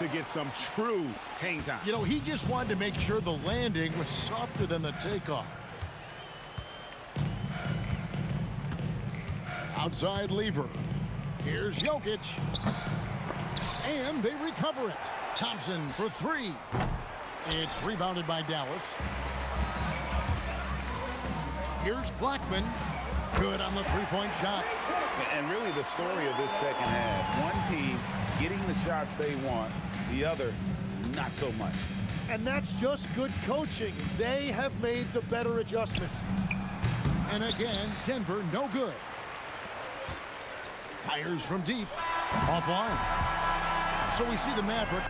to get some true hang time. You know, he just wanted to make sure the landing was softer than the takeoff. Outside lever. Here's Jokic. And they recover it. Thompson for three. It's rebounded by Dallas. Here's Blackman. Good on the three-point shot. And really the story of this second half. One team getting the shots they want, the other not so much. And that's just good coaching. They have made the better adjustments. And again, Denver no good. Fires from deep. Offline. So we see the Maverick.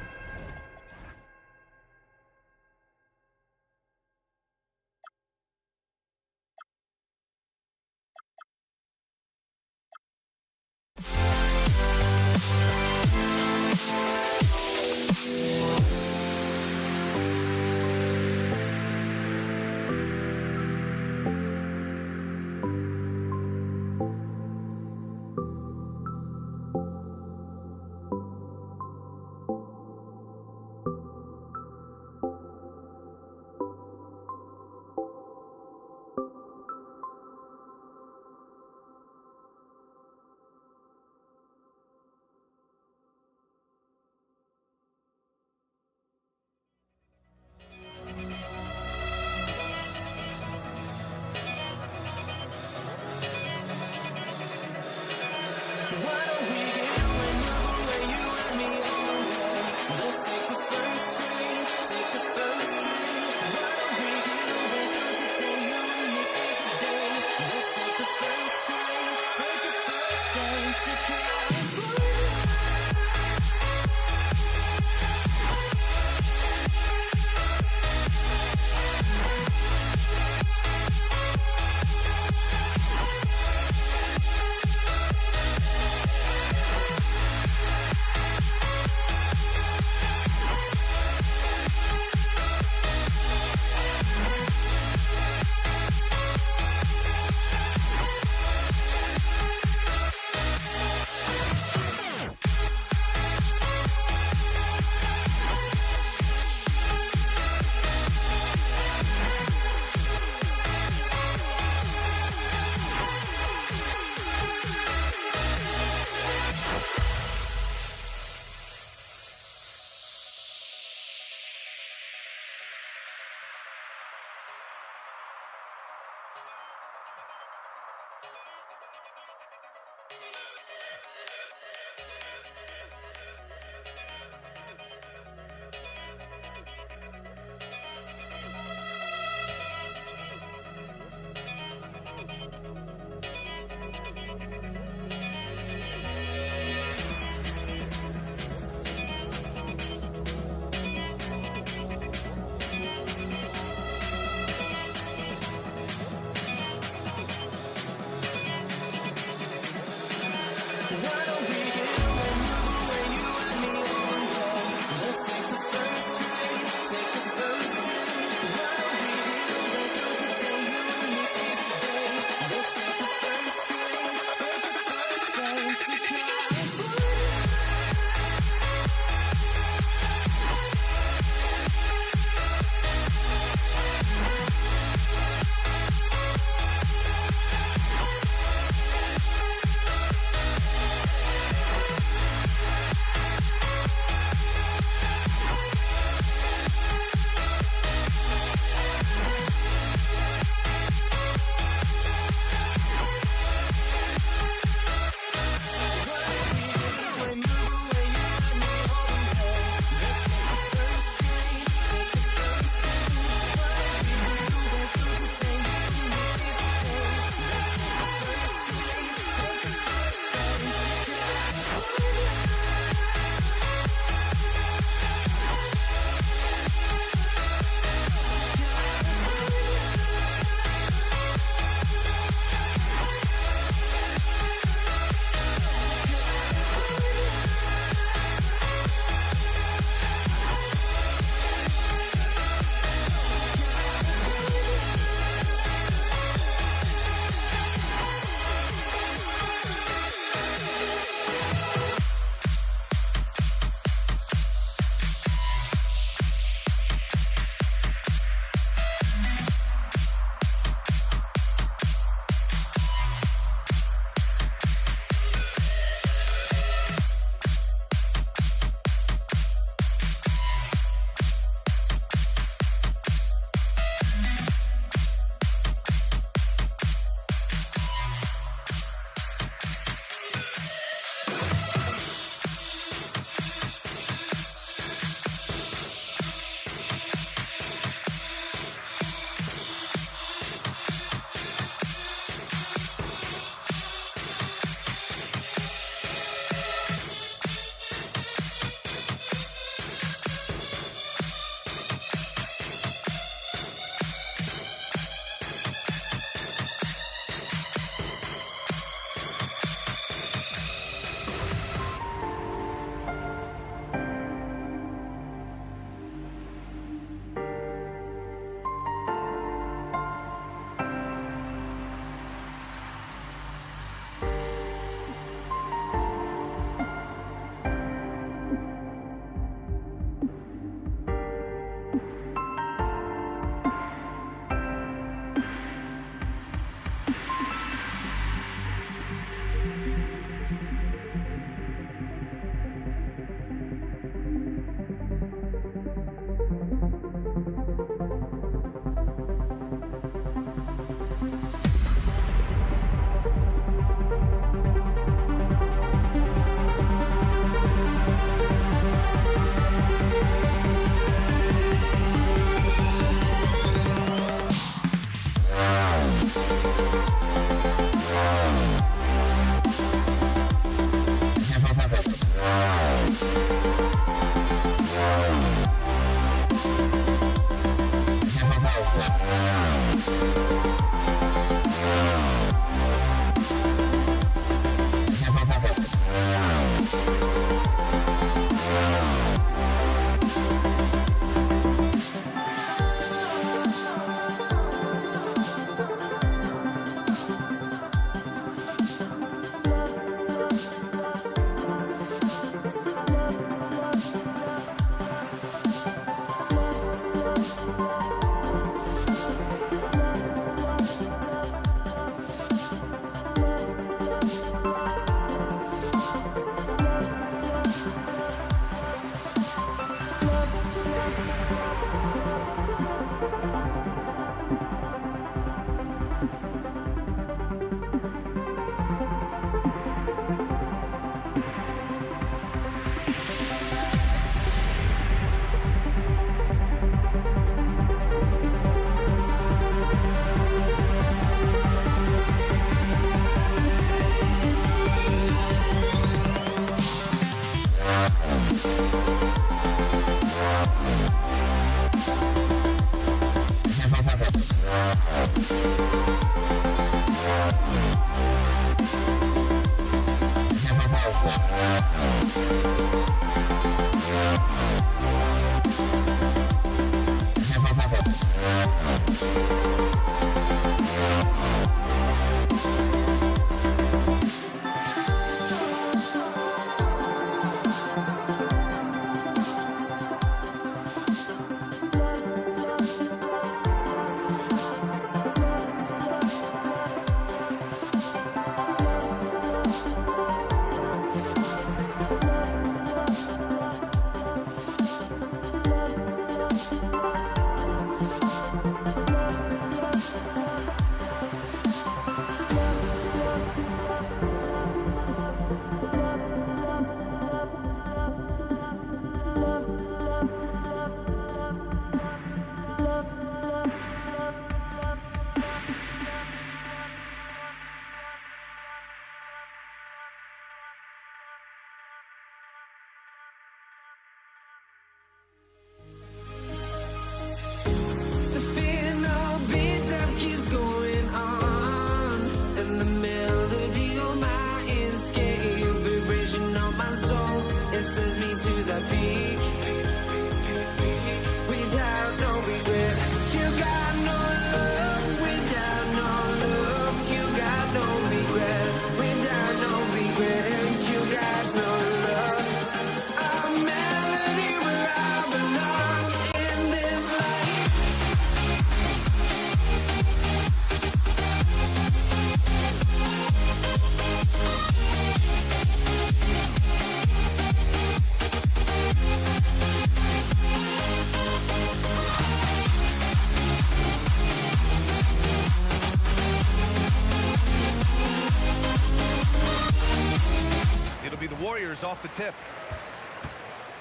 Warriors off the tip.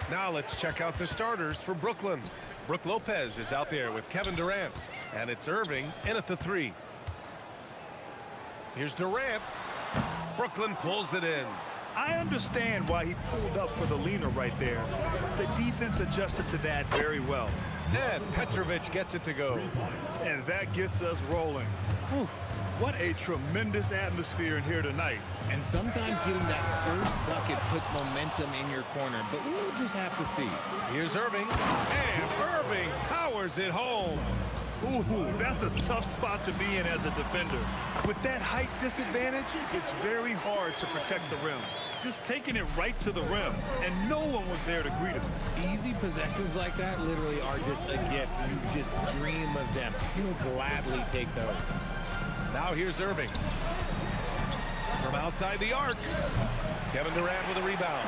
Now let's check out the starters for Brooklyn. Brook Lopez is out there with Kevin Durant. And it's Irving in at the 3. Here's Durant. Brooklyn pulls it in. I understand why he pulled up for the leaner right there. The defense adjusted to that very well. And Petrovic gets it to go. And that gets us rolling. Whew, what a tremendous atmosphere in here tonight. And sometimes getting that first bucket puts momentum in your corner, but we'll just have to see. Here's Irving. And Irving powers it home. Ooh, that's a tough spot to be in as a defender. With that height disadvantage, it's very hard to protect the rim. Just taking it right to the rim, and no one was there to greet him. Easy possessions like that literally are just a gift. You just dream of them. He'll gladly take those. Now here's Irving. From outside the arc, Kevin Durant with a rebound.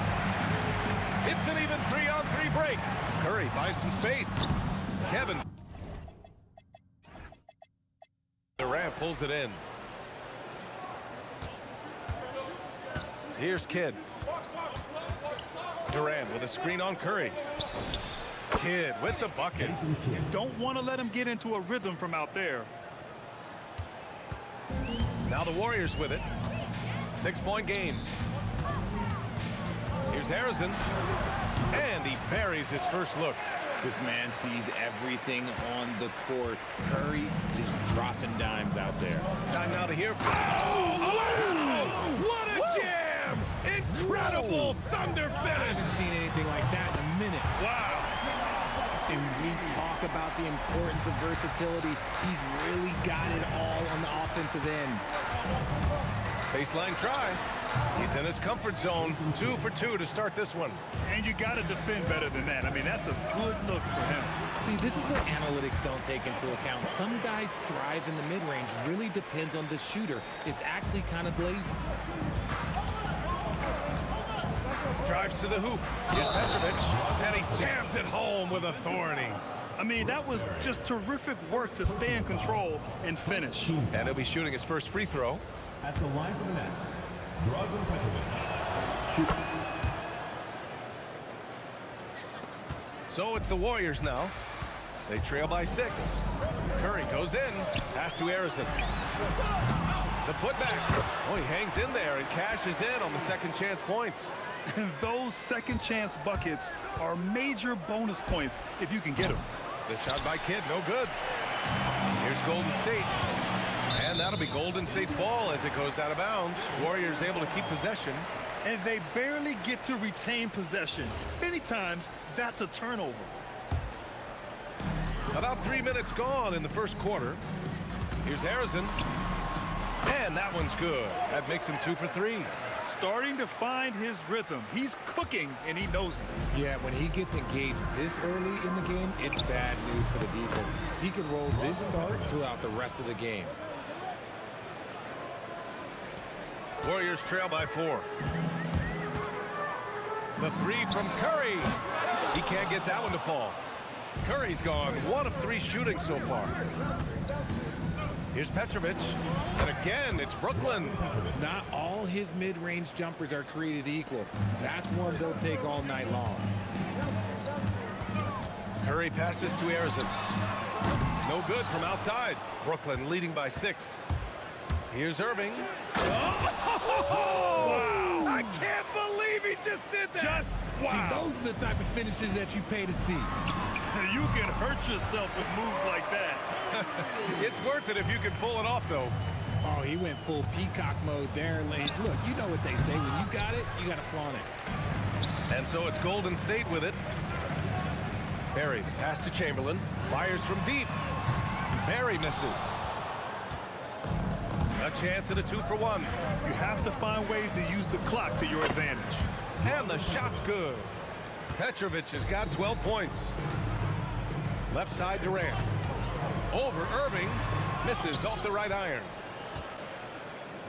It's an even 3-on-3 break. Curry finds some space. Kevin. Durant pulls it in. Here's Kidd. Durant with a screen on Curry. Kidd with the bucket. You don't want to let him get into a rhythm from out there. Now the Warriors with it. 6-point game. Here's Harrison. And he buries his first look. This man sees everything on the court. Curry just dropping dimes out there. Time now to hear from... What a jam! Incredible thunder I finish! haven't seen anything like that in a minute. Wow! And we talk about the importance of versatility. He's really got it all on the offensive end. Baseline try. He's in his comfort zone. 2 for 2 to start this one. And you got to defend better than that. I mean, that's a good look for him. See, this is what analytics don't take into account. Some guys thrive in the mid-range. Really depends on the shooter. It's actually kind of lazy. Drives to the hoop. Here's Petrovic. And he jams it home with authority. I mean, that was just terrific work to stay in control and finish. And he'll be shooting his first free throw. At the line for the Nets, Drazen Petrovic. So it's the Warriors now. They trail by 6. Curry goes in. Pass to Harrison. The putback. Oh, he hangs in there and cashes in on the second chance points. Those second chance buckets are major bonus points if you can get them. The shot by Kidd, no good. Here's Golden State. And that'll be Golden State's ball as it goes out of bounds. Warriors able to keep possession. and they barely get to retain possession. Many times, that's a turnover. About 3 minutes gone in the first quarter. Here's Harrison. And that one's good. That makes him 2 for 3. Starting to find his rhythm. He's cooking, and he knows it. Yeah, when he gets engaged this early in the game, it's bad news for the defense. He can roll this start throughout the rest of the game. Warriors trail by 4. The 3 from Curry. He can't get that one to fall. Curry's gone 1 of 3 shooting so far. Here's Petrovic. And again, it's Brooklyn. Not all his mid-range jumpers are created equal. That's one they'll take all night long. Curry passes to Harrison. No good from outside. Brooklyn leading by 6. Here's Irving. Oh! Wow. I can't believe he just did that. Just wow. See, those are the type of finishes that you pay to see. You can hurt yourself with moves like that. It's worth it if you can pull it off, though. Oh, he went full peacock mode there. Look, you know what they say. When you got it, you got to flaunt it. And so it's Golden State with it. Barry, the pass to Chamberlain. Fires from deep. Barry misses. A chance at a 2 for 1. You have to find ways to use the clock to your advantage. And the shot's good. Petrovic has got 12 points. Left side Durant. Over Irving. Misses off the right iron.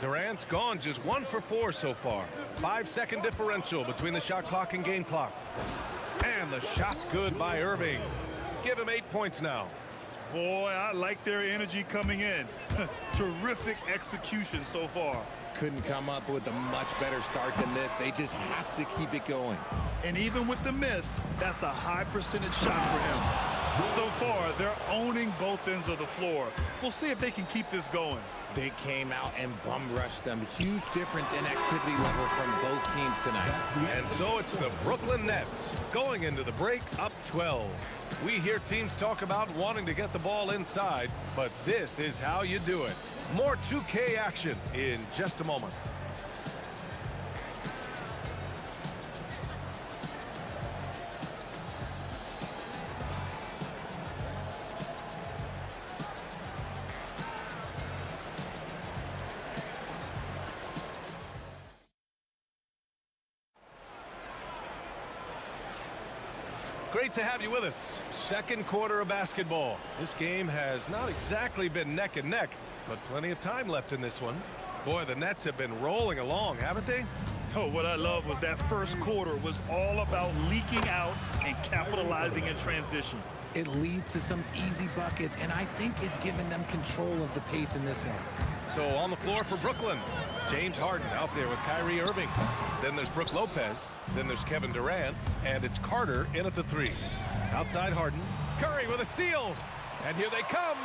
Durant's gone just 1 for 4 so far. 5-second differential between the shot clock and game clock. And the shot's good by Irving. Give him 8 points now. Boy, I like their energy coming in. Terrific execution so far. Couldn't come up with a much better start than this. They just have to keep it going. And even with the miss, that's a high percentage shot for him. So far, they're owning both ends of the floor. We'll see if they can keep this going. They came out and bum rushed them. Huge difference in activity level from both teams tonight. And so it's the Brooklyn Nets going into the break up 12. We hear teams talk about wanting to get the ball inside, but this is how you do it. More 2K action in just a moment. Great to have you with us. Second quarter of basketball. This game has not exactly been neck and neck, but plenty of time left in this one. Boy, the Nets have been rolling along, haven't they? Oh, what I love was that first quarter was all about leaking out and capitalizing in transition. It leads to some easy buckets, and I think it's given them control of the pace in this one. So on the floor for Brooklyn, James Harden out there with Kyrie Irving. Then there's Brook Lopez. Then there's Kevin Durant. And it's Carter in at the 3. Outside Harden. Curry with a steal. And here they come.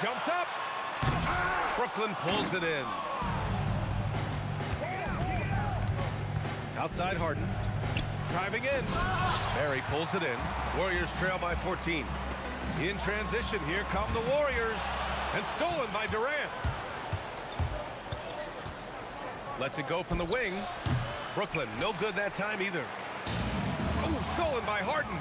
Jumps up. Brooklyn pulls it in. Outside Harden. Driving in. Barry pulls it in. Warriors trail by 14. In transition, here come the Warriors. And stolen by Durant. Lets it go from the wing. Brooklyn, no good that time either. Oh, stolen by Harden.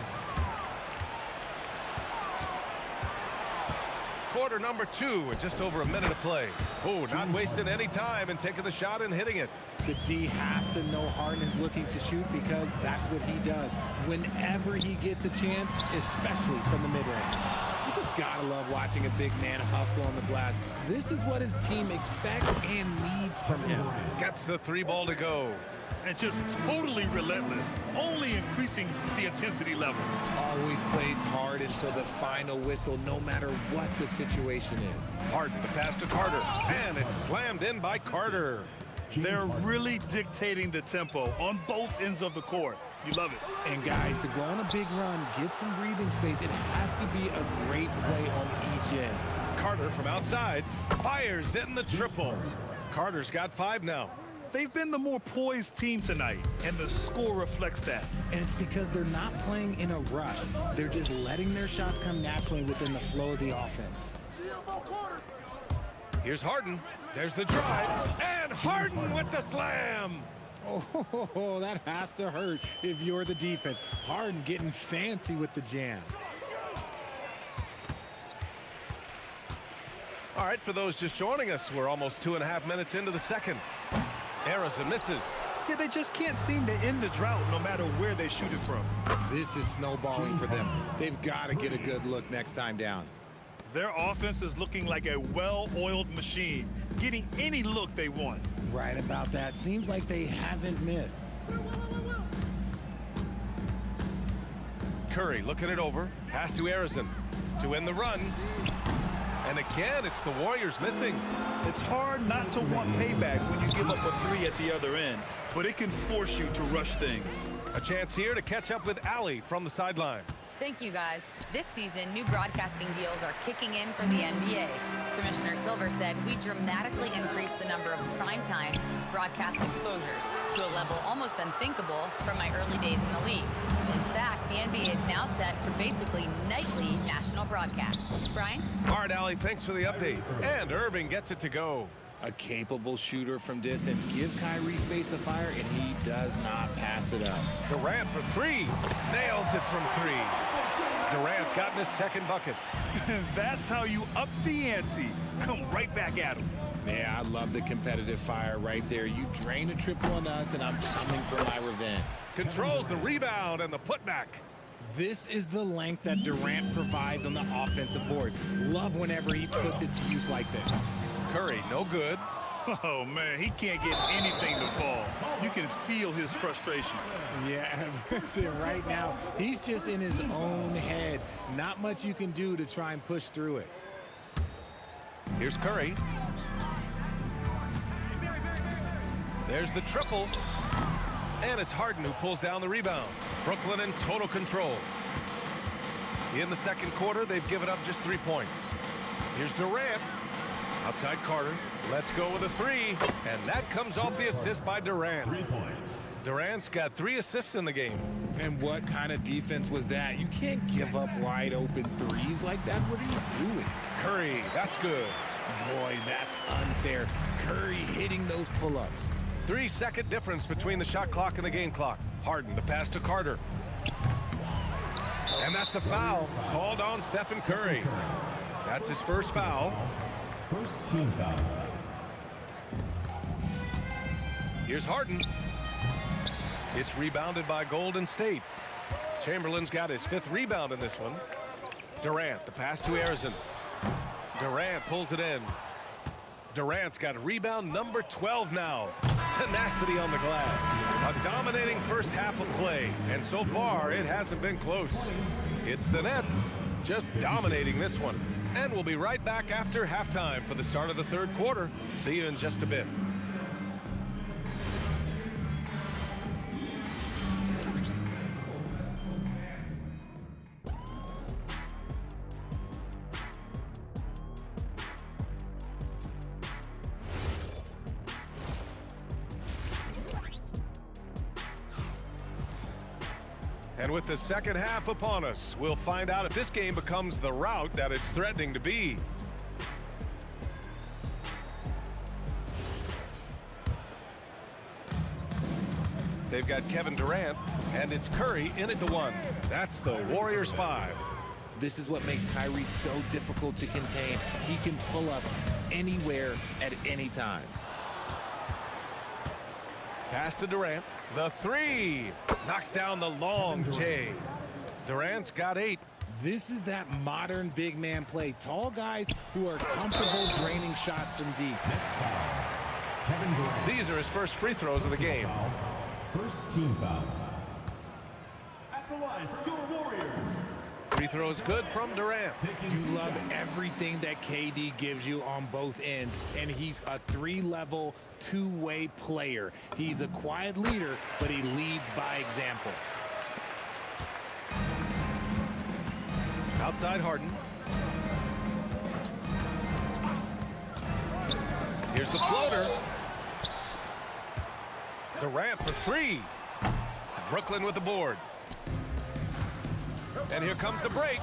Quarter number 2 with just over a minute to play. Oh, not wasting any time and taking the shot and hitting it. The D has to know Harden is looking to shoot because that's what he does. Whenever he gets a chance, especially from the mid-range. You just gotta love watching a big man hustle on the glass. This is what his team expects and needs from him. Gets the 3 ball to go. And just totally relentless, only increasing the intensity level. Always plays hard until the final whistle, no matter what the situation is. Harden, the pass to Carter, and it's slammed in by Carter. They're really dictating the tempo on both ends of the court. You love it. And guys, to go on a big run, get some breathing space, it has to be a great play on each end. Carter from outside fires in the triple. Carter's got 5 now. They've been the more poised team tonight, and the score reflects that. And it's because they're not playing in a rush. They're just letting their shots come naturally within the flow of the offense. Here's Harden. There's the drive. And Harden with the slam. Oh, that has to hurt if you're the defense. Harden getting fancy with the jam. All right, for those just joining us, we're almost 2.5 minutes into the second. Arizona misses. Yeah, they just can't seem to end the drought no matter where they shoot it from. This is snowballing for them. They've got to get a good look next time down. Their offense is looking like a well-oiled machine, getting any look they want. Right about that. Seems like they haven't missed. Curry looking it over. Pass to Arizona to end the run. And again, it's the Warriors missing. It's hard not to want payback when you give up a three at the other end, but it can force you to rush things. A chance here to catch up with Allie from the sideline. Thank you, guys. This season, new broadcasting deals are kicking in for the NBA. Commissioner Silver said we dramatically increased the number of primetime broadcast exposures to a level almost unthinkable from my early days in the league. In fact, the NBA is now set for basically nightly national broadcasts. Brian? All right, Allie, thanks for the update. And Irving gets it to go. A capable shooter from distance. Give Kyrie space to fire, and he does not pass it up. Durant for three. Nails it from three. Durant's gotten his second bucket. That's how you up the ante. Come right back at him. Yeah, I love the competitive fire right there. You drain a triple on us, and I'm coming for my revenge. Controls the rebound and the putback. This is the length that Durant provides on the offensive boards. Love whenever he puts it to use like this. Curry, no good. Oh, man, he can't get anything to fall. You can feel his frustration. Yeah, that's it right now. He's just in his own head. Not much you can do to try and push through it. Here's Curry. There's the triple. And it's Harden who pulls down the rebound. Brooklyn in total control. In the second quarter, they've given up just 3 points. Here's Durant. Outside Carter. Let's go with a three. And that comes off the assist by Durant. 3 points. Durant's got 3 assists in the game. And what kind of defense was that? You can't give up wide open threes like that. What are you doing? Curry, that's good. Boy, that's unfair. Curry hitting those pull-ups. 3-second difference between the shot clock and the game clock. Harden, the pass to Carter. And that's a foul called on Stephen Curry. That's his first foul. First team foul. Here's Harden. It's rebounded by Golden State. Chamberlain's got his 5th rebound in this one. Durant, the pass to Arizona. Durant pulls it in. Durant's got rebound number 12 now. Tenacity on the glass. A dominating first half of play. And so far, it hasn't been close. It's the Nets just dominating this one. And we'll be right back after halftime for the start of the third quarter. See you in just a bit. And with the second half upon us, we'll find out if this game becomes the rout that it's threatening to be. They've got Kevin Durant, and it's Curry in at the 1. That's the Warriors 5. This is what makes Kyrie so difficult to contain. He can pull up anywhere at any time. Pass to Durant. The 3. Knocks down the long J. Durant's got 8. This is that modern big man play. Tall guys who are comfortable draining shots from deep. Next foul. Kevin Durant. These are his first free throws of the game. First team foul. At the line for your Warriors. Free throws good from Durant. You love everything that KD gives you on both ends, and he's a 3-level, 2-way player. He's a quiet leader, but he leads by example. Outside Harden. Here's the floater. Durant for 3. Brooklyn with the board. And here comes the break.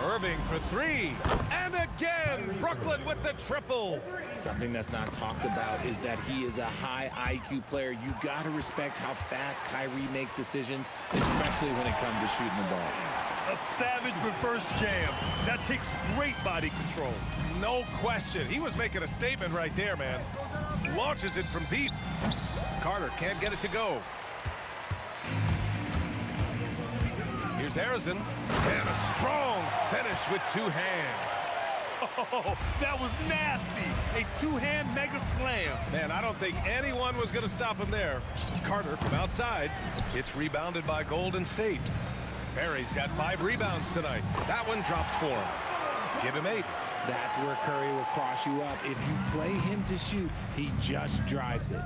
Irving for three. And again, Brooklyn with the triple. Something that's not talked about is that he is a high IQ player. You got to respect how fast Kyrie makes decisions, especially when it comes to shooting the ball. A savage reverse jam. That takes great body control. No question. He was making a statement right there, man. Launches it from deep. Carter can't get it to go. Here's Harrison. And a strong finish with two hands. Oh, that was nasty. A two-hand mega slam. Man, I don't think anyone was going to stop him there. Carter from outside. It's rebounded by Golden State. Perry's got 5 rebounds tonight. That one drops for him. Give him 8. That's where Curry will cross you up. If you play him to shoot, he just drives it.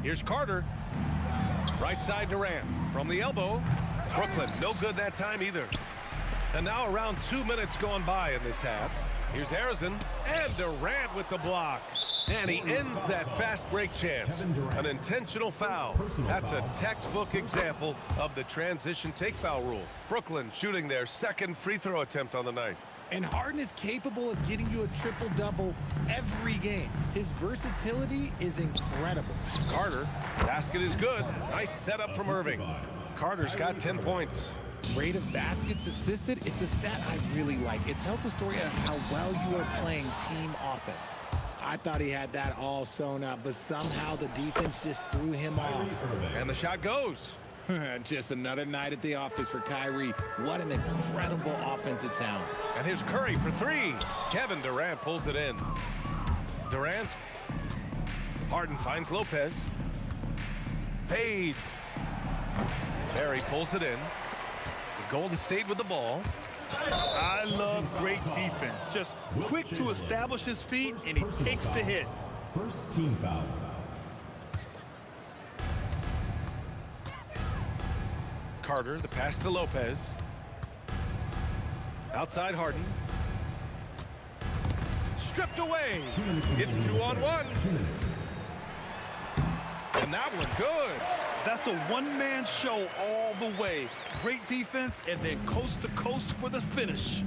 Here's Carter. Right side Durant. From the elbow. Brooklyn, no good that time either. And now around 2 minutes going by in this half. Here's Harrison. And Durant with the block. And he ends that fast break chance. An intentional foul. That's a textbook example of the transition take foul rule. Brooklyn shooting their second free throw attempt on the night. And Harden is capable of getting you a triple-double every game. His versatility is incredible. Carter, basket is good. Nice setup from Irving. Carter's got 10 points. Rate of baskets assisted, it's a stat I really like. It tells the story of how well you are playing team offense. I thought he had that all sewn up, but somehow the defense just threw him off. And the shot goes. Just another night at the office for Kyrie. What an incredible offensive talent. And here's Curry for 3. Kevin Durant pulls it in. Durant's. Harden finds Lopez. Fades. Perry pulls it in. Golden State with the ball. I love great defense. Just quick to establish his feet, and he takes the hit. First team foul. Carter, the pass to Lopez. Outside Harden. Stripped away. It's 2-on-1. 2 minutes. And that one good. That's a one-man show all the way. Great defense, and then coast to coast for the finish.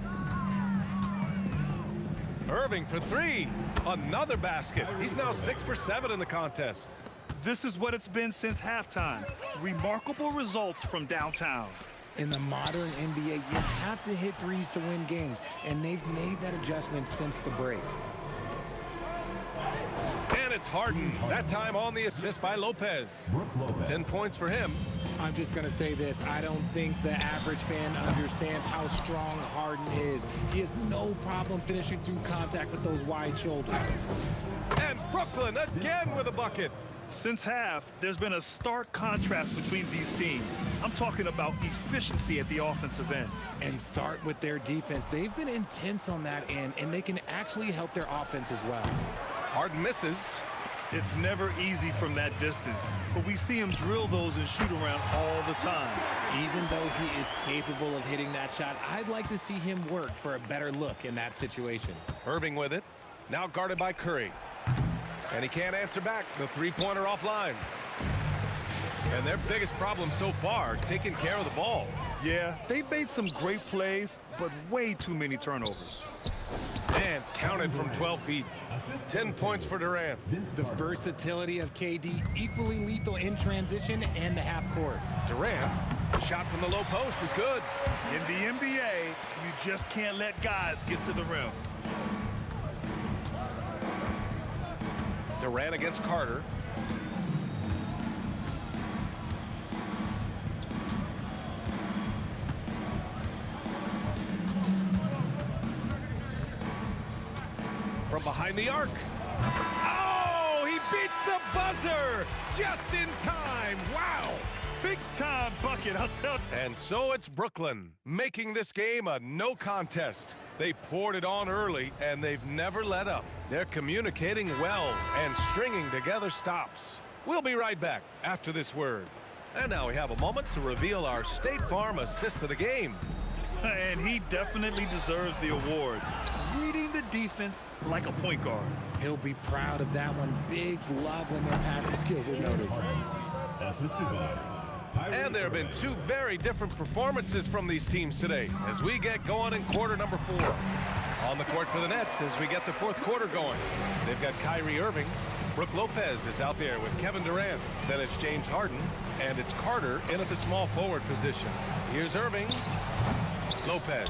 Irving for 3. Another basket. He's now 6 for 7 in the contest. This is what it's been since halftime. Remarkable results from downtown. In the modern NBA, you have to hit threes to win games, and they've made that adjustment since the break. And it's Harden. That time on the assist by Lopez. 10 points for him. I'm just going to say this. I don't think the average fan understands how strong Harden is. He has no problem finishing through contact with those wide shoulders. And Brooklyn again with a bucket. Since half, there's been a stark contrast between these teams. I'm talking about efficiency at the offensive end. And start with their defense. They've been intense on that end, and they can actually help their offense as well. Harden misses. It's never easy from that distance, but we see him drill those and shoot around all the time. Even though he is capable of hitting that shot, I'd like to see him work for a better look in that situation. Irving with it. Now guarded by Curry. And he can't answer back. The three-pointer offline. And their biggest problem so far, taking care of the ball. Yeah, they've made some great plays, but way too many turnovers. And counted from 12 feet. 10 points for Durant. The versatility of KD, equally lethal in transition and the half court. Durant, shot from the low post is good. In the NBA, you just can't let guys get to the rim. Durant against Carter. From behind the arc. Oh, he beats the buzzer just in time. Wow. Big time bucket, I'll tell you. And so it's Brooklyn making this game a no contest. They poured it on early, and they've never let up. They're communicating well and stringing together stops. We'll be right back after this word. And now we have a moment to reveal our State Farm assist of the game. And he definitely deserves the award. Reading the defense like a point guard. He'll be proud of that one. Bigs love when their passing skills are noticed. Assisted by And there have been two very different performances from these teams today as we get going in quarter number 4. On the court for the Nets as we get the fourth quarter going. They've got Kyrie Irving. Brook Lopez is out there with Kevin Durant. Then it's James Harden. And it's Carter in at the small forward position. Here's Irving. Lopez.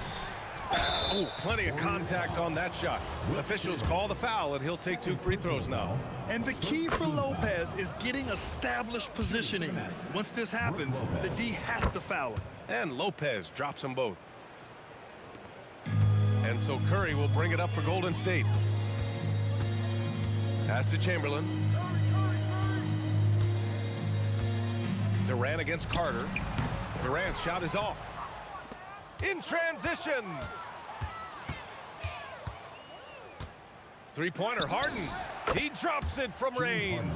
Oh, plenty of contact on that shot. Officials call the foul, and he'll take 2 free throws now. And the key for Lopez is getting established positioning. Once this happens, the D has to foul him. And Lopez drops them both. And so Curry will bring it up for Golden State. Pass to Chamberlain. Durant against Carter. Durant's shot is off. In transition. Three-pointer, Harden. He drops it from range.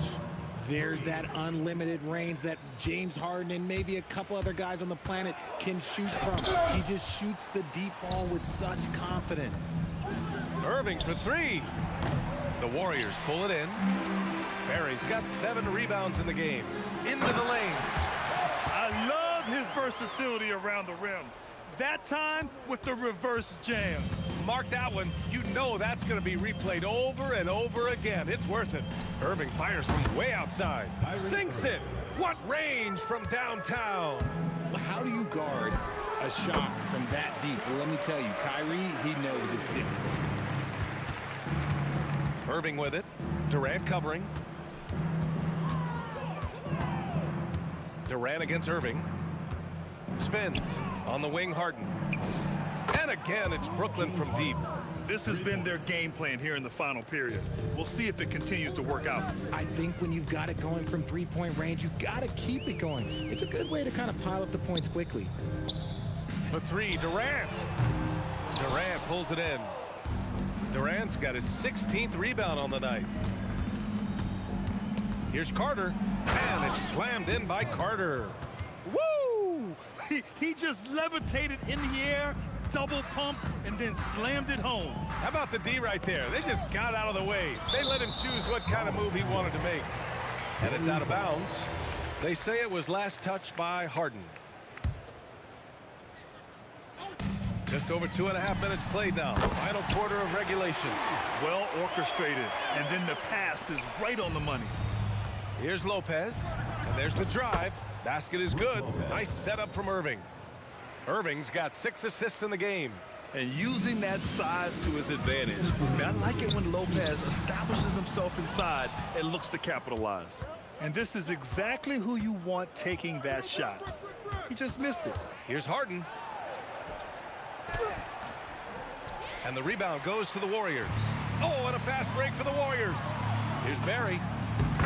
There's that unlimited range that James Harden and maybe a couple other guys on the planet can shoot from. He just shoots the deep ball with such confidence. Irving for 3. The Warriors pull it in. Barry's got 7 rebounds in the game. Into the lane. I love his versatility around the rim. That time with the reverse jam. Mark that one. You know that's going to be replayed over and over again. It's worth it. Irving fires from way outside. Sinks it. What range from downtown. How do you guard a shot from that deep? Well, let me tell you, Kyrie, he knows it's difficult. Irving with it. Durant covering. Durant against Irving. Spins on the wing, Harden. And again, it's Brooklyn from deep. This has been their game plan here in the final period. We'll see if it continues to work out. I think when you've got it going from three-point range, you've got to keep it going. It's a good way to kind of pile up the points quickly. For 3, Durant. Durant pulls it in. Durant's got his 16th rebound on the night. Here's Carter. And it's slammed in by Carter. Woo! He just levitated in the air, double pump, and then slammed it home. How about the D right there? They just got out of the way. They let him choose what kind of move he wanted to make. And it's out of bounds. They say it was last touched by Harden. Just over 2.5 minutes played now. Final quarter of regulation. Well orchestrated, and then the pass is right on the money. Here's Lopez, and there's the drive. Basket is good. Nice setup from Irving. Irving's got 6 assists in the game. And using that size to his advantage. I like it when Lopez establishes himself inside and looks to capitalize. And this is exactly who you want taking that shot. He just missed it. Here's Harden. And the rebound goes to the Warriors. Oh, and a fast break for the Warriors. Here's Barry.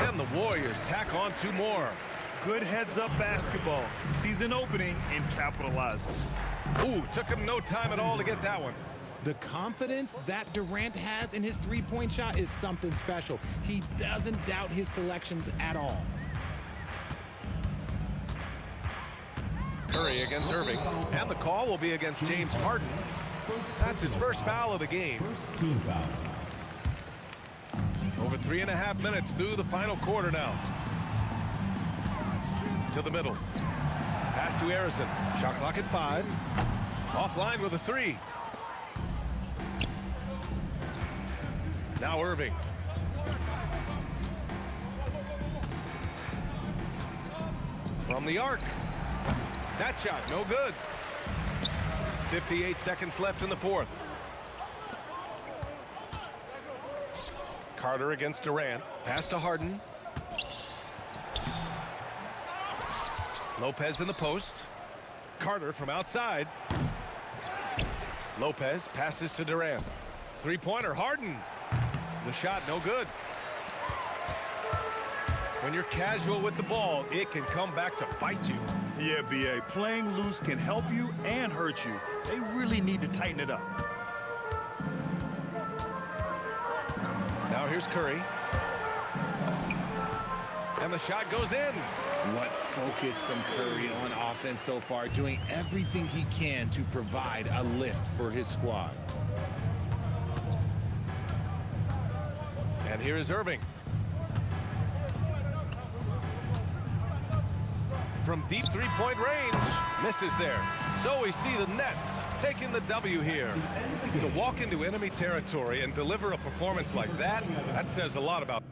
And the Warriors tack on 2 more. Good heads-up basketball. Sees an opening and capitalizes. Ooh, took him no time at all to get that one. The confidence that Durant has in his three-point shot is something special. He doesn't doubt his selections at all. Curry against Irving. And the call will be against James Harden. That's his first foul of the game. Team foul. Over 3.5 minutes through the final quarter now. To the middle. Pass to Harrison. Shot clock at 5. Offline with a 3. Now Irving. From the arc. That shot, no good. 58 seconds left in the fourth. Carter against Durant. Pass to Harden. Lopez in the post. Carter from outside. Lopez passes to Durant. Three-pointer, Harden. The shot, no good. When you're casual with the ball, it can come back to bite you. Yeah, B.A., playing loose can help you and hurt you. They really need to tighten it up. Now here's Curry. And the shot goes in. What focus from Curry on offense so far, doing everything he can to provide a lift for his squad. And here is Irving. from deep three-point range. Misses there. So we see the Nets taking the W here. To walk into enemy territory and deliver a performance like that, that says a lot about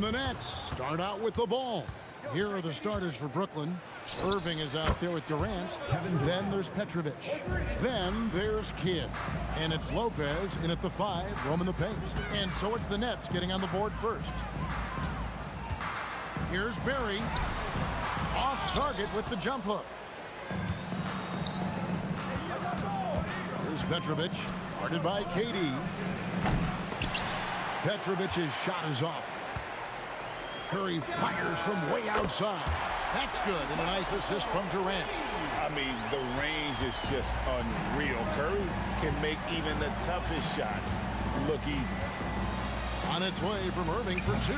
And the Nets start out with the ball. Here are the starters for Brooklyn. Irving is out there with Durant. Then there's Petrovic. Then there's Kidd. And it's Lopez in at the 5, roaming the paint. And so it's the Nets getting on the board first. Here's Barry. Off target with the jump hook. Here's Petrovic. Guarded by KD. Petrovic's shot is off. Curry fires from way outside. That's good, and a nice assist from Durant. I mean, the range is just unreal. Curry can make even the toughest shots look easy. On its way from Irving for 2.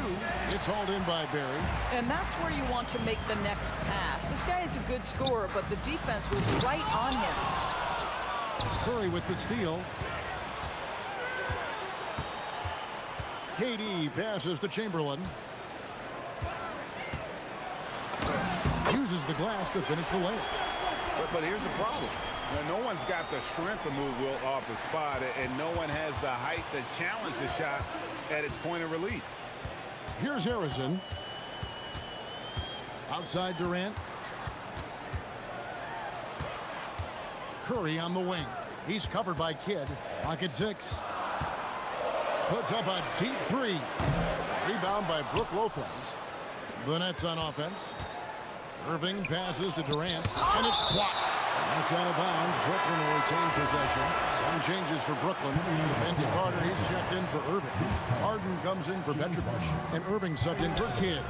It's hauled in by Barry. And that's where you want to make the next pass. This guy is a good scorer, but the defense was right on him. Curry with the steal. KD passes to Chamberlain. Uses the glass to finish the layup. But here's the problem. Now, no one's got the strength to move Will off the spot, and no one has the height to challenge the shot at its point of release. Here's Harrison. Outside Durant. Curry on the wing. He's covered by Kidd. Pocket 6. Puts up a deep 3. Rebound by Brook Lopez. The Nets on offense. Irving passes to Durant, and it's blocked. That's out of bounds. Brooklyn will retain possession. Some changes for Brooklyn. Vince Carter, he's checked in for Irving. Harden comes in for Petrovic, and Irving subbed in for Kidd.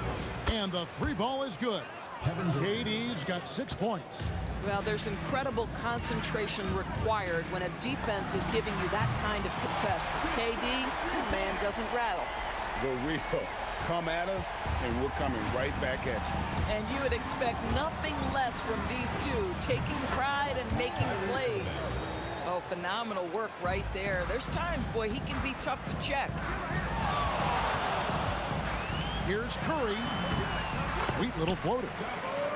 And the 3 ball is good. KD's got 6 points. Well, there's incredible concentration required when a defense is giving you that kind of contest. KD, man, doesn't rattle. The real come at us, and we're coming right back at you. And you would expect nothing less from these two, taking pride and making plays. Oh, phenomenal work right there. There's times, boy, he can be tough to check. Here's Curry. Sweet little floater.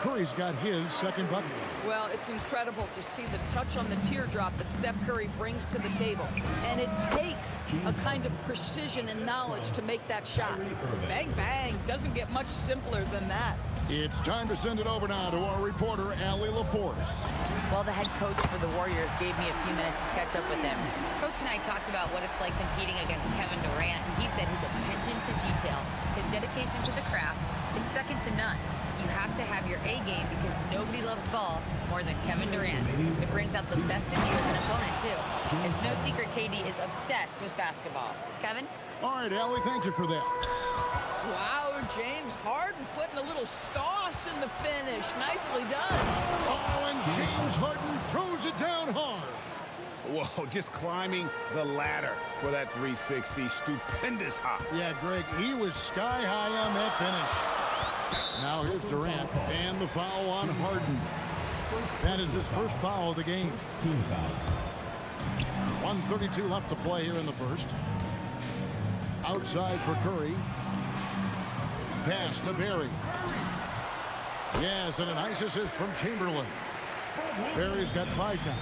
Curry's got his second bucket. Well, it's incredible to see the touch on the teardrop that Steph Curry brings to the table. And it takes a kind of precision and knowledge to make that shot. Bang, bang. Doesn't get much simpler than that. It's time to send it over now to our reporter, Allie LaForce. Well, the head coach for the Warriors gave me a few minutes to catch up with him. Coach and I talked about what it's like competing against Kevin Durant, and he said his attention to detail, his dedication to the craft, it's second to none. You have to have your A game because nobody loves ball more than Kevin Durant. It brings out the best in you as an opponent, too. It's no secret KD is obsessed with basketball. Kevin? All right, Allie, thank you for that. Wow, James Harden putting a little sauce in the finish. Nicely done. Oh, and James Harden throws it down hard. Whoa, just climbing the ladder for that 360. Stupendous hop. Yeah, Greg, he was sky high on that finish. Now here's Durant, and the foul on Harden. That is his first foul of the game. 1:32 left to play here in the first. Outside for Curry. Pass to Barry. Yes, and a nice assist from Chamberlain. Barry's got 5 now.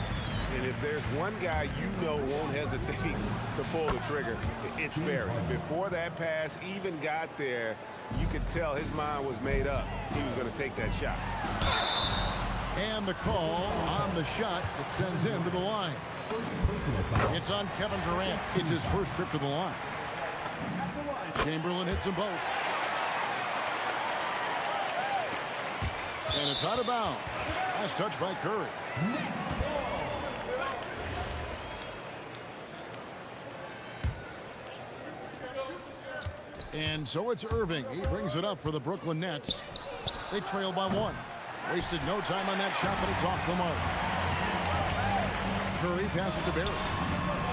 And if there's one guy you know won't hesitate to pull the trigger, it's Barry. Before that pass even got there, you could tell his mind was made up. He was going to take that shot. And the call on the shot that sends him to the line. It's on Kevin Durant. It's his first trip to the line. Chamberlain hits them both. And it's out of bounds. Nice touch by Curry. And so it's Irving. He brings it up for the Brooklyn Nets. They trail by 1. Wasted no time on that shot, but it's off the mark. Curry passes to Barry.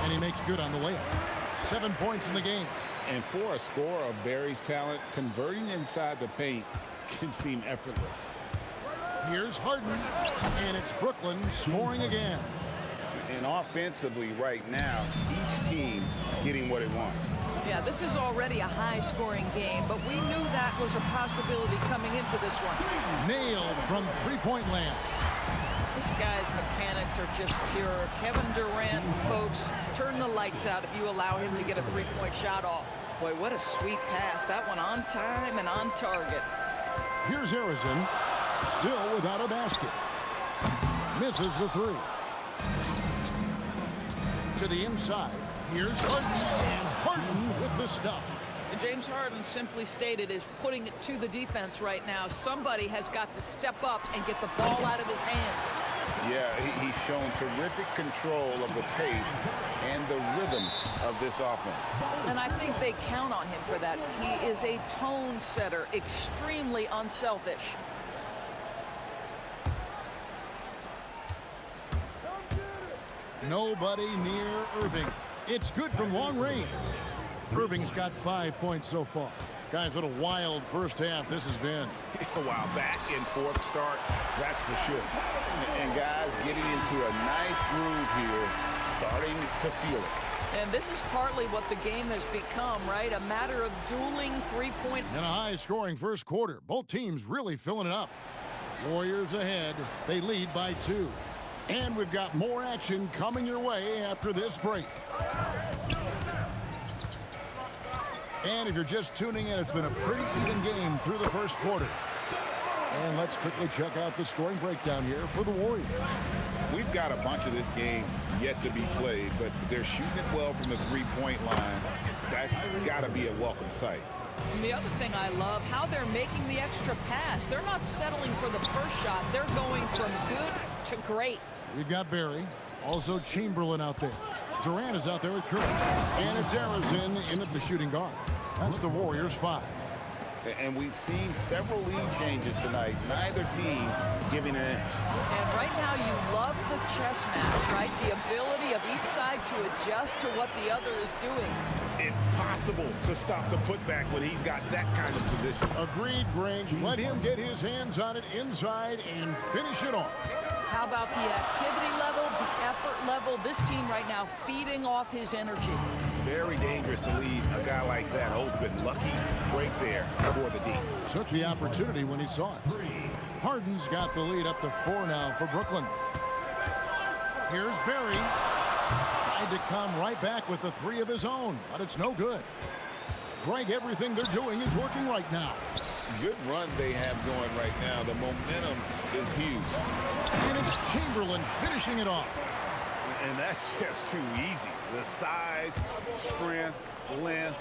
And he makes good on the layup. 7 points in the game. And for a scorer of Barry's talent, converting inside the paint can seem effortless. Here's Harden. And it's Brooklyn scoring again. And offensively right now, each team getting what it wants. Yeah, this is already a high-scoring game, but we knew that was a possibility coming into this one. Nailed from three-point land. This guy's mechanics are just pure. Kevin Durant, folks, turn the lights out if you allow him to get a three-point shot off. Boy, what a sweet pass. That one on time and on target. Here's Harrison, still without a basket. Misses the three. To the inside. Here's Harden, and Harden with the stuff. And James Harden simply stated is putting it to the defense right now. Somebody has got to step up and get the ball out of his hands. Yeah, he's shown terrific control of the pace and the rhythm of this offense. And I think they count on him for that. He is a tone setter, extremely unselfish. Nobody near Irving. It's good from long range. Irving's got 5 points so far. Guys, what a wild first half this has been. Wow, back and forth start, that's for sure. And guys getting into a nice groove here, starting to feel it. And this is partly what the game has become, right? A matter of dueling three-point. In a high-scoring first quarter, both teams really filling it up. Warriors ahead. They lead by 2. And we've got more action coming your way after this break. And if you're just tuning in, it's been a pretty even game through the first quarter. And let's quickly check out the scoring breakdown here for the Warriors. We've got a bunch of this game yet to be played, but they're shooting it well from the three-point line. That's got to be a welcome sight. And the other thing I love, how they're making the extra pass. They're not settling for the first shot. They're going from good to great. We've got Barry, also Chamberlain out there. Durant is out there with Curry. And it's Harrison in at the shooting guard. That's the Warriors' 5. And we've seen several lead changes tonight. Neither team giving an inch. And right now you love the chess match, right? The ability of each side to adjust to what the other is doing. Impossible to stop the putback when he's got that kind of position. Agreed, Greg. Let him get his hands on it inside and finish it off. How about the activity level, the effort level? This team right now feeding off his energy. Very dangerous to leave a guy like that open. Lucky break there for the D. Took the opportunity when he saw it. Harden's got the lead up to 4 now for Brooklyn. Here's Barry. Tried to come right back with the 3 of his own, but it's no good. Greg, everything they're doing is working right now. Good run they have going right now. The momentum is huge. And it's Chamberlain finishing it off. And that's just too easy. The size, strength, length.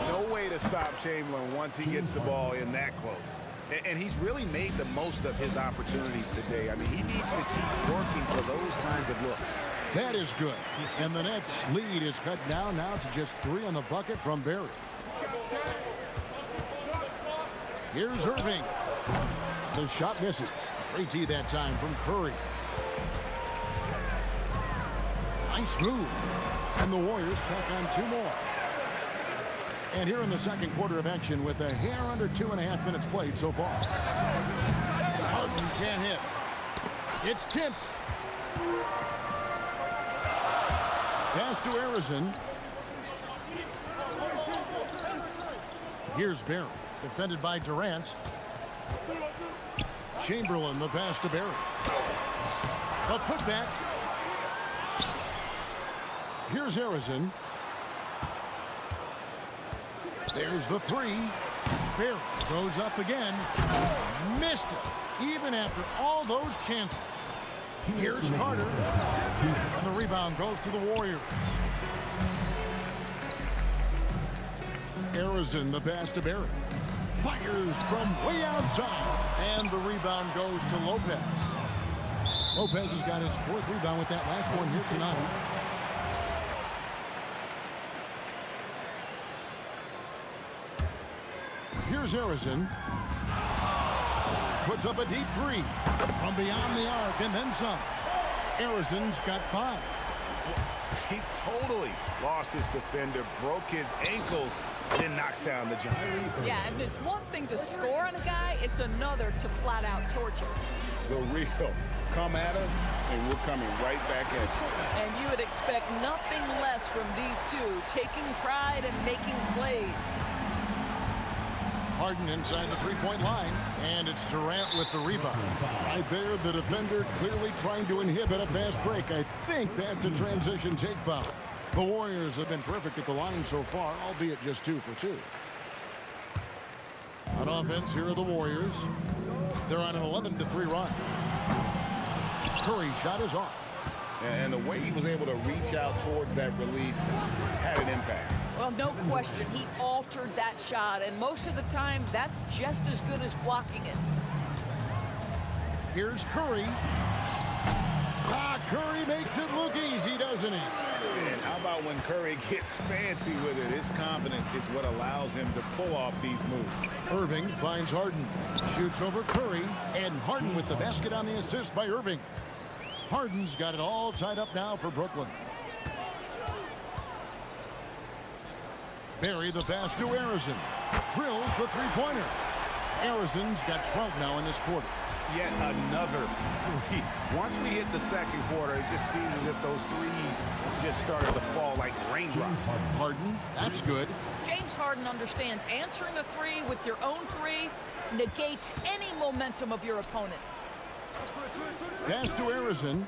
No way to stop Chamberlain once he gets the ball in that close. And he's really made the most of his opportunities today. I mean, he needs to keep working for those kinds of looks. That is good. And the Nets' lead is cut down now to just 3 on the bucket from Barry. Here's Irving. The shot misses. Great tee that time from Curry. Nice move. And the Warriors tack on 2 more. And here in the second quarter of action with a hair under 2.5 minutes played so far. Harden can't hit. It's tipped. Pass to Harrison. Here's Barry, defended by Durant. Chamberlain, the pass to Barry. A putback. Here's Harrison. There's the 3. Barry goes up again. Missed it, even after all those chances. Here's Carter. And the rebound goes to the Warriors. Harrison, the pass to Barry. Fires from way outside. And the rebound goes to Lopez. Lopez has got his 4th rebound with that last one here tonight. Here's Harrison. Puts up a deep 3 from beyond the arc and then some. Harrison's got 5. He totally lost his defender, broke his ankles, then knocks down the giant. Yeah, and it's one thing to score on a guy, it's another to flat out torture. The real come at us, and we're coming right back at you. And you would expect nothing less from these two, taking pride and making plays. Harden inside the 3-point line, and it's Durant with the rebound. Right there, the defender clearly trying to inhibit a fast break. I think that's a transition take foul. The Warriors have been perfect at the line so far, albeit just 2 for 2. On offense, here are the Warriors. They're on an 11-3 run. Curry's shot is off. And the way he was able to reach out towards that release had an impact. Well, no question. He altered that shot, and most of the time, that's just as good as blocking it. Here's Curry. Curry makes it look easy, doesn't he? And how about when Curry gets fancy with it? His confidence is what allows him to pull off these moves. Irving finds Harden. Shoots over Curry, and Harden with the basket on the assist by Irving. Harden's got it all tied up now for Brooklyn. Barry the pass to Arizon. Drills the three-pointer. Arizon's got 12 now in this quarter. Yet another 3. Once we hit the second quarter, it just seems as if those threes just started to fall like raindrops. Harden, that's good. James Harden understands answering a 3 with your own 3 negates any momentum of your opponent. Pass to Arizon.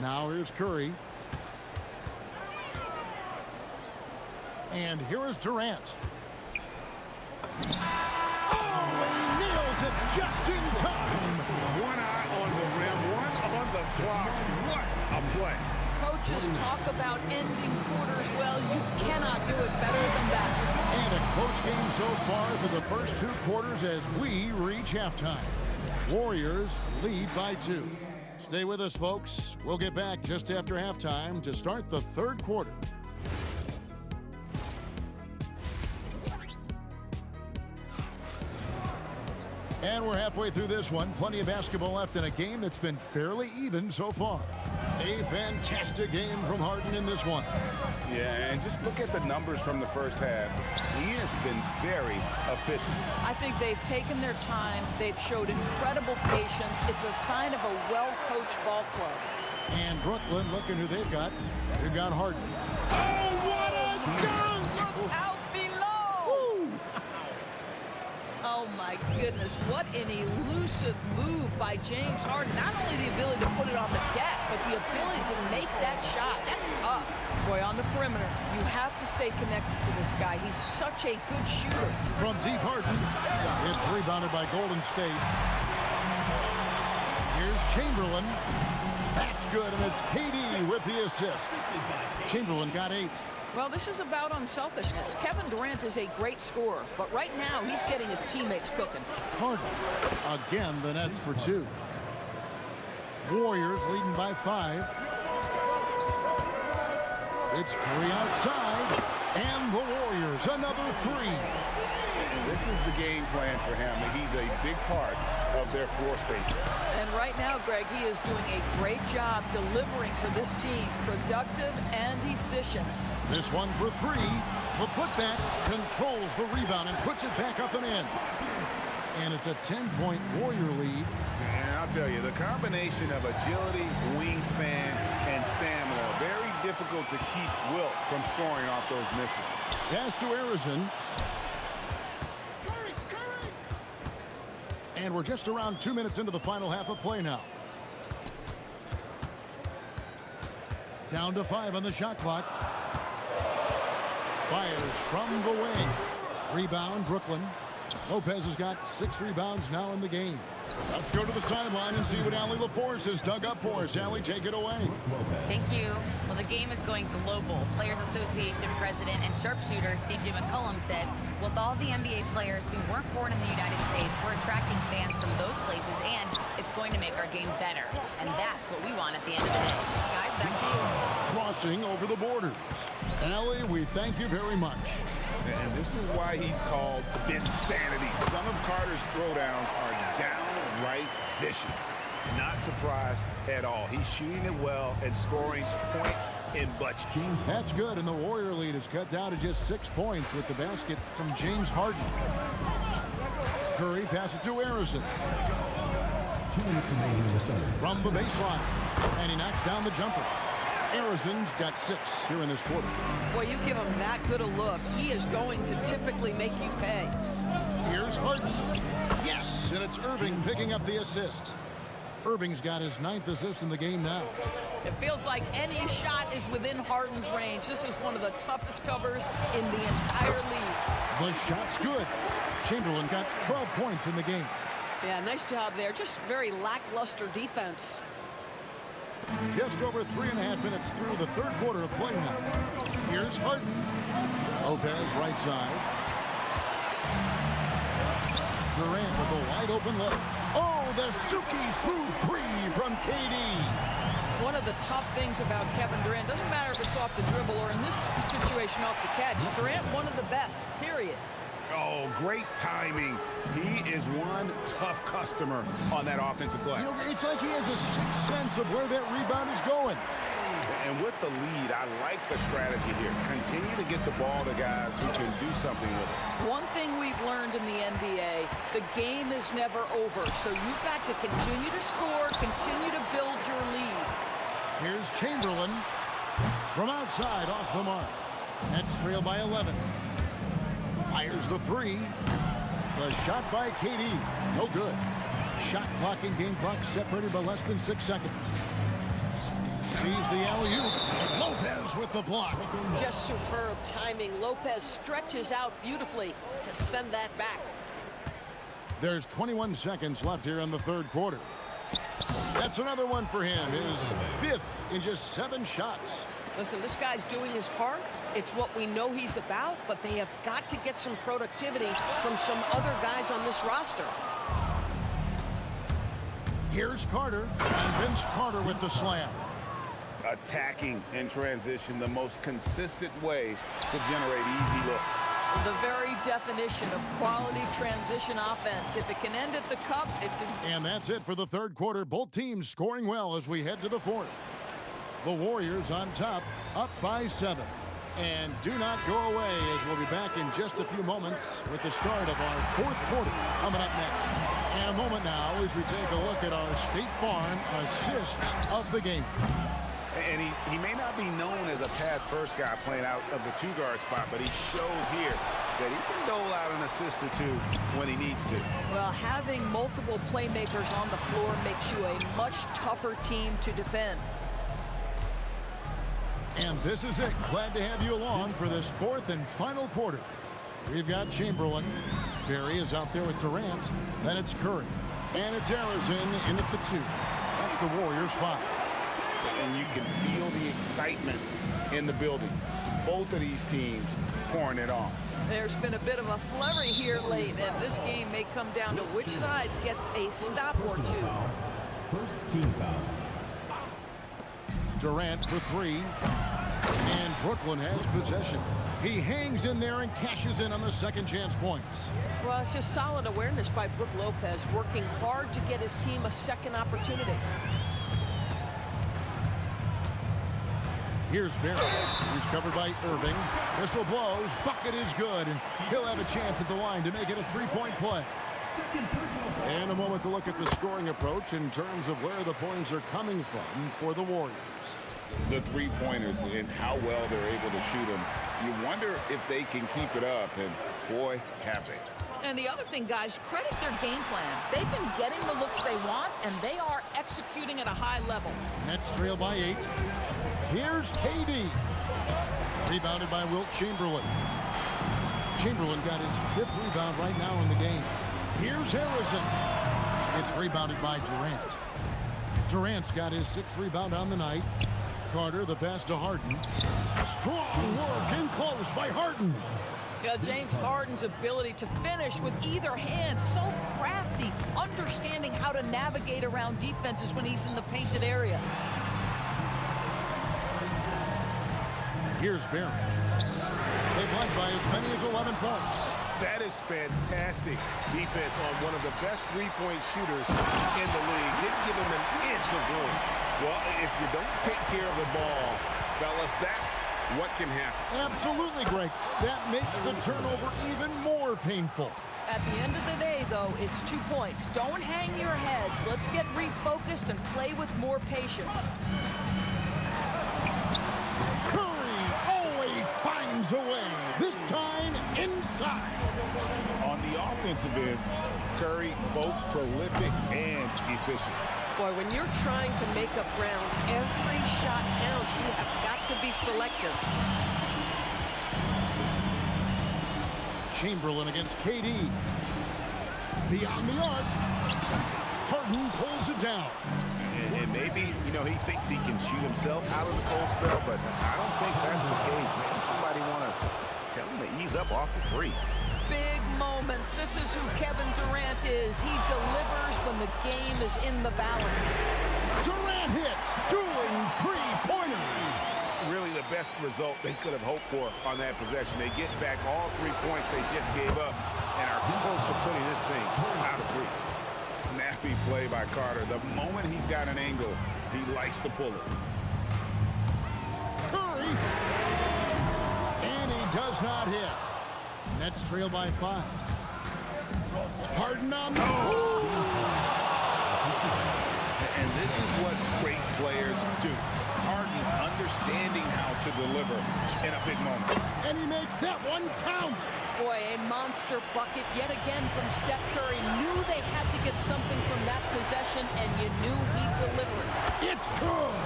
Now here's Curry. And here is Durant. Oh, he nails it just in time. One eye on the rim, one on the clock. What a play. Coaches talk about ending quarters. Well, you cannot do it better than that. And a close game so far for the first 2 quarters as we reach halftime. Warriors lead by 2. Stay with us, folks. We'll get back just after halftime to start the third quarter. And we're halfway through this one. Plenty of basketball left in a game that's been fairly even so far. A fantastic game from Harden in this one. Yeah, and just look at the numbers from the first half. He has been very efficient. I think they've taken their time. They've showed incredible patience. It's a sign of a well-coached ball club. And Brooklyn, looking who they've got. They've got Harden. Oh, what a dunk! Look out below! Woo. Oh, my goodness. What an elusive move by James Harden. Not only the ability to put it on the deck, but the ability to make that shot. That's tough. Boy, on the perimeter, you have to stay connected to this guy. He's such a good shooter. From deep, Harden. It's rebounded by Golden State. Here's Chamberlain. That's good, and it's KD with the assist. Chamberlain got 8. Well, this is about unselfishness. Kevin Durant is a great scorer, but right now he's getting his teammates cooking. Harden. Again, the Nets for 2. Warriors leading by 5. It's Curry outside, and the Warriors another 3. And this is the game plan for him. He's a big part of their floor spacing. And right now, Greg, he is doing a great job delivering for this team, productive and efficient. This one for 3. The putback controls the rebound and puts it back up and in. And it's a 10-point Warrior lead. And I'll tell you, the combination of agility, wingspan, and stamina, very difficult to keep Wilt from scoring off those misses. Pass to Arizon. And we're just around 2 minutes into the final half of play now. Down to 5 on the shot clock. Fires from the wing. Rebound, Brooklyn. Lopez has got 6 rebounds now in the game. Let's go to the sideline and see what Allie LaForce has dug up for us. Allie, take it away. Thank you. Well, the game is going global. Players Association President and sharpshooter C.J. McCollum said, with all the NBA players who weren't born in the United States, we're attracting fans from those places, and it's going to make our game better. And that's what we want at the end of the day. Guys, back to you. Crossing over the borders. Allie, we thank you very much. And this is why he's called Vinsanity. Some of Carter's throwdowns are downright vicious. Not surprised at all. He's shooting it well and scoring points in bunches. That's good, and the Warrior lead is cut down to just 6 points with the basket from James Harden. Curry passes to Arizon. 2 minutes remaining in the third. From the baseline, and he knocks down the jumper. Arizon's got 6 here in this quarter. Boy, you give him that good a look, he is going to typically make you pay. Here's Harden. Yes, and it's Irving picking up the assist. Irving's got his 9th assist in the game now. It feels like any shot is within Harden's range. This is one of the toughest covers in the entire league. The shot's good. Chamberlain got 12 points in the game. Yeah, nice job there. Just very lackluster defense. Just over 3.5 minutes through the third quarter of play now. Here's Harden. Lopez right side. Durant with a wide open look. Oh, the Suki smooth three from KD. One of the tough things about Kevin Durant, doesn't matter if it's off the dribble or in this situation off the catch, Durant one of the best, period. Oh, great timing. He is one tough customer on that offensive glass. You know, it's like he has a sixth sense of where that rebound is going. And with the lead, I like the strategy here. Continue to get the ball to guys who can do something with it. One thing we've learned in the NBA, the game is never over. So you've got to continue to score, continue to build your lead. Here's Chamberlain from outside off the mark. Nets trail by 11. Fires the three. The shot by KD. No good. Shot clock and game clock separated by less than 6 seconds. Sees the alley-oop. Lopez with the block. Just superb timing. Lopez stretches out beautifully to send that back. There's 21 seconds left here in the third quarter. That's another one for him. His 5th in just 7 shots. Listen, this guy's doing his part. It's what we know he's about, but they have got to get some productivity from some other guys on this roster. Here's Carter. And Vince Carter with the slam. Attacking in transition, the most consistent way to generate easy looks. The very definition of quality transition offense. If it can end at the cup, it's... And that's it for the third quarter. Both teams scoring well as we head to the fourth. The Warriors on top, up by 7. And do not go away, as we'll be back in just a few moments with the start of our fourth quarter coming up next. And a moment now as we take a look at our State Farm assists of the game. And he may not be known as a pass-first guy playing out of the two-guard spot, but he shows here that he can dole out an assist or two when he needs to. Well, having multiple playmakers on the floor makes you a much tougher team to defend. And this is it. Glad to have you along for this fourth and final quarter. We've got Chamberlain. Barry is out there with Durant. Then it's Curry. And it's Arizin in at the 2. That's the Warriors' 5. And you can feel the excitement in the building. Both of these teams pouring it on. There's been a bit of a flurry here late, and this game may come down to which side gets a stop or two. First team foul. Durant for 3. And Brooklyn has possession. He hangs in there and cashes in on the second chance points. Well, it's just solid awareness by Brook Lopez, working hard to get his team a second opportunity. Here's Barry. He's covered by Irving. Whistle blows. Bucket is good. And he'll have a chance at the line to make it a 3-point play. And a moment to look at the scoring approach in terms of where the points are coming from for the Warriors. The three-pointers and how well they're able to shoot them. You wonder if they can keep it up, and boy, have they. And the other thing, guys, credit their game plan. They've been getting the looks they want, and they are executing at a high level. Nets trail by 8. Here's KD. Rebounded by Wilt Chamberlain. Chamberlain got his 5th rebound right now in the game. Here's Harrison. It's rebounded by Durant. Durant's got his 6th rebound on the night. Carter, the pass to Harden. Strong work in close by Harden. Yeah, James Harden's ability to finish with either hand, so crafty, understanding how to navigate around defenses when he's in the painted area. Here's Barry. They've led by as many as 11 points. That is fantastic defense on one of the best three-point shooters in the league. Didn't give him an inch of room. Well, if you don't take care of the ball, fellas, that's what can happen. Absolutely, Greg. That makes the turnover even more painful. At the end of the day, though, it's 2 points. Don't hang your heads. Let's get refocused and play with more patience. Curry always finds a way. This time inside. On the offensive end, Curry both prolific and efficient. Boy, when you're trying to make up ground, every shot counts. You have got to be selective. Chamberlain against KD. Beyond the arc. Harden pulls it down. And maybe, you know, he thinks he can shoot himself out of the cold spell, but I don't think that's the case. Maybe somebody want to tell him to ease up off the threes. Big moments. This is who Kevin Durant is. He delivers when the game is in the balance. Durant hits. Dueling three-pointers. Really the best result they could have hoped for on that possession. They get back all 3 points they just gave up and are close to putting this thing out of reach. Snappy play by Carter. The moment he's got an angle, he likes to pull it. Curry. And he does not hit. Nets trail by 5. Harden on the move. And this is what great players do. Harden understanding how to deliver in a big moment. And he makes that one count. Boy, a monster bucket yet again from Steph Curry. Knew they had to get something from that possession, and you knew he'd deliver. It's good.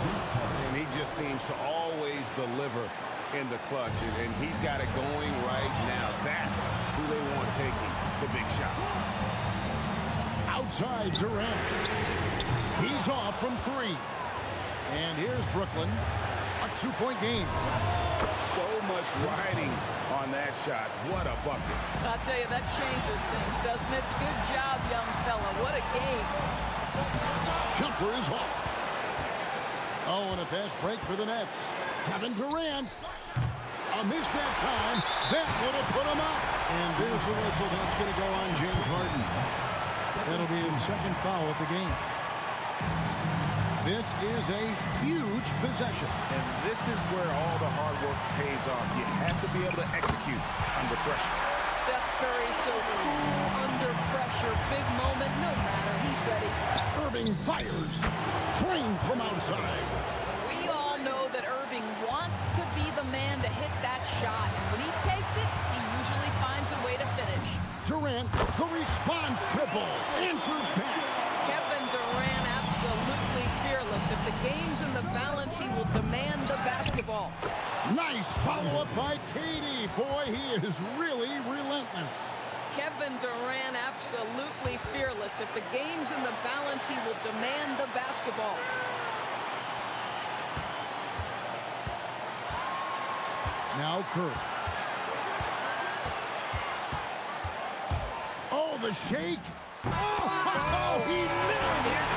And he just seems to always deliver in the clutch, and he's got it going right now. That's who they want taking the big shot. Outside Durant. He's off from 3. And here's Brooklyn. A 2-point game. So much riding on that shot. What a bucket. I'll tell you, that changes things, doesn't it? Good job, young fella. What a game. Jumper is off. Oh, and a fast break for the Nets. Kevin Durant. A miss that time. That would have put him up. And there's the whistle. That's going to go on James Harden. That'll be his second foul of the game. This is a huge possession. And this is where all the hard work pays off. You have to be able to execute under pressure. Steph Curry so cool under pressure. Big moment, no matter. He's ready. Irving fires. Trained from outside. We all know that Irving wants to be the man to hit that shot. And when he takes it, he usually finds a way to finish. Durant, the response triple. Answers back. Kevin Durant absolutely fearless. If the game's in the balance, he will demand the basketball. Nice follow-up by KD. Boy, he is really relentless. Kevin Durant absolutely fearless. If the game's in the balance, he will demand the basketball. Now Curry. Oh, the shake. Oh, he nailed it.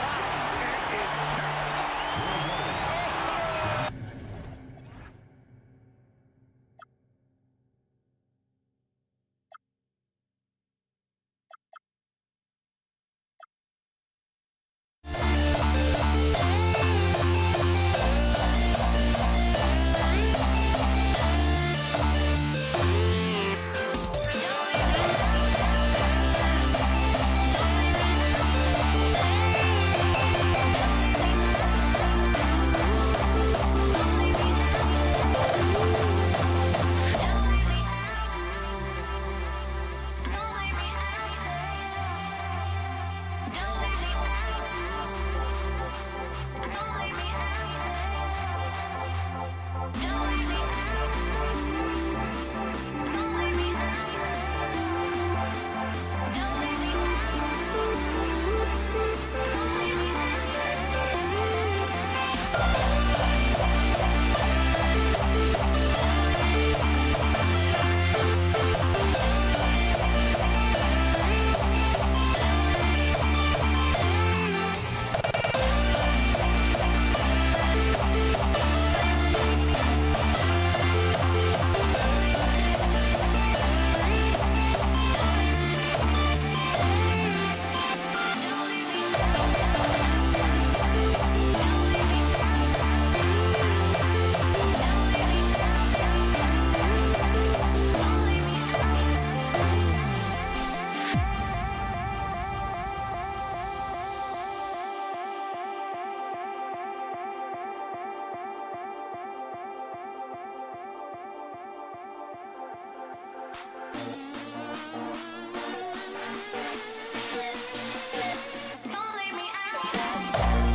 Don't leave me out.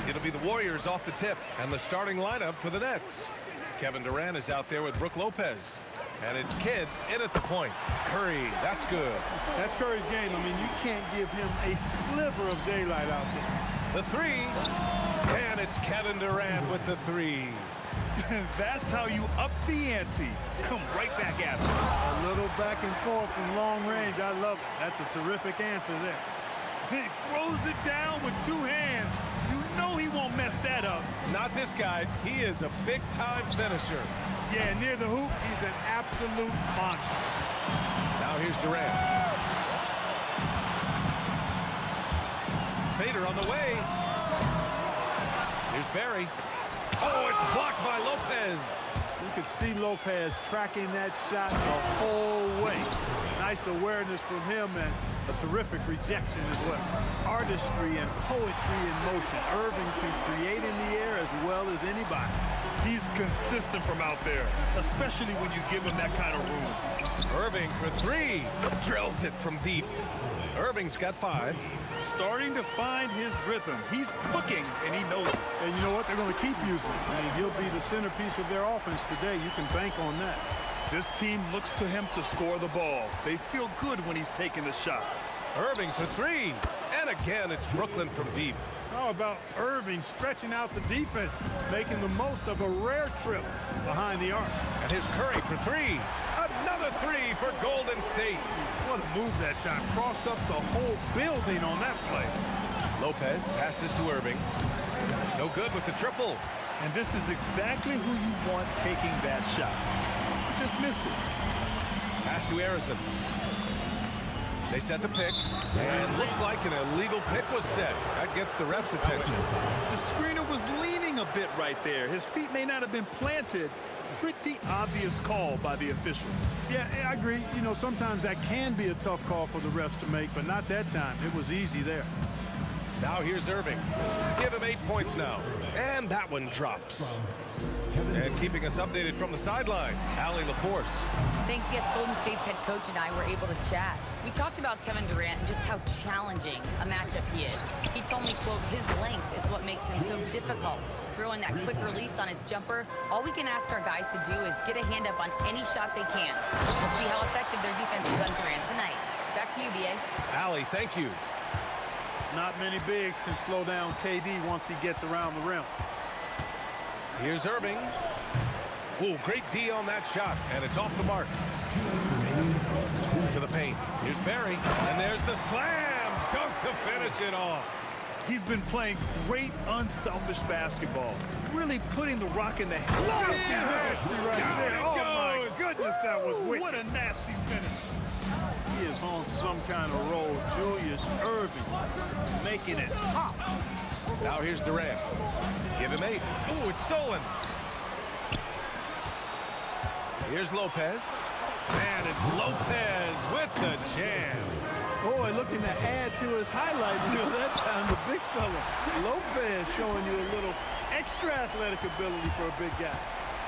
It'll be the Warriors off the tip and the starting lineup for the Nets. Kevin Durant is out there with Brook Lopez. And it's Kidd in at the point. Curry, that's good. That's Curry's game. I mean, you can't give him a sliver of daylight out there. The three. And it's Kevin Durant with the three. That's how you up the ante. Come right back at you. A little back and forth from long range. I love it. That's a terrific answer there. He throws it down with two hands. You know he won't mess that up. Not this guy. He is a big-time finisher. Yeah, near the hoop, he's an absolute monster. Now here's Durant. Fader on the way. Here's Barry. Oh, it's blocked by Lopez. You could see Lopez tracking that shot the whole way. Nice awareness from him and a terrific rejection as well. Artistry and poetry in motion. Irving can create in the air as well as anybody. He's consistent from out there, especially when you give him that kind of room. Irving for three. Drills it from deep. Irving's got 5. Starting to find his rhythm. He's cooking, and he knows it. And you know what? They're going to keep using him. I mean, he'll be the centerpiece of their offense today. You can bank on that. This team looks to him to score the ball. They feel good when he's taking the shots. Irving for 3. And again, it's Brooklyn from deep. How about Irving stretching out the defense, making the most of a rare trip behind the arc. And here's Curry for 3. Another 3 for Golden State. What a move that time. Crossed up the whole building on that play. Lopez passes to Irving. No good with the triple. And this is exactly who you want taking that shot. Just missed it. Pass to Harrison. They set the pick, and looks like an illegal pick was set. That gets the ref's attention. The screener was leaning a bit right there. His feet may not have been planted. Pretty obvious call by the officials. Yeah, I agree. You know, sometimes that can be a tough call for the refs to make, but not that time. It was easy there. Now here's Irving. Give him 8 points now. And that one drops. And keeping us updated from the sideline, Allie LaForce. Thanks, yes, Golden State's head coach and I were able to chat. We talked about Kevin Durant and just how challenging a matchup he is. He told me, quote, his length is what makes him so difficult. Throwing that quick release on his jumper, all we can ask our guys to do is get a hand up on any shot they can. We'll see how effective their defense is on Durant tonight. Back to you, B.A. Allie, thank you. Not many bigs can slow down KD once he gets around the rim. Here's Irving. Oh, great D on that shot, and it's off the mark. To the paint. Here's Barry, and there's the slam dunk to finish it off. He's been playing great, unselfish basketball. Really putting the rock in the head. Nasty right there. Oh, my goodness, that was wicked. What a nasty finish. He is on some kind of roll. Julius Irving making it pop. Now here's Durant. Give him 8. Oh, it's stolen. Here's Lopez. And it's Lopez with the jam. Boy, looking to add to his highlight reel that time, the big fella. Lopez showing you a little extra athletic ability for a big guy.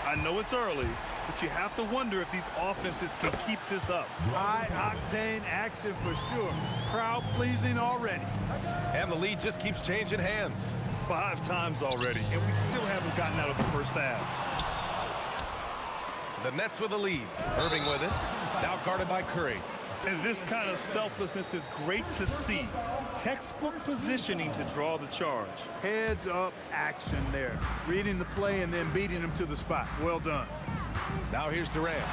I know it's early, but you have to wonder if these offenses can keep this up. High-octane action for sure. Crowd-pleasing already. And the lead just keeps changing hands. 5 times already, and we still haven't gotten out of the first half. The Nets with the lead. Irving with it. Now guarded by Curry. And this kind of selflessness is great to see. Textbook positioning to draw the charge. Heads-up action there. Reading the play and then beating him to the spot. Well done. Now here's Durant.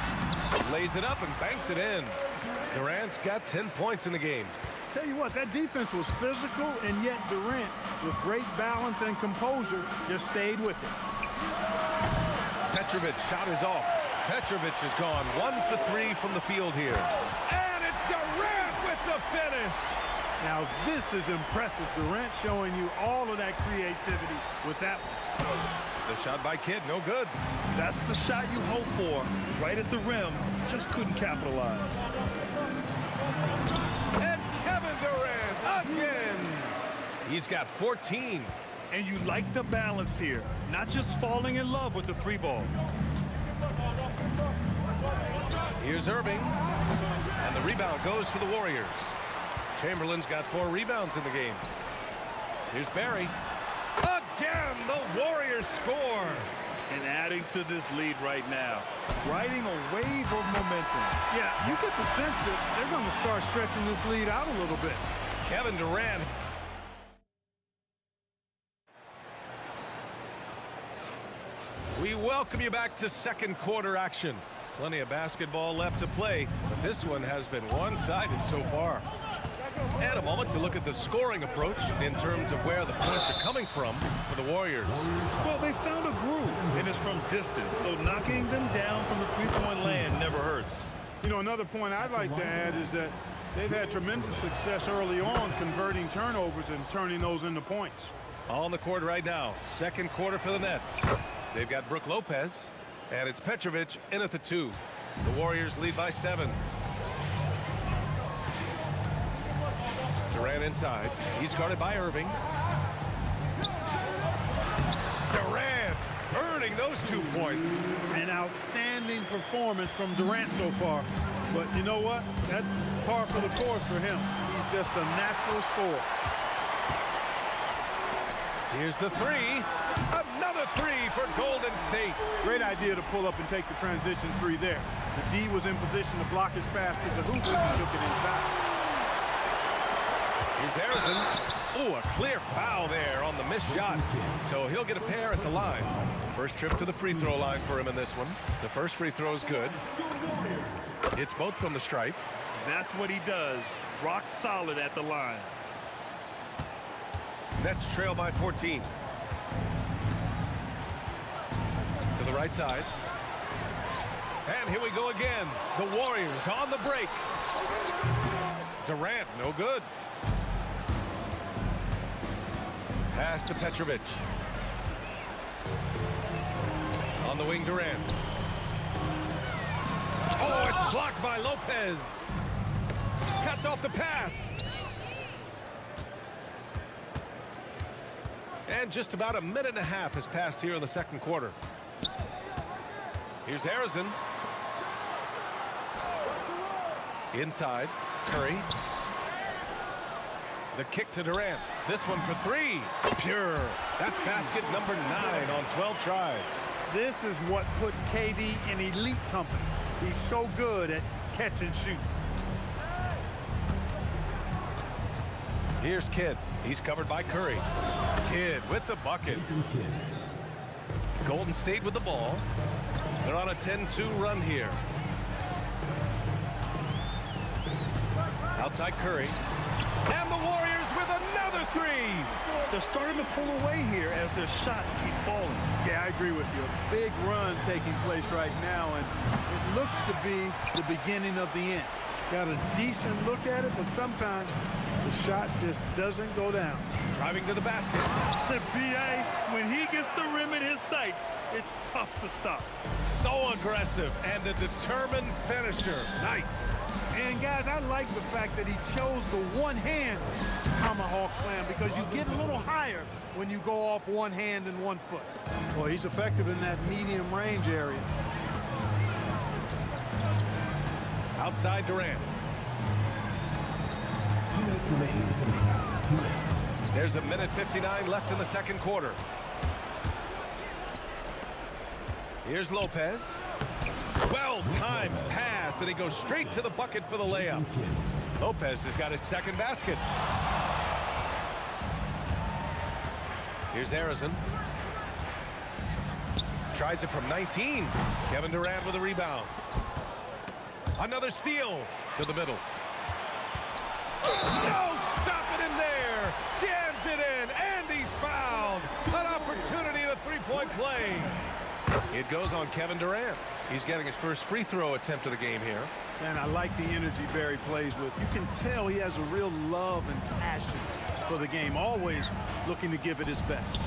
Lays it up and banks it in. Durant's got 10 points in the game. Tell you what, that defense was physical, and yet Durant, with great balance and composure, just stayed with it. Petrovic shot is off. Petrovic is gone 1 for 3 from the field here. And it's Durant with the finish. Now this is impressive. Durant showing you all of that creativity with that one. The shot by Kidd, no good. That's the shot you hope for. Right at the rim, just couldn't capitalize. And Kevin Durant again. He's got 14. And you like the balance here, not just falling in love with the 3-ball. Here's Irving. And the rebound goes to the Warriors. Chamberlain's got 4 rebounds in the game. Here's Barry. Again, the Warriors score. And adding to this lead right now, riding a wave of momentum. Yeah, you get the sense that they're going to start stretching this lead out a little bit. Kevin Durant. We welcome you back to second quarter action. Plenty of basketball left to play, but this one has been one-sided so far. And a moment to look at the scoring approach in terms of where the points are coming from for the Warriors. Well, they found a groove, and it's from distance, so knocking them down from the three-point land never hurts. You know, another point I'd like to add is that they've had tremendous success early on converting turnovers and turning those into points. On the court right now, second quarter for the Nets. They've got Brook Lopez, and it's Petrovic in at the 2. The Warriors lead by 7. Durant inside. He's guarded by Irving. Durant earning those 2 points. An outstanding performance from Durant so far. But you know what? That's par for the course for him. He's just a natural scorer. Here's the 3. Another 3 for Golden State. Great idea to pull up and take the transition 3 there. The D was in position to block his pass to the hoop and he took it inside. Here's Harrison. Ooh, a clear foul there on the missed shot. So he'll get a pair at the line. First trip to the free throw line for him in this one. The first free throw is good. It's both from the stripe. That's what he does. Rock solid at the line. Nets trail by 14. To the right side. And here we go again. The Warriors on the break. Durant, no good. Pass to Petrovic. On the wing, Durant. Oh, it's blocked by Lopez. Cuts off the pass. And just about a minute and a half has passed here in the second quarter. Here's Harrison. Inside, Curry. The kick to Durant. This one for 3. Pure. That's basket number 9 on 12 tries. This is what puts KD in elite company. He's so good at catch and shoot. Here's Kidd. He's covered by Curry. Kidd with the bucket. Golden State with the ball. They're on a 10-2 run here. Outside Curry. And the Warriors with another 3. They're starting to pull away here as their shots keep falling. Yeah, I agree with you. A big run taking place right now, and it looks to be the beginning of the end. Got a decent look at it, but sometimes the shot just doesn't go down. Driving to the basket. The BA, when he gets the rim in his sights, it's tough to stop. So aggressive and a determined finisher. Nice. And guys, I like the fact that he chose the one-hand tomahawk slam because you get a little higher when you go off one hand and one foot. Well, he's effective in that medium range area. Outside Durant. 2 minutes remaining in the first half. 2 minutes. There's a minute 59 left in the second quarter. Here's Lopez. Well-timed pass, and he goes straight to the bucket for the layup. Lopez has got his second basket. Here's Harrison. Tries it from 19. Kevin Durant with a rebound. Another steal to the middle. No, stopping him there. Jams it in, and he's fouled. An opportunity in a three-point play. It goes on Kevin Durant. He's getting his first free throw attempt of the game here. And I like the energy Barry plays with. You can tell he has a real love and passion for the game, always looking to give it his best.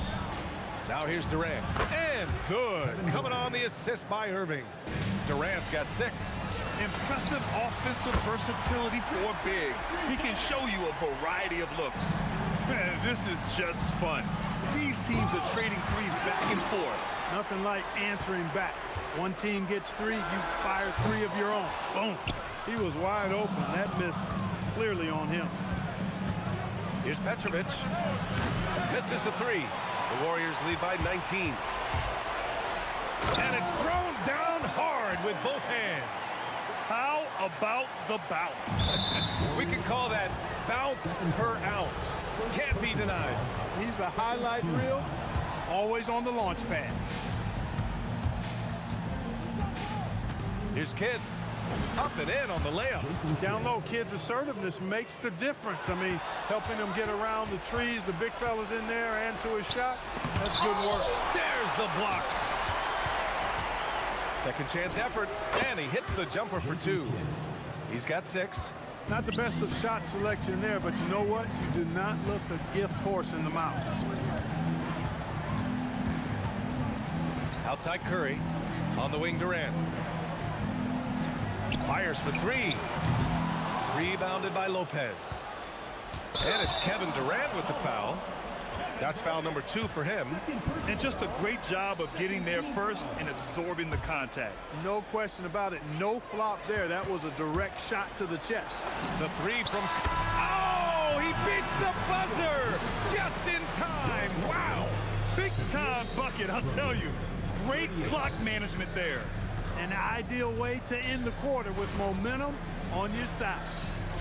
Now here's Durant. And good. Coming on the assist by Irving. Durant's got 6. Impressive offensive versatility for big. He can show you a variety of looks. Man, this is just fun. These teams are trading threes back and forth. Nothing like answering back. One team gets 3, you fire 3 of your own. Boom. He was wide open. That miss clearly on him. Here's Petrovic. Misses the 3. The Warriors lead by 19. And it's thrown down hard with both hands. How about the bounce? We can call that bounce per ounce. Can't be denied. He's a highlight reel, always on the launch pad. Here's Kidd. Up and in on the layup. Down low, Kidd's assertiveness makes the difference. I mean, helping him get around the trees, the big fellas in there, and to his shot. That's good work. There's the block. Second chance effort, and he hits the jumper for 2. He's got 6. Not the best of shot selection there, but you know what? You do not look a gift horse in the mouth. Outside Curry. On the wing, Durant. Fires for 3. Rebounded by Lopez. And it's Kevin Durant with the foul. That's foul number 2 for him. And just a great job of getting there first and absorbing the contact. No question about it. No flop there. That was a direct shot to the chest. The 3 from... Oh, he beats the buzzer just in time. Wow. Big time bucket, I'll tell you. Great clock management there. An ideal way to end the quarter with momentum on your side.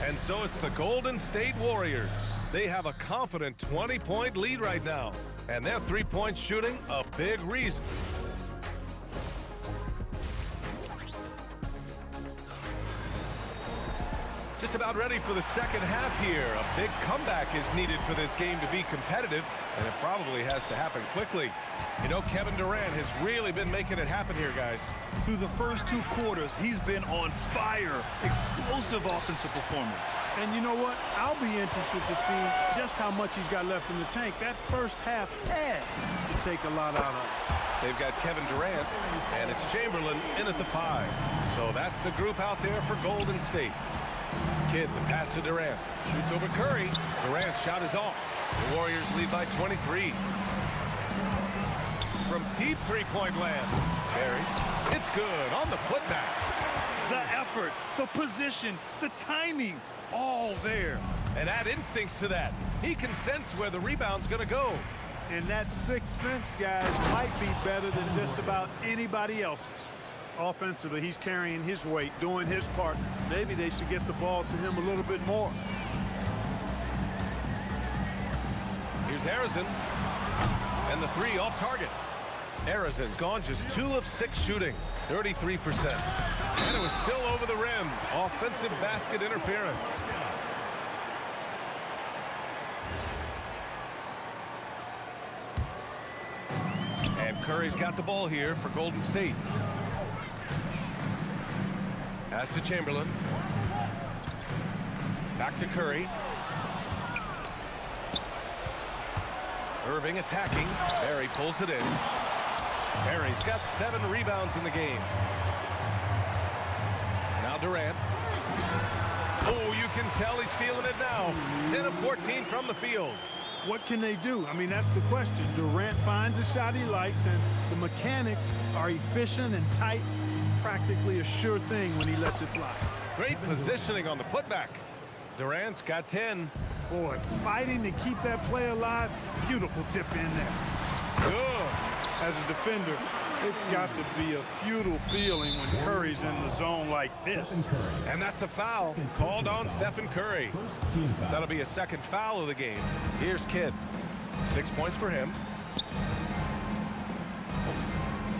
And so it's the Golden State Warriors. They have a confident 20-point lead right now. And their three-point shooting, a big reason. Just about ready for the second half here. A big comeback is needed for this game to be competitive, and it probably has to happen quickly. You know, Kevin Durant has really been making it happen here, guys. Through the first 2 quarters, he's been on fire. Explosive offensive performance. And you know what? I'll be interested to see just how much he's got left in the tank. That first half had to take a lot out of it. They've got Kevin Durant, and it's Chamberlain in at the 5. So that's the group out there for Golden State. Kidd, the pass to Durant. Shoots over Curry. Durant's shot is off. The Warriors lead by 23. From deep three-point land. Barry. It's good on the putback. The effort, the position, the timing, all there. And add instincts to that. He can sense where the rebound's going to go. And that 6th sense, guys, might be better than just about anybody else's. Offensively, he's carrying his weight, doing his part. Maybe they should get the ball to him a little bit more. Here's Harrison. And the 3 off target. Harrison's gone just 2 of 6 shooting, 33%. And it was still over the rim. Offensive basket interference. And Curry's got the ball here for Golden State. Pass to Chamberlain. Back to Curry. Irving attacking. Barry pulls it in. Barry's got 7 rebounds in the game. Now Durant. Oh, you can tell he's feeling it now. 10 of 14 from the field. What can they do? I mean, that's the question. Durant finds a shot he likes, and the mechanics are efficient and tight. Practically a sure thing when he lets it fly. Great positioning on the putback. Durant's got 10. Boy, fighting to keep that play alive. Beautiful tip in there. Good. As a defender, it's got to be a futile feeling when Curry's in the zone like this. And that's a foul called on Stephen Curry. That'll be a second foul of the game. Here's Kidd. 6 points for him.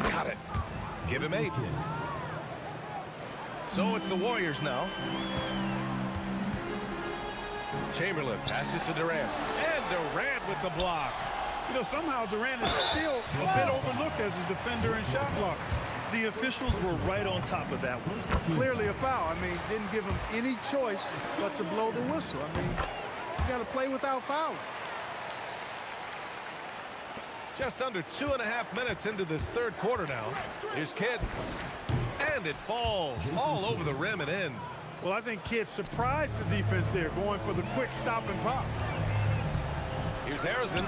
Got it. Give him 8. So it's the Warriors now. Chamberlain passes to Durant. And Durant with the block. You know, somehow Durant is still a bit overlooked as a defender and shot blocker. The officials were right on top of that one. Clearly a foul. I mean, didn't give him any choice but to blow the whistle. I mean, you got to play without fouling. Just under 2.5 minutes into this third quarter now. Here's Kidd. And it falls all over the rim and in. Well, I think Kidd surprised the defense there, going for the quick stop and pop. Here's Harrison.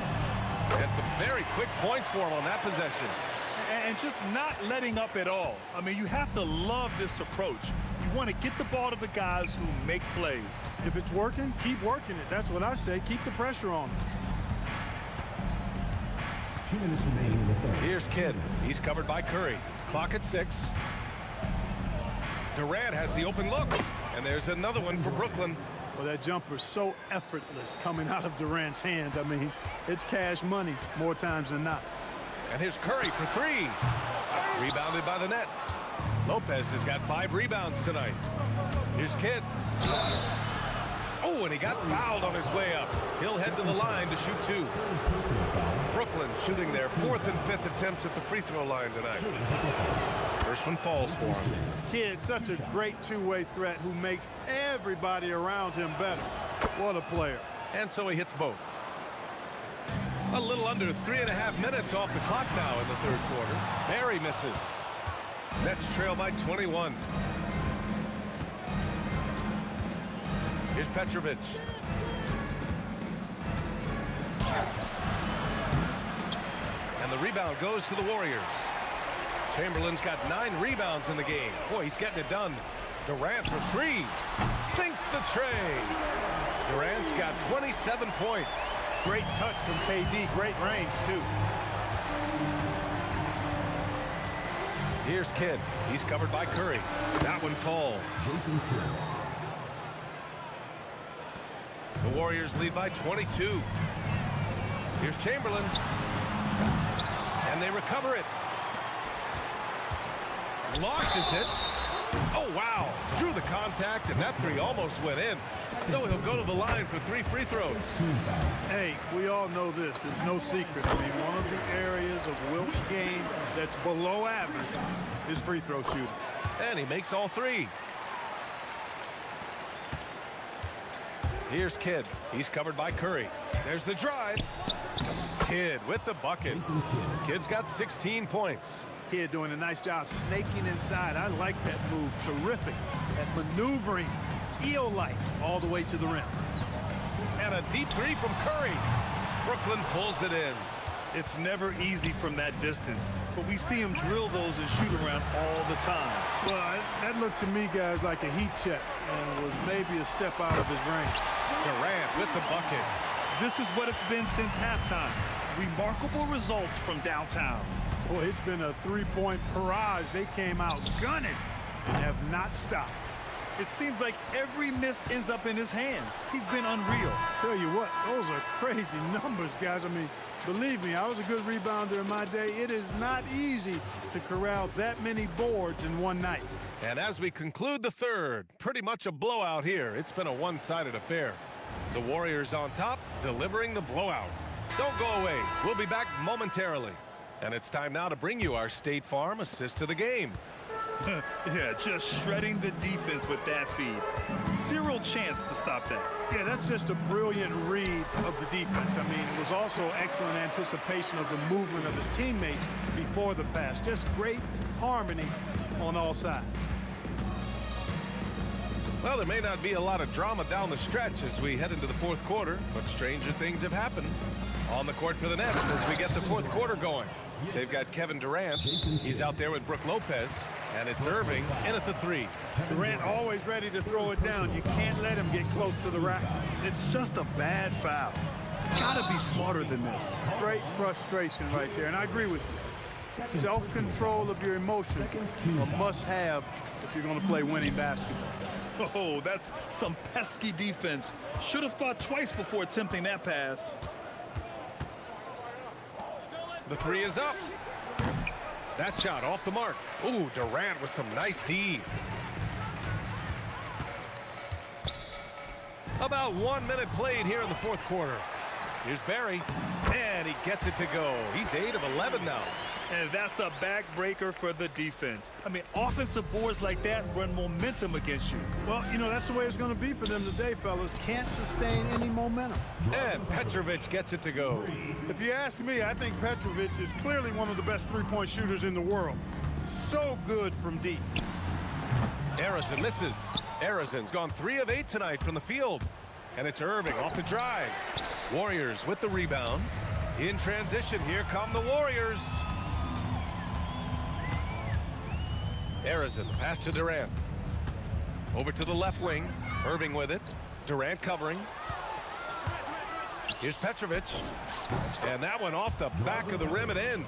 And some very quick points for him on that possession. And just not letting up at all. I mean, you have to love this approach. You want to get the ball to the guys who make plays. If it's working, keep working it. That's what I say. Keep the pressure on them. 2 minutes remaining in the third. Here's Kidd. He's covered by Curry. Clock at 6. Durant has the open look. And there's another one for Brooklyn. Well, that jumper's so effortless coming out of Durant's hands. I mean, it's cash money more times than not. And here's Curry for 3. Rebounded by the Nets. Lopez has got 5 rebounds tonight. Here's Kidd. Oh, and he got fouled on his way up. He'll head to the line to shoot 2. Brooklyn shooting their 4th and 5th attempts at the free throw line tonight. First one falls for him. Kidd, such a great two-way threat who makes everybody around him better. What a player. And so he hits both. A little under 3.5 minutes off the clock now in the third quarter. Barry misses. Nets trail by 21. Here's Petrovic. And the rebound goes to the Warriors. Chamberlain's got 9 rebounds in the game. Boy, he's getting it done. Durant for 3. Sinks the tray. Durant's got 27 points. Great touch from KD. Great range, too. Here's Kidd. He's covered by Curry. That one falls. The Warriors lead by 22. Here's Chamberlain. And they recover it. Launches it. Oh, wow. Drew the contact, and that 3 almost went in. So he'll go to the line for 3 free throws. Hey, we all know this. It's no secret. I mean, one of the areas of Wilt's game that's below average is free throw shooting. And he makes all 3. Here's Kidd. He's covered by Curry. There's the drive. Kidd with the bucket. Kidd's got 16 points. Kidd doing a nice job snaking inside. I like that move. Terrific at maneuvering, eel-like, all the way to the rim. And a deep 3 from Curry. Brooklyn pulls it in. It's never easy from that distance, but we see him drill those and shoot around all the time. Well, that looked to me, guys, like a heat check, and was maybe a step out of his range. Durant with the bucket. This is what it's been since halftime. Remarkable results from downtown. Boy, it's been a three-point barrage. They came out gunning and have not stopped. It seems like every miss ends up in his hands. He's been unreal. Tell you what, those are crazy numbers, guys. I mean, believe me, I was a good rebounder in my day. It is not easy to corral that many boards in one night. And as we conclude the third, pretty much a blowout here. It's been a one-sided affair. The Warriors on top, delivering the blowout. Don't go away. We'll be back momentarily. And it's time now to bring you our State Farm assist to the game. Yeah, just shredding the defense with that feed. Zero chance to stop that. Yeah, that's just a brilliant read of the defense. I mean, it was also excellent anticipation of the movement of his teammates before the pass. Just great harmony on all sides. Well, there may not be a lot of drama down the stretch as we head into the fourth quarter, but stranger things have happened. On the court for the Nets as we get the fourth quarter going. They've got Kevin Durant. He's out there with Brook Lopez. And it's Irving in at the three. Durant always ready to throw it down. You can't let him get close to the rack. It's just a bad foul. Gotta be smarter than this. Straight frustration right there, and I agree with you. Self-control of your emotions a must-have if you're going to play winning basketball. Oh, that's some pesky defense. Should have thought twice before attempting that pass. The three is up. That shot off the mark. Ooh, Durant with some nice D. About 1 minute played here in the fourth quarter. Here's Barry, and he gets it to go. He's 8 of 11 now. And that's a backbreaker for the defense. I mean, offensive boards like that run momentum against you. Well, you know, that's the way it's going to be for them today, fellas. Can't sustain any momentum. And Petrovic gets it to go. If you ask me, I think Petrovic is clearly one of the best three-point shooters in the world. So good from deep. Arizin misses. Arizin's gone 3 of 8 tonight from the field. And it's Irving off the drive. Warriors with the rebound. In transition, here come the Warriors. Arizin, pass to Durant. Over to the left wing. Irving with it. Durant covering. Here's Petrovic. And that one off the back of the rim and in.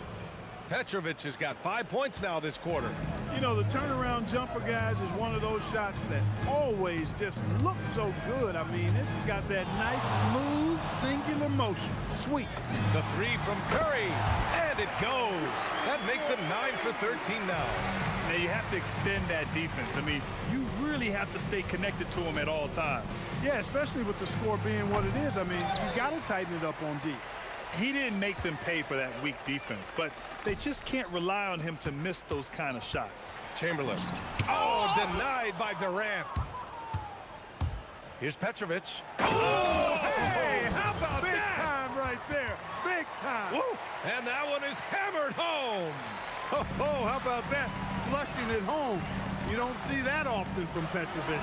Petrovic has got 5 points now this quarter. You know, the turnaround jumper, guys, is one of those shots that always just looks so good. I mean, it's got that nice, smooth, singular motion. Sweet. The three from Curry. And it goes. That makes him 9 for 13 now. Now, you have to extend that defense. I mean, you really have to stay connected to him at all times. Yeah, especially with the score being what it is. I mean, you got to tighten it up on D. He didn't make them pay for that weak defense, but they just can't rely on him to miss those kind of shots. Chamberlain. Oh, denied by Durant. Here's Petrovic. Oh, hey, how about Big that? time right there. Big time. Woo. And that one is hammered home. Oh, how about that? Flushing it home. You don't see that often from Petrovic.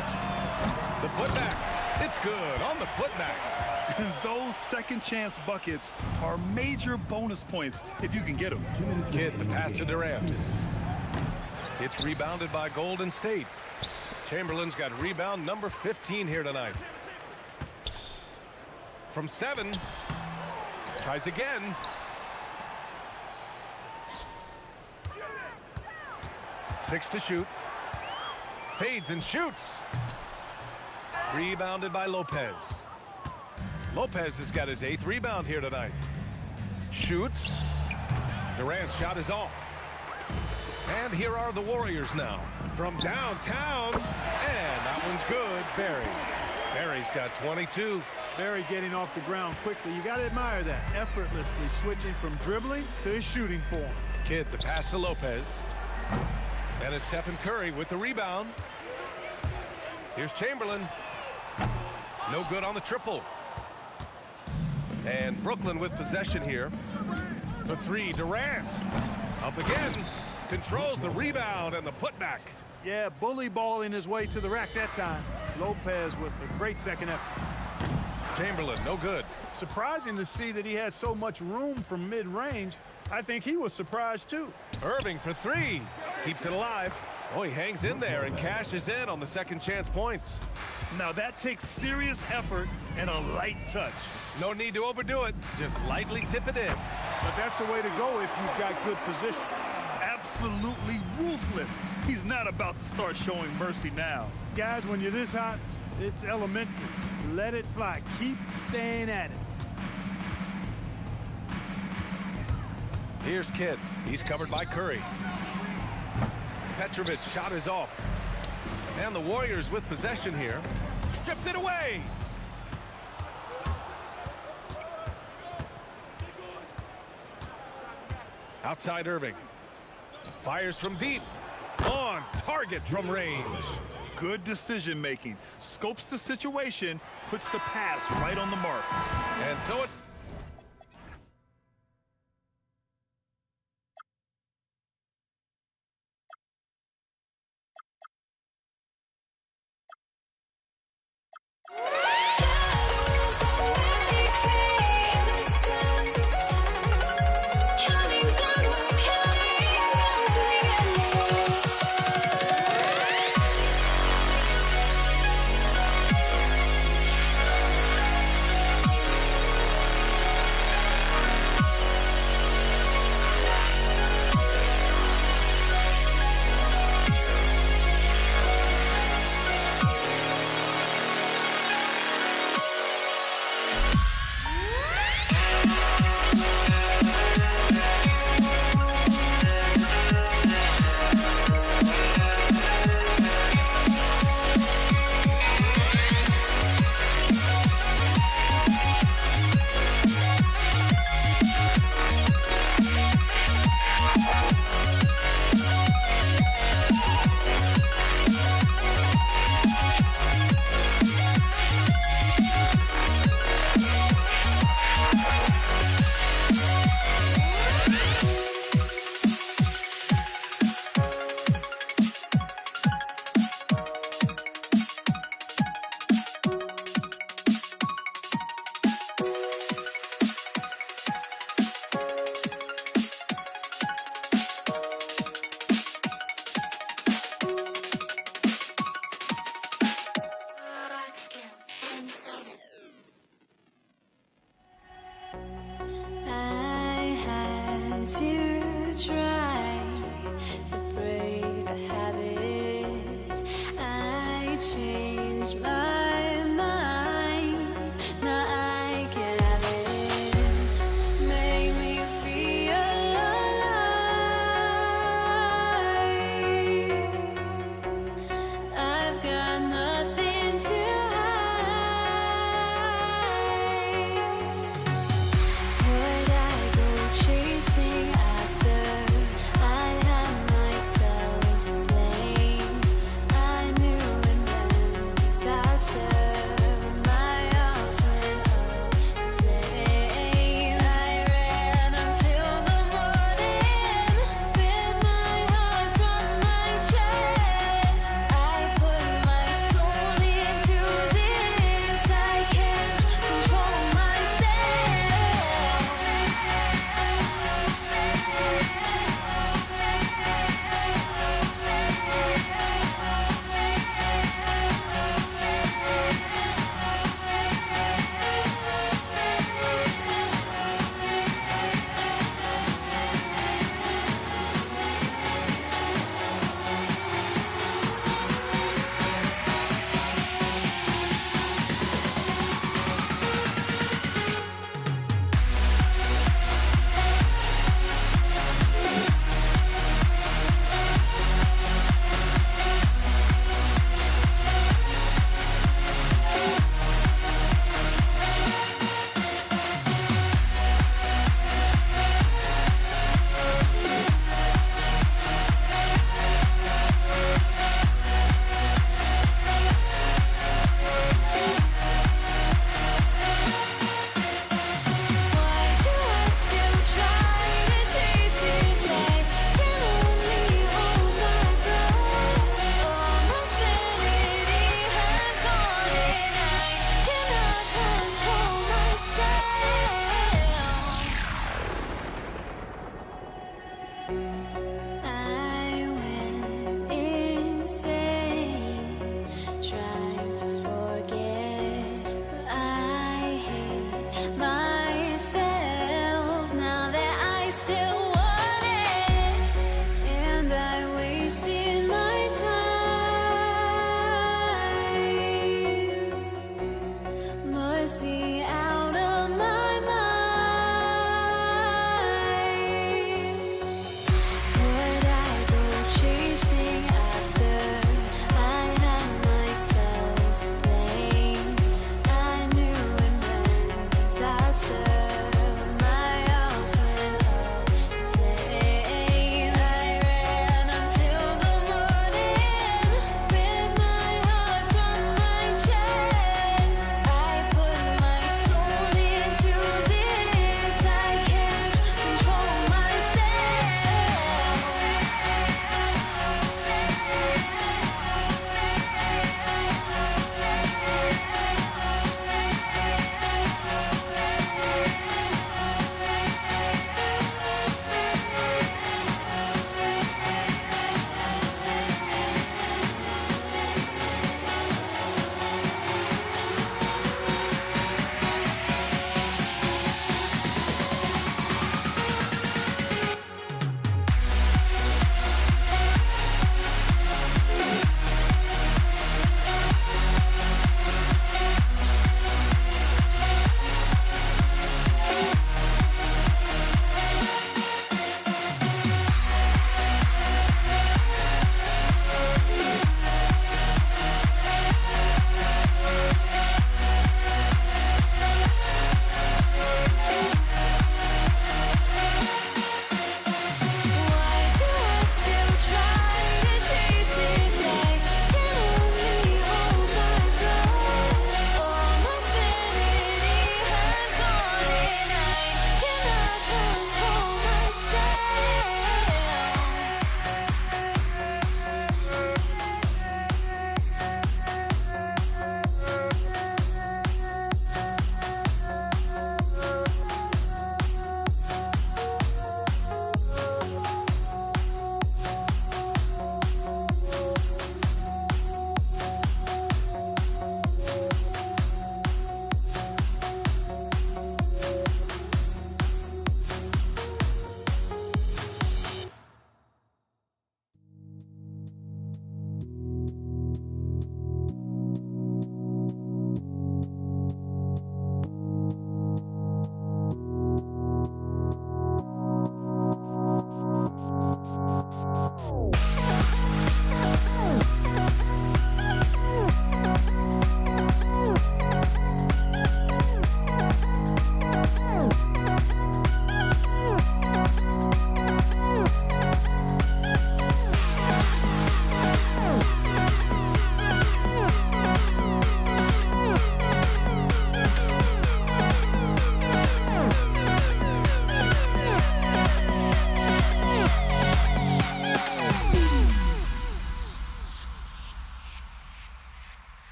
The putback. It's good on the putback. Those second chance buckets are major bonus points if you can get them. Kidd, the pass to Durant. It's rebounded by Golden State. Chamberlain's got rebound number 15 here tonight. From 7. Tries again. Six to shoot. Fades and shoots. Rebounded by Lopez. Lopez has got his 8th rebound here tonight. Shoots. Durant's shot is off. And here are the Warriors now. From downtown. And that one's good. Barry. Barry's got 22. Barry getting off the ground quickly. You got to admire that. Effortlessly switching from dribbling to his shooting form. Kidd, the pass to Lopez. And it's Stephen Curry with the rebound. Here's Chamberlain. No good on the triple. And Brooklyn with possession here. For 3, Durant. Up again. Controls the rebound and the putback. Yeah, bully balling his way to the rack that time. Lopez with a great second effort. Chamberlain, no good. Surprising to see that he had so much room from mid-range. I think he was surprised too. Irving for 3. Keeps it alive. Oh, he hangs in there and cashes in on the second chance points. Now that takes serious effort and a light touch. No need to overdo it. Just lightly tip it in. But that's the way to go if you've got good position. Absolutely ruthless. He's not about to start showing mercy now. Guys, when you're this hot, it's elementary. Let it fly. Keep staying at it. Here's Kidd. He's covered by Curry. Petrovic shot is off. And the Warriors with possession here. Stripped it away. Outside Irving. Fires from deep. On target from range. Good decision making. Scopes the situation, puts the pass right on the mark. And so it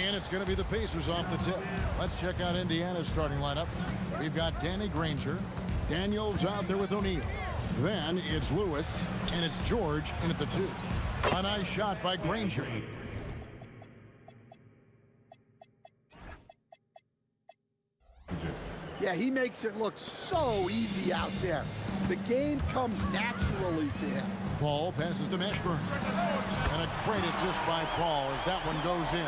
And it's going to be the Pacers off the tip. Let's check out Indiana's starting lineup. We've got Danny Granger. Daniels out there with O'Neal. Then it's Lewis, and it's George in at the 2. A nice shot by Granger. Yeah, he makes it look so easy out there. The game comes naturally to him. Paul passes to Mashburn. And a great assist by Paul as that one goes in.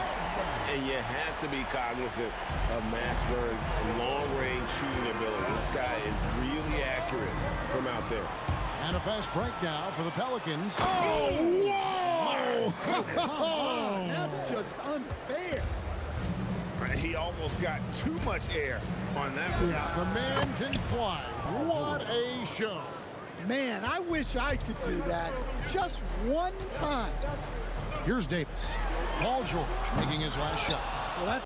And you have to be cognizant of Mashburn's long-range shooting ability. This guy is really accurate from out there. And a fast break now for the Pelicans. Oh, whoa! That's just unfair. He almost got too much air on that one. Yeah, the man can fly. What a show. Man, I wish I could do that just one time. Here's Davis. Paul George making his last shot. Well, that's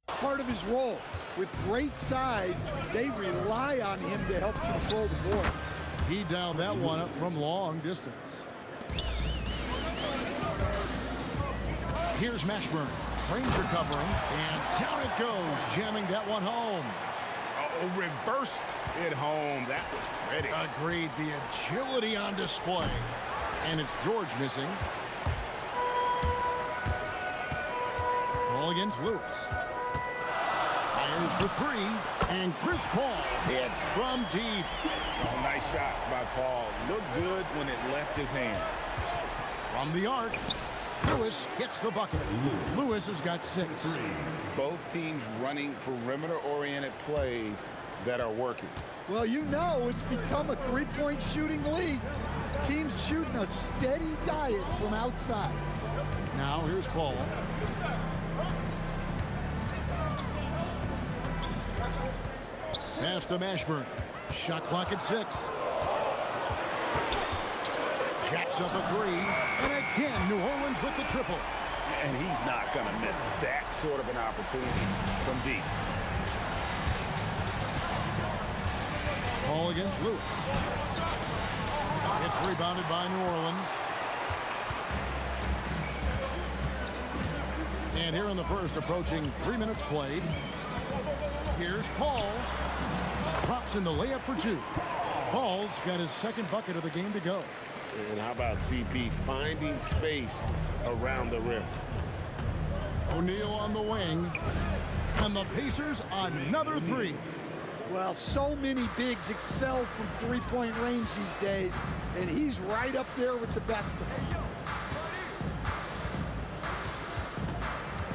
part of his role. With great size, they rely on him to help control the board. He dialed that one up from long distance. Here's Mashburn. Granger covering, and down it goes, jamming that one home. Oh, reversed it home. That was pretty. Agreed. The agility on display. And it's George missing. Ball against Lewis. Fires for 3. And Chris Paul hits from deep. Oh, nice shot by Paul. Looked good when it left his hand. From the arc, Lewis gets the bucket. Lewis has got 6. Both teams running perimeter-oriented plays that are working. Well, you know it's become a three-point shooting league. Teams shooting a steady diet from outside. Now here's Paul. Pass to Mashburn. Shot clock at 6. Jacks up a 3. And again, New Orleans with the triple. And he's not going to miss that sort of an opportunity from deep. Ball against Lewis. It's rebounded by New Orleans. And here in the first, approaching 3 minutes played. Here's Paul. Drops in the layup for 2. Paul's got his second bucket of the game to go. And how about CP finding space around the rim? O'Neal on the wing. And the Pacers another 3. Well, so many bigs excel from three-point range these days, and he's right up there with the best of them.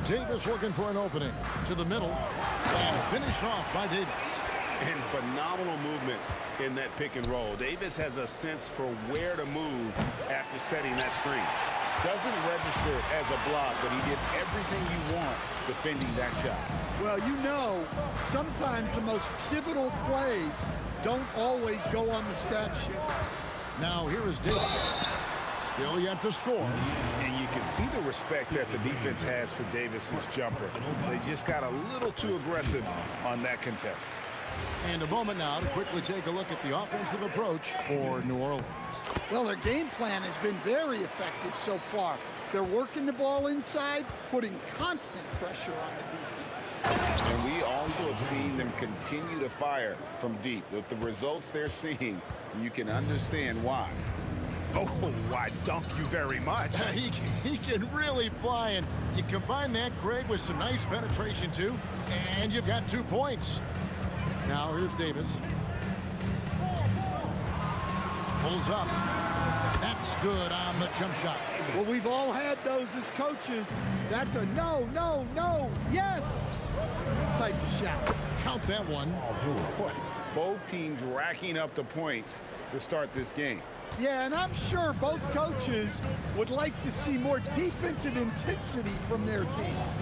Davis looking for an opening to the middle and finished off by Davis. And phenomenal movement in that pick and roll. Davis has a sense for where to move after setting that screen. Doesn't register as a block, but he did everything you want defending that shot. Well, you know, sometimes the most pivotal plays don't always go on the stat sheet. Now here is Davis. Still yet to score. And you can see the respect that the defense has for Davis's jumper. They just got a little too aggressive on that contest. And a moment now to quickly take a look at the offensive approach for New Orleans. Well, their game plan has been very effective so far. They're working the ball inside, putting constant pressure on the defense. And we also have seen them continue to fire from deep. With the results they're seeing, you can understand why. Oh, why, dunk you very much. He can really fly, and you combine that, Craig, with some nice penetration, too, and you've got 2 points. Now here's Davis. Pulls up. That's good on the jump shot. Well, we've all had those as coaches. That's a no, no, no, yes type of shot. Count that one. Both teams racking up the points to start this game. Yeah, and I'm sure both coaches would like to see more defensive intensity from their teams.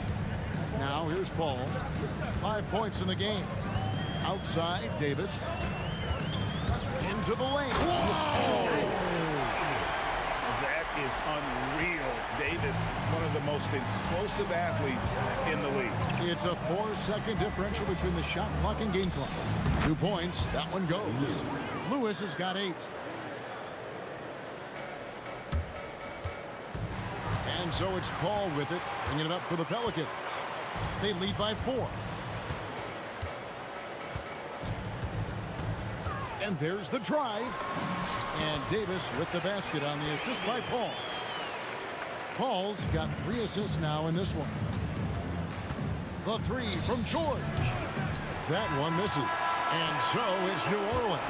Now here's Paul. 5 points in the game. Outside, Davis. Into the lane. Whoa! That is unreal. Davis, one of the most explosive athletes in the league. It's a 4-second differential between the shot clock and game clock. 2 points. That one goes. Lewis has got 8. And And so it's Paul with it, bringing it up for the Pelicans. They lead by 4. And there's the drive. And Davis with the basket on the assist by Paul. Paul's got 3 assists now in this one. The 3 from George. That one misses. And so it's New Orleans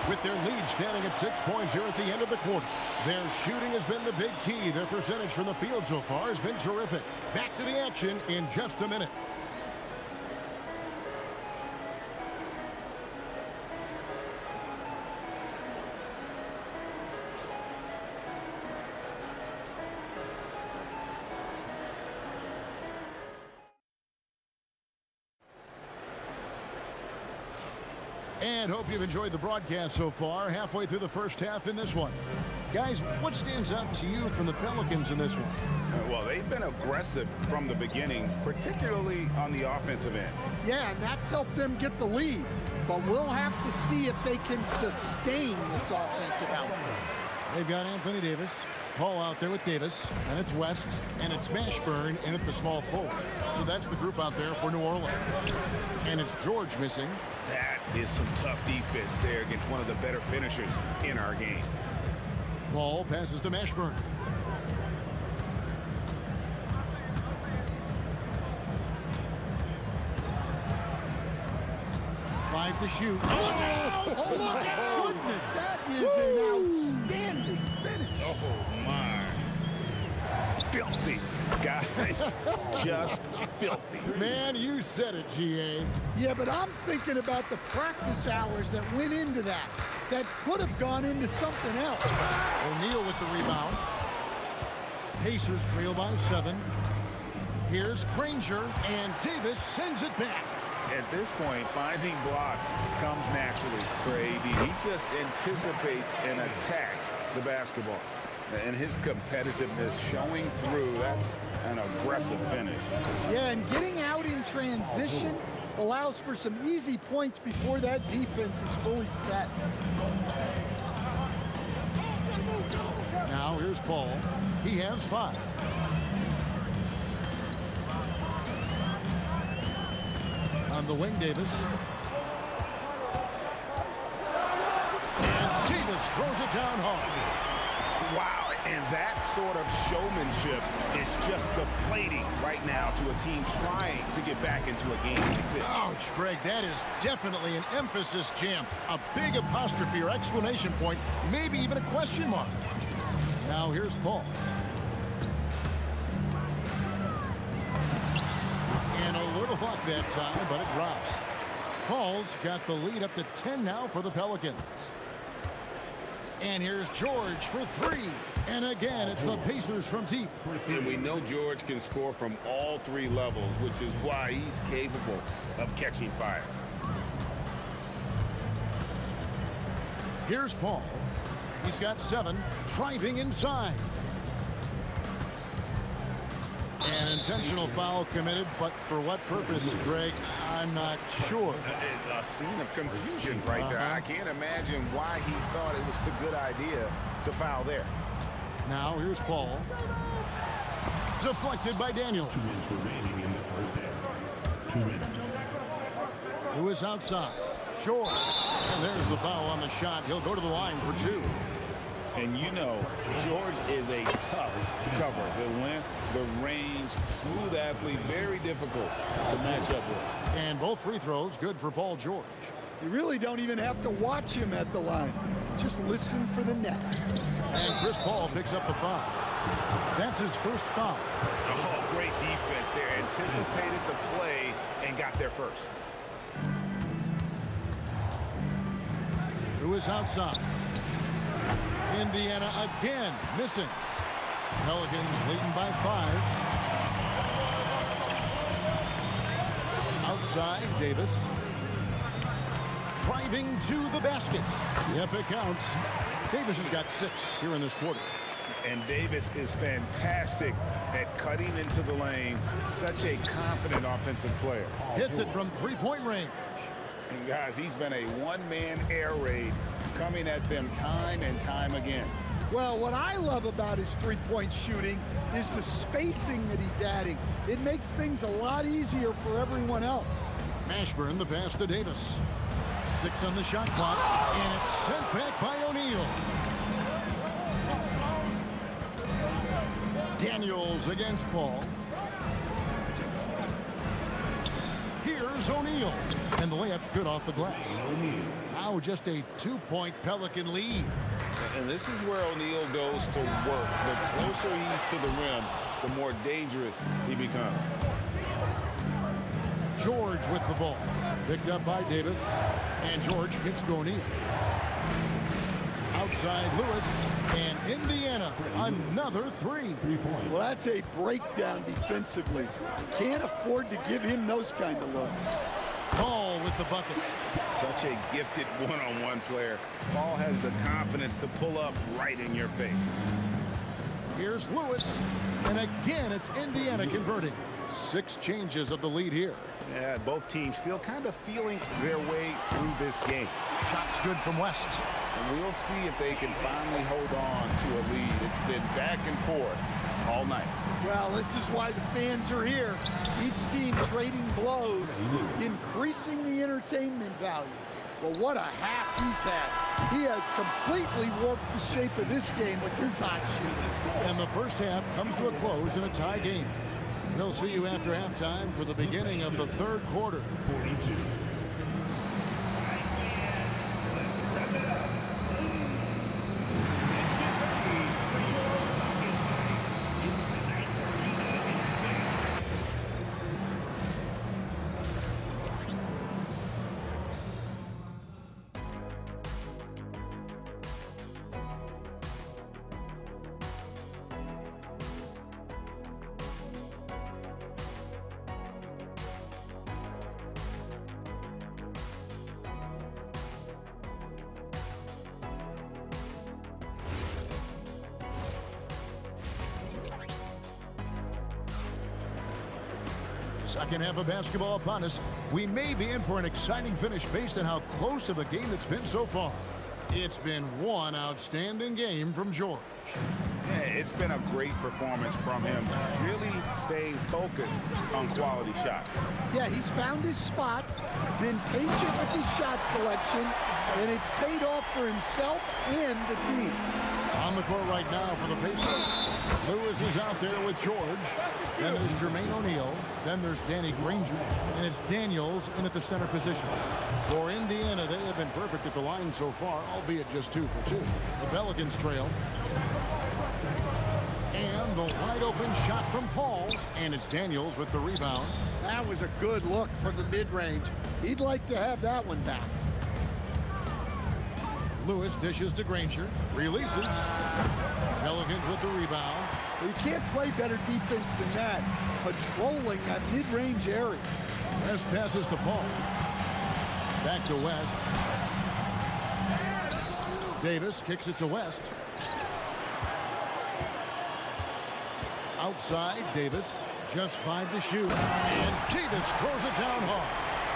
with their lead standing at 6 points here at the end of the quarter. Their shooting has been the big key. Their percentage from the field so far has been terrific. Back to the action in just a minute. And hope you've enjoyed the broadcast so far, halfway through the first half in this one. Guys, what stands out to you from the Pelicans in this one? Well, they've been aggressive from the beginning, particularly on the offensive end. Yeah, and that's helped them get the lead. But we'll have to see if they can sustain this offensive output. They've got Anthony Davis, Paul out there with Davis, and it's West, and it's Mashburn in at the small forward. So that's the group out there for New Orleans. And it's George missing. That is some tough defense there against one of the better finishers in our game. Paul passes to Mashburn. Five to shoot. Oh my goodness, that is an outstanding finish. Oh, my. Filthy. Guys, just filthy. Man, you said it, GA. Yeah, but I'm thinking about the practice hours that went into that. That could have gone into something else. O'Neal with the rebound. Pacers trail by 7. Here's Granger, and Davis sends it back. At this point, finding blocks comes naturally for AD. He just anticipates and attacks the basketball. And his competitiveness showing through, that's an aggressive finish. Yeah, and getting out in transition allows for some easy points before that defense is fully set. Now here's Paul. He has 5. On the wing, Davis. And Davis throws it down hard. Wow, and that sort of showmanship is just deflating right now to a team trying to get back into a game like this. Ouch, Greg, that is definitely an emphasis jam. A big apostrophe or exclamation point, maybe even a question mark. Now here's Paul. And a little luck that time, but it drops. Paul's got the lead up to 10 now for the Pelicans. And here's George for 3. And again, it's the Pacers from deep. And we know George can score from all 3 levels, which is why he's capable of catching fire. Here's Paul. He's got 7, driving inside. An intentional foul committed, but for what purpose, Greg? I'm not sure. A scene of confusion right there. I can't imagine why he thought it was a good idea to foul there. Now here's Paul. Deflected by Daniel. 2 minutes remaining in the first half. 2 minutes. Lewis outside. Short. And there's the foul on the shot. He'll go to the line for 2. And you know, George is a tough cover. The length, the range, smooth athlete, very difficult to match up with. And both free throws good for Paul George. You really don't even have to watch him at the line. Just listen for the net. And Chris Paul picks up the foul. That's his first foul. Oh, great defense there. Anticipated the play and got there first. Lewis outside. Indiana again missing. Pelicans leading by 5. Outside, Davis. Driving to the basket. Yep, it counts. Davis has got 6 here in this quarter. And Davis is fantastic at cutting into the lane. Such a confident offensive player. Hits it from 3-point range. And guys, he's been a one-man air raid coming at them time and time again. Well, what I love about his three-point shooting is the spacing that he's adding. It makes things a lot easier for everyone else. Mashburn, the pass to Davis. 6 on the shot clock, and it's sent back by O'Neal. Daniels against Paul. Here's O'Neal, and the layup's good off the glass. Now just a 2-point Pelican lead. And this is where O'Neal goes to work. The closer he's to the rim, the more dangerous he becomes. George with the ball. Picked up by Davis, and George kicks to O'Neal. Outside Lewis, and Indiana, another 3. Well, that's a breakdown defensively. Can't afford to give him those kind of looks. Paul with the bucket. Such a gifted one-on-one player. Paul has the confidence to pull up right in your face. Here's Lewis, and again it's Indiana converting. 6 changes of the lead here. Yeah, both teams still kind of feeling their way through this game. Shots good from West. And we'll see if they can finally hold on to a lead. It's been back and forth all night. Well, this is why the fans are here. Each team trading blows, increasing the entertainment value. Well, what a half he's had. He has completely warped the shape of this game with his hot shooting. And the first half comes to a close in a tie game. We'll see you after halftime for the beginning of the third quarter. 42. Second half of basketball upon us. We may be in for an exciting finish based on how close of a game it's been so far. It's been one outstanding game from George. Yeah, it's been a great performance from him. Really staying focused on quality shots. Yeah, he's found his spots, been patient with his shot selection, and it's paid off for himself and the team. On the court right now for the Pacers. Lewis is out there with George. Then there's Jermaine O'Neal. Then there's Danny Granger. And it's Daniels in at the center position. For Indiana, they have been perfect at the line so far, albeit just 2 for 2. The Pelicans trail. And the wide open shot from Paul. And it's Daniels with the rebound. That was a good look from the mid-range. He'd like to have that one back. Lewis dishes to Granger. Releases. Pelicans with the rebound. You can't play better defense than that. Patrolling that mid-range area. West passes to Paul. Back to West. Davis kicks it to West. Outside, Davis. Just 5 to shoot. And Davis throws it down hard.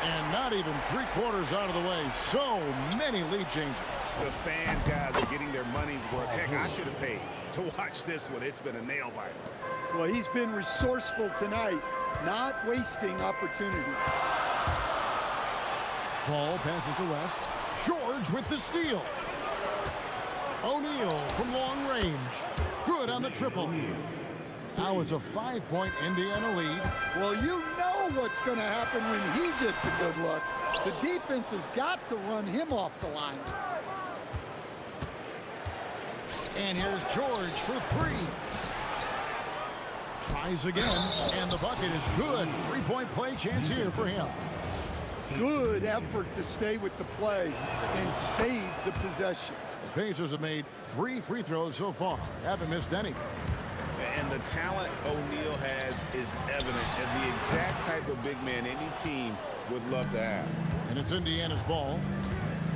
And not even 3/4 out of the way. So many lead changes. The fans, guys, are getting their money's worth. Heck, I should have paid to watch this one. It's been a nail-biter. Well, he's been resourceful tonight, not wasting opportunity. Paul passes to West. George with the steal. O'Neal from long range. Good on the triple. Now it's a 5-point Indiana lead. Well, you know what's going to happen when he gets a good look. The defense has got to run him off the line. And here's George for 3. Tries again, and the bucket is good. 3-point play chance here for him. Good effort to stay with the play and save the possession. The Pacers have made 3 free throws so far. Haven't missed any. And the talent O'Neal has is evident, and the exact type of big man any team would love to have. And it's Indiana's ball.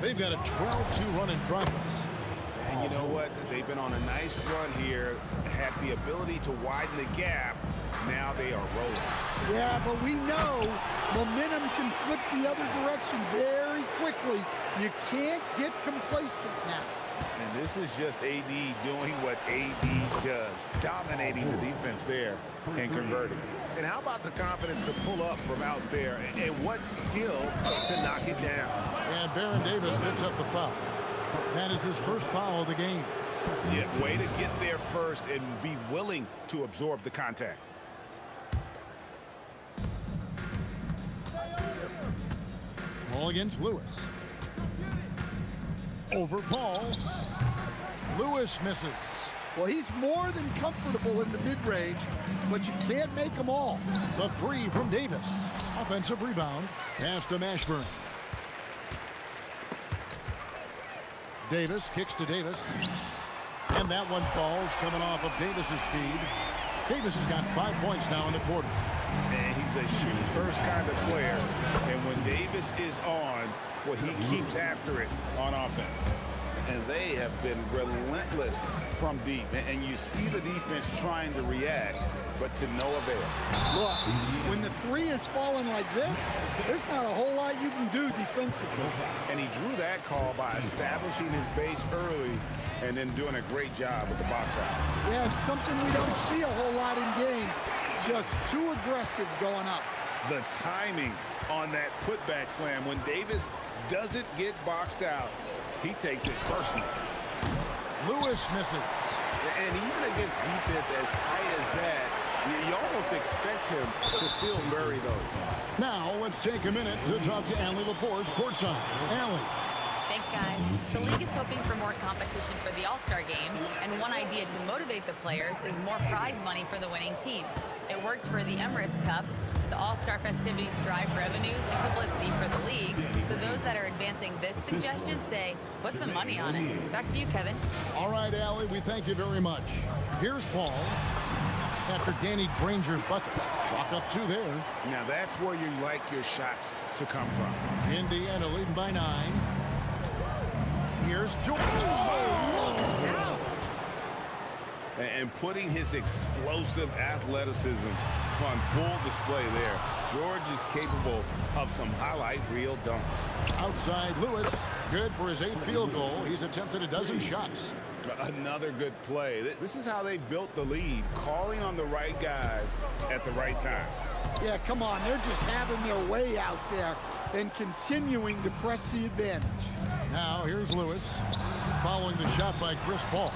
They've got a 12-2 run in progress. And you know what? They've been on a nice run here, had the ability to widen the gap. Now they are rolling. Yeah, but we know momentum can flip the other direction very quickly. You can't get complacent now. And this is just AD doing what AD does, dominating the defense there and converting. And how about the confidence to pull up from out there? And what skill to knock it down? And Baron Davis picks up the foul. That is his first foul of the game. Yeah, way to get there first and be willing to absorb the contact. Ball against Lewis. Over Paul. Lewis misses. Well, he's more than comfortable in the mid-range, but you can't make them all. The three from Davis. Offensive rebound. Pass to Mashburn. Davis kicks to Davis. And that one falls coming off of Davis's feed. Davis has got 5 points now in the quarter. And he's a shoot-first kind of player. And when Davis is on, well, he keeps after it on offense. And they have been relentless from deep. And you see the defense trying to react, but to no avail. Look, when the three is falling like this, there's not a whole lot you can do defensively. And he drew that call by establishing his base early and then doing a great job with the box out. Yeah, it's something we don't see a whole lot in games. Just too aggressive going up. The timing on that putback slam, when Davis doesn't get boxed out, he takes it personally. Lewis misses. And even against defense as tight as that, you almost expect him to still bury those. Now let's take a minute to talk to Allie LaForce courtside. Allie. Thanks, guys. The league is hoping for more competition for the All-Star game, and one idea to motivate the players is more prize money for the winning team. It worked for the Emirates Cup. The All-Star festivities drive revenues and publicity for the league, so those that are advancing this suggestion say, put some money on it. Back to you, Kevin. All right, Allie, we thank you very much. Here's Paul after Danny Granger's bucket. Chalk up 2 there. Now that's where you like your shots to come from. Indiana leading by 9. Here's George. And putting his explosive athleticism on full display there. George is capable of some highlight reel dunks. Outside Lewis, good for his 8th field goal. He's attempted a dozen shots. Another good play. This is how they built the lead, calling on the right guys at the right time. Yeah, come on, they're just having their way out there and continuing to press the advantage. Now here's Lewis, following the shot by Chris Paul.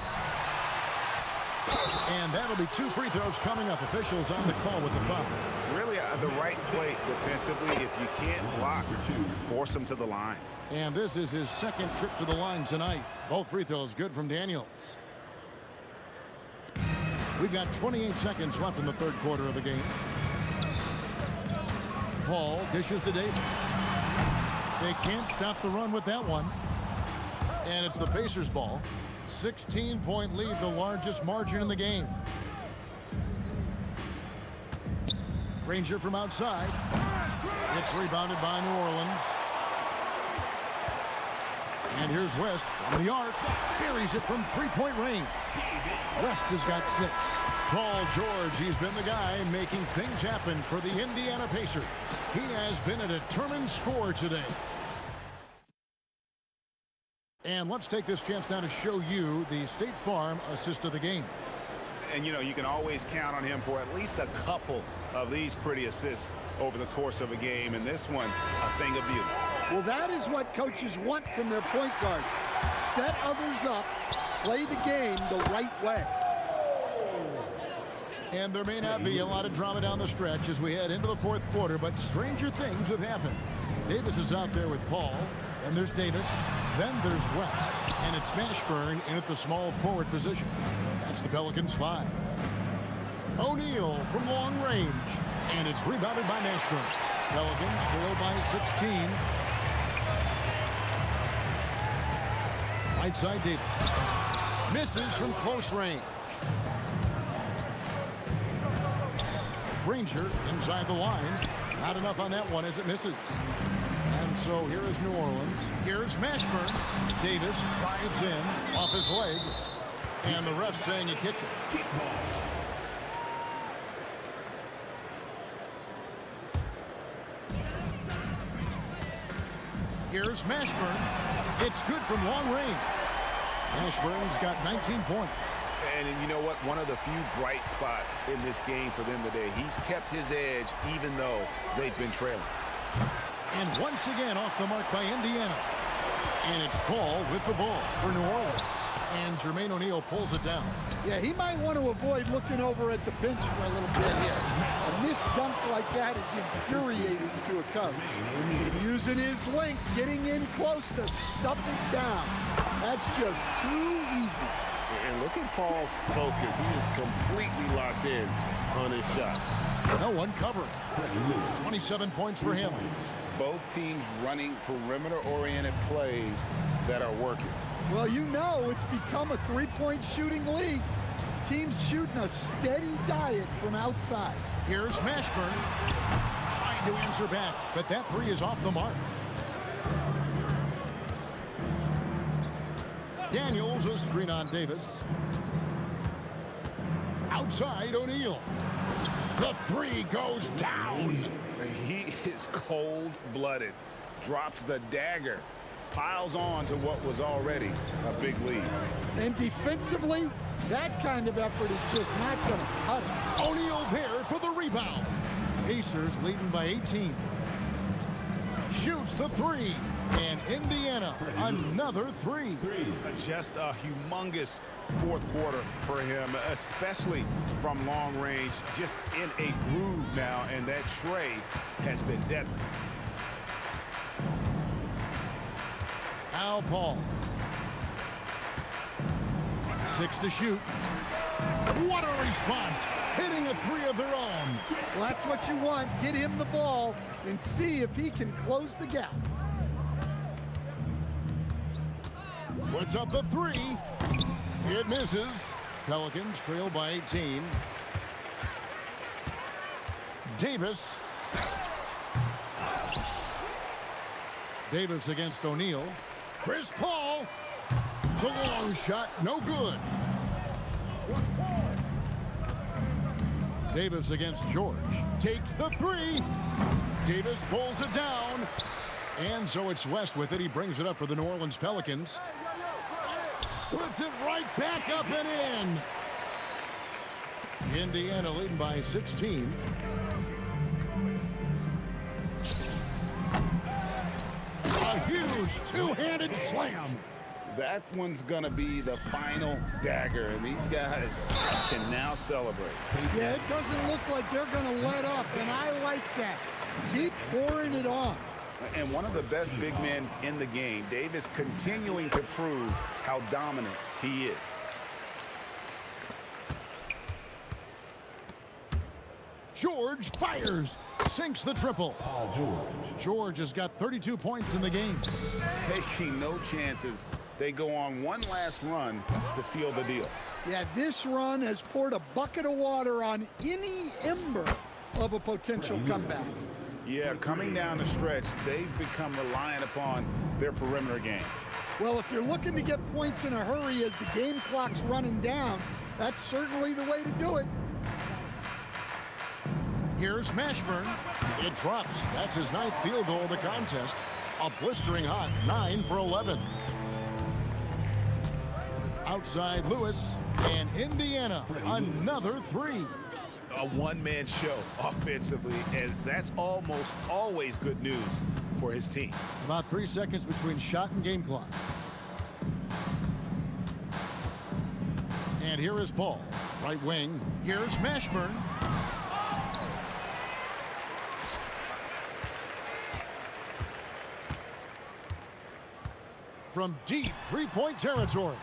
And that'll be 2 free throws coming up. Officials on the call with the foul. Really the right play defensively. If you can't block, force them to the line. And this is his 2nd trip to the line tonight. Both free throws good from Daniels. We've got 28 seconds left in the 3rd quarter of the game. Paul dishes to Davis. They can't stop the run with that one. And it's the Pacers' ball. 16-point lead, the largest margin in the game. Granger from outside. It's rebounded by New Orleans. And here's West from the arc. Buries it from 3-point range. West has got 6. Paul George, he's been the guy making things happen for the Indiana Pacers. He has been a determined scorer today. And let's take this chance now to show you the State Farm assist of the game. And, you know, you can always count on him for at least a couple of these pretty assists over the course of a game. And this one, a thing of beauty. Well, that is what coaches want from their point guard. Set others up, play the game the right way. And there may not be a lot of drama down the stretch as we head into the 4th quarter, but stranger things have happened. Davis is out there with Paul, and there's Davis, then there's West, and it's Mashburn in at the small forward position. That's the Pelicans 5. O'Neal from long range, and it's rebounded by Mashburn. Pelicans trail by 16. Right side Davis. Misses from close range. Granger inside the line. Not enough on that one as it misses. And so here is New Orleans. Here's Mashburn. Davis drives in off his leg. And the ref saying he kicked it. Here's Mashburn. It's good from long range. Ashburn's got 19 points. And you know what? One of the few bright spots in this game for them today. He's kept his edge even though they've been trailing. And once again off the mark by Indiana. And it's Paul with the ball for New Orleans. And Jermaine O'Neal pulls it down. Yeah, he might want to avoid looking over at the bench for a little bit here. A missed dunk like that is infuriating to a coach. Using his length, getting in close to stuff it down. That's just too easy. And look at Paul's focus. He is completely locked in on his shot. No one covering. 27 points for him. Both teams running perimeter-oriented plays that are working. Well, you know it's become a three-point shooting league. Teams shooting a steady diet from outside. Here's Mashburn trying to answer back, but that three is off the mark. Daniels a screen on Davis. Outside O'Neal. The three goes down. He is cold-blooded. Drops the dagger. Piles on to what was already a big lead. And defensively, that kind of effort is just not going to cut it. O'Neal there for the rebound. Pacers leading by 18. Shoots the three. And Indiana, another three. Just a humongous fourth quarter for him, especially from long range. Just in a groove now, and that tray has been deadly. Al Paul. 6 to shoot. What a response. Hitting a three of their own. Well, that's what you want. Get him the ball and see if he can close the gap. Puts up the three. It misses. Pelicans trail by 18. Davis. Davis against O'Neal. Chris Paul. The long shot, no good. Davis against George. Takes the three. Davis pulls it down. And so it's West with it. He brings it up for the New Orleans Pelicans. Puts it right back up and in. Indiana leading by 16. A huge two-handed slam. That one's going to be the final dagger, and these guys can now celebrate. Yeah, it doesn't look like they're going to let up, and I like that. Keep pouring it on. And one of the best big men in the game, Davis, continuing to prove how dominant he is. George fires, sinks the triple. George has got 32 points in the game. Taking no chances. They go on one last run to seal the deal. Yeah, this run has poured a bucket of water on any ember of a potential comeback. Yeah, coming down the stretch, they've become reliant upon their perimeter game. Well, if you're looking to get points in a hurry as the game clock's running down, that's certainly the way to do it. Here's Mashburn. It drops. That's his 9th field goal of the contest. A blistering hot 9 for 11. Outside Lewis, and Indiana, another three. A one-man show offensively, and that's almost always good news for his team. About 3 seconds between shot and game clock. And here is Paul, right wing. Here's Mashburn. From deep three-point territory.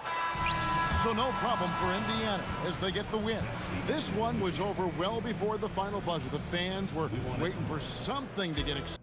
So no problem for Indiana as they get the win. This one was over well before the final buzzer. The fans were waiting for something to get excited.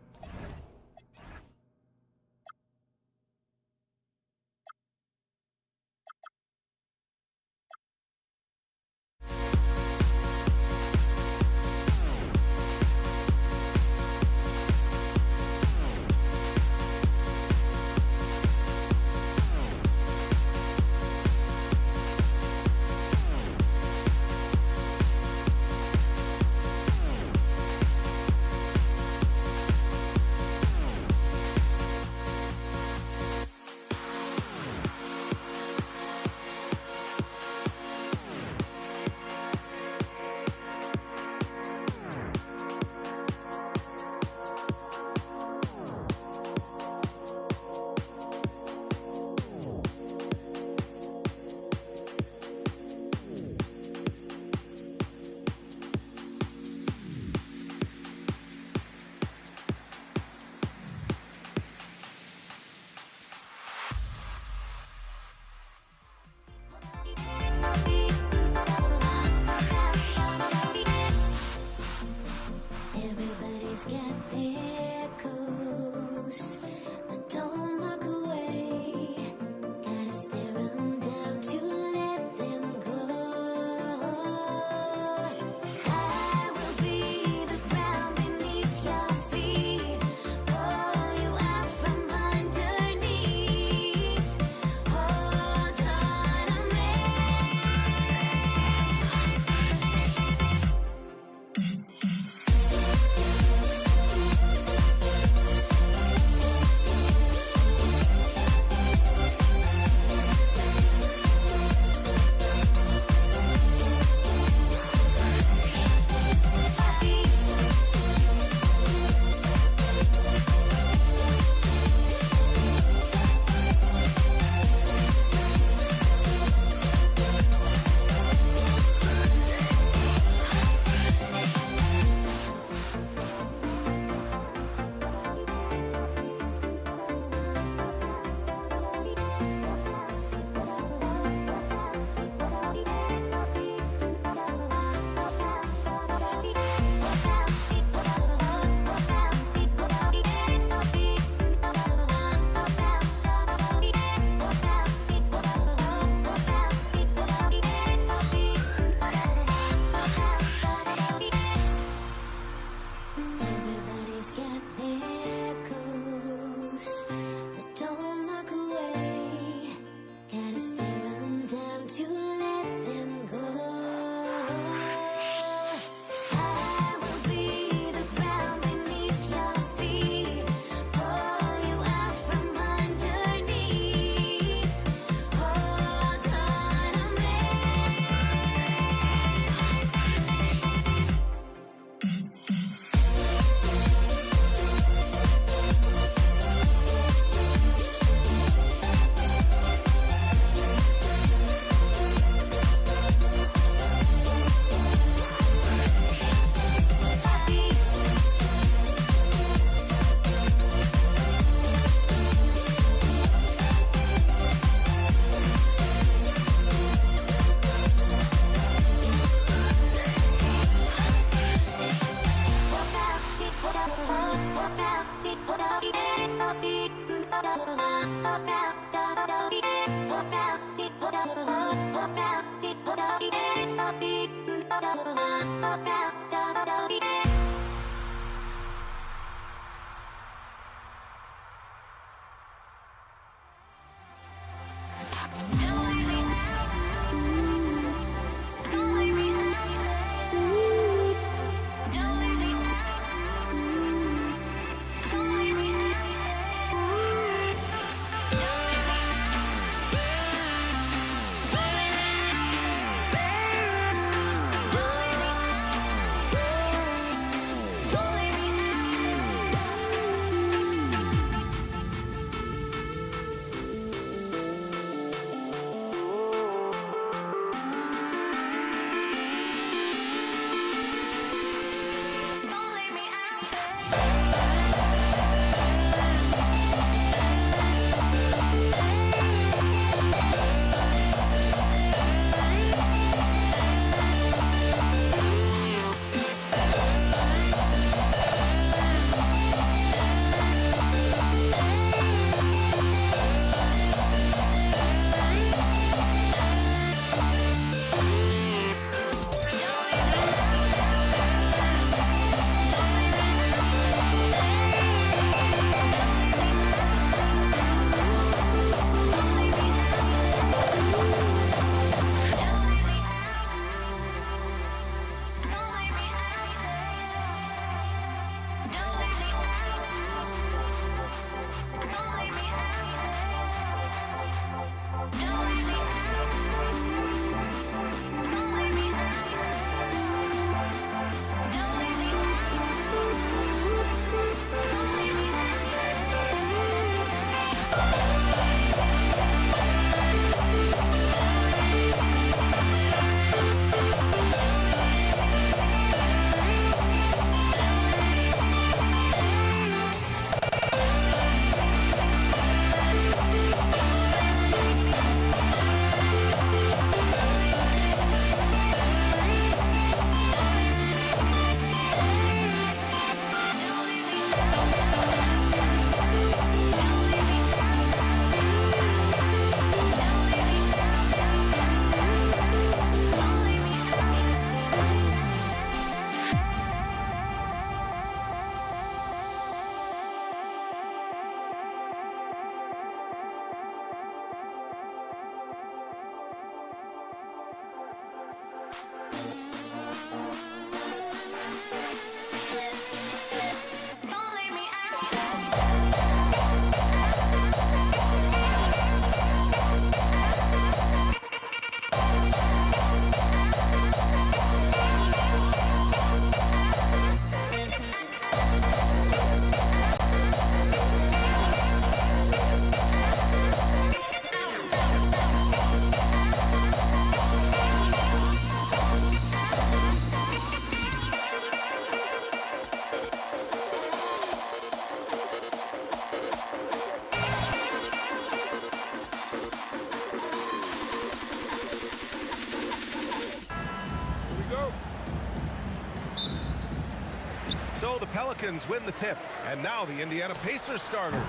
So the Pelicans win the tip. And now the Indiana Pacers starters.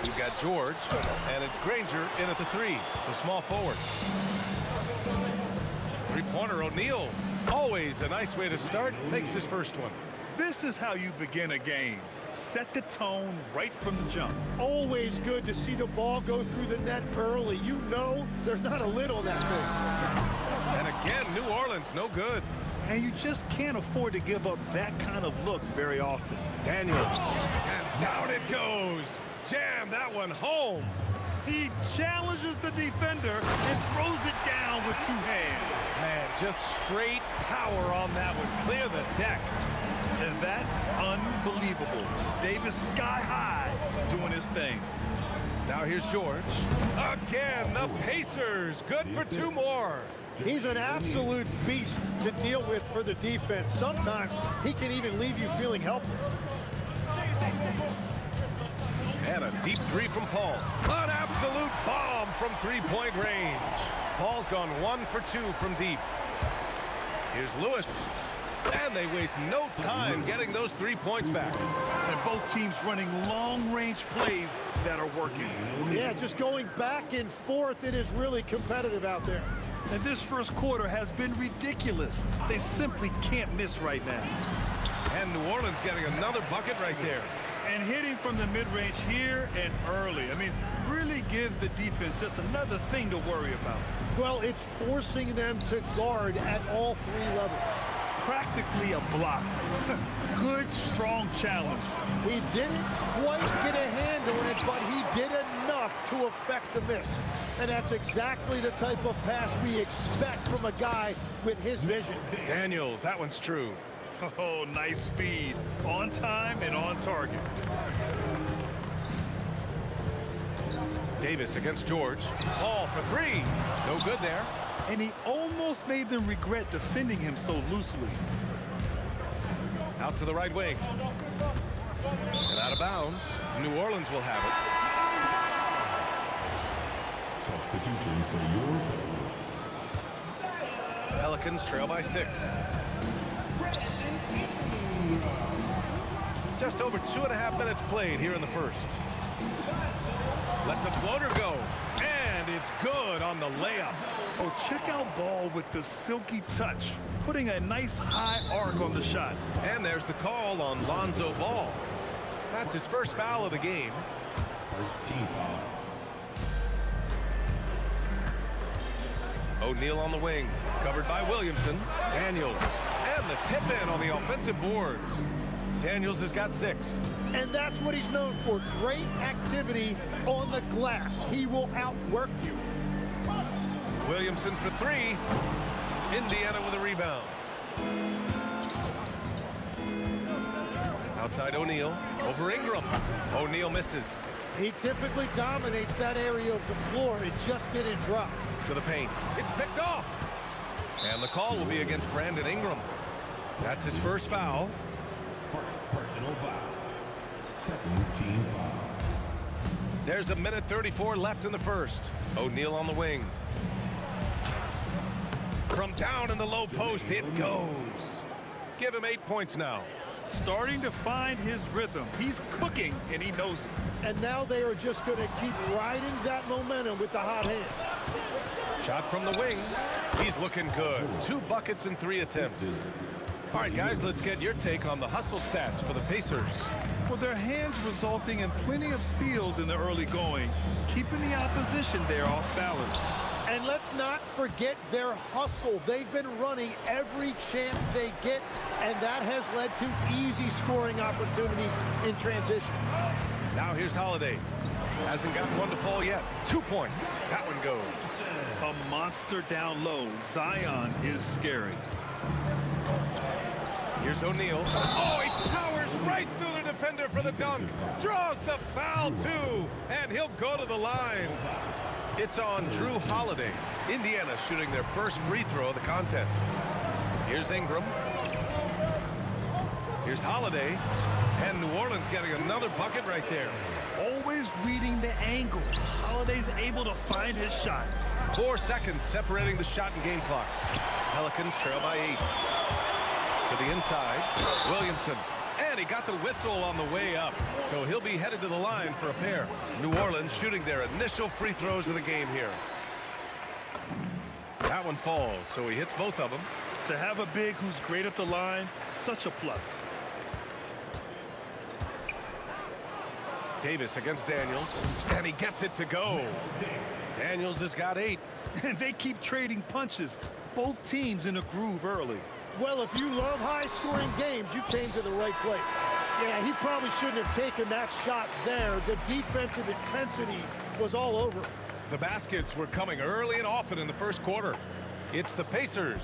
We've got George, and it's Granger in at the 3, the small forward. Three-pointer O'Neal. Always a nice way to start. Makes his first one. This is how you begin a game. Set the tone right from the jump. Always good to see the ball go through the net early. You know there's not a lid on that thing. And again, New Orleans, no good. And you just can't afford to give up that kind of look very often. Daniels, and down it goes. Jam that one home. He challenges the defender and throws it down with 2 hands. Man, just straight power on that one. Clear the deck. And that's unbelievable. Davis sky high doing his thing. Now here's George. Again, the Pacers. Good for 2 more. He's an absolute beast to deal with for the defense. Sometimes he can even leave you feeling helpless. And a deep 3 from Paul. An absolute bomb from 3-point range. Paul's gone 1 for 2 from deep. Here's Lewis. And they waste no time getting those 3 points back. And both teams running long-range plays that are working. Yeah, just going back and forth. It is really competitive out there. And this first quarter has been ridiculous. They simply can't miss right now. And New Orleans getting another bucket right there. And hitting from the mid-range here and early. I mean, really give the defense just another thing to worry about. Well, it's forcing them to guard at all 3 levels. Practically a block. Good, strong challenge. He didn't quite get a handle on it, but he did enough to affect the miss. And that's exactly the type of pass we expect from a guy with his vision. Daniels, that one's true. Oh, nice feed. On time and on target. Davis against George. Ball for 3. No good there. And he almost made them regret defending him so loosely. Out to the right wing. And out of bounds. New Orleans will have it. Substitution for your Pelicans trail by 6. Just over 2.5 minutes played here in the first. Lets a floater go. And it's good on the layup. Oh, check out Ball with the silky touch, putting a nice high arc on the shot. And there's the call on Lonzo Ball. That's his first foul of the game. first team foul. O'Neal on the wing, covered by Williamson. Daniels, and the tip in on the offensive boards. Daniels has got 6. And that's what he's known for. Great activity on the glass. He will outwork you. Williamson for 3. Indiana with a rebound. Outside O'Neal, over Ingram. O'Neal misses. He typically dominates that area of the floor. It just didn't drop. To the paint. It's picked off. And the call will be against Brandon Ingram. That's his first foul. Personal foul. Second team foul. There's a minute 34 left in the first. O'Neal on the wing. From down in the low post, it goes. Give him 8 points now. Starting to find his rhythm. He's cooking, and he knows it. And now they are just going to keep riding that momentum with the hot hand. Shot from the wing. He's looking good. 2 buckets in 3 attempts. All right, guys, let's get your take on the hustle stats for the Pacers. Well, their hands resulting in plenty of steals in the early going, keeping the opposition there off balance. And let's not forget their hustle. They've been running every chance they get, and that has led to easy scoring opportunities in transition. Now here's Holiday. Hasn't gotten one to fall yet. 2 points. That one goes. A monster down low. Zion is scary. Here's O'Neal. Oh, he powers right through the defender for the dunk. Draws the foul, too. And he'll go to the line. It's on Drew Holiday. Indiana shooting their first free throw of the contest. Here's Ingram. Here's Holiday. And New Orleans getting another bucket right there. Always reading the angles. Holiday's able to find his shot. 4 seconds separating the shot and game clock. Pelicans trail by 8. To the inside, Williamson. And he got the whistle on the way up. So he'll be headed to the line for a pair. New Orleans shooting their initial free throws of the game here. That one falls, so he hits both of them. To have a big who's great at the line, such a plus. Davis against Daniels, and he gets it to go. Daniels has got 8. And they keep trading punches. Both teams in a groove early. Well, if you love high-scoring games, you came to the right place. Yeah, he probably shouldn't have taken that shot there. The defensive intensity was all over. The baskets were coming early and often in the first quarter. It's the Pacers.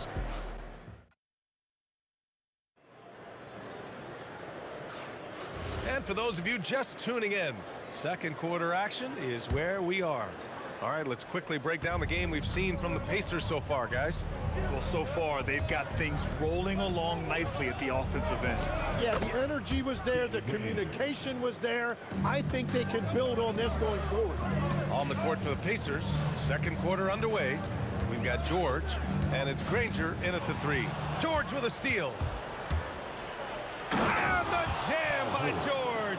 And for those of you just tuning in, second quarter action is where we are. All right, let's quickly break down the game we've seen from the Pacers so far, guys. Well, so far, they've got things rolling along nicely at the offensive end. Yeah, the energy was there. The communication was there. I think they can build on this going forward. On the court for the Pacers, second quarter underway. We've got George, and it's Granger in at the 3. George with a steal. And the jam by George.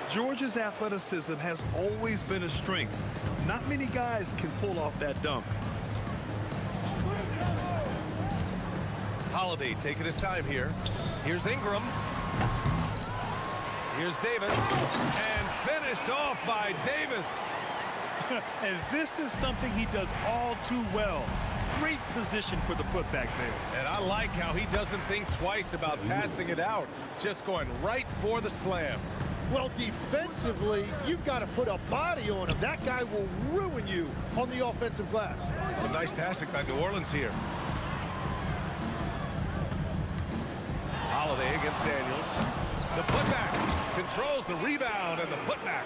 George's athleticism has always been a strength. Not many guys can pull off that dunk. Holiday taking his time here. Here's Ingram. Here's Davis. And finished off by Davis. And this is something he does all too well. Great position for the putback there. And I like how he doesn't think twice about passing it out. Just going right for the slam. Well, defensively, you've got to put a body on him. That guy will ruin you on the offensive glass. Some nice passing by New Orleans here. Holiday against Daniels. The putback controls the rebound and the putback.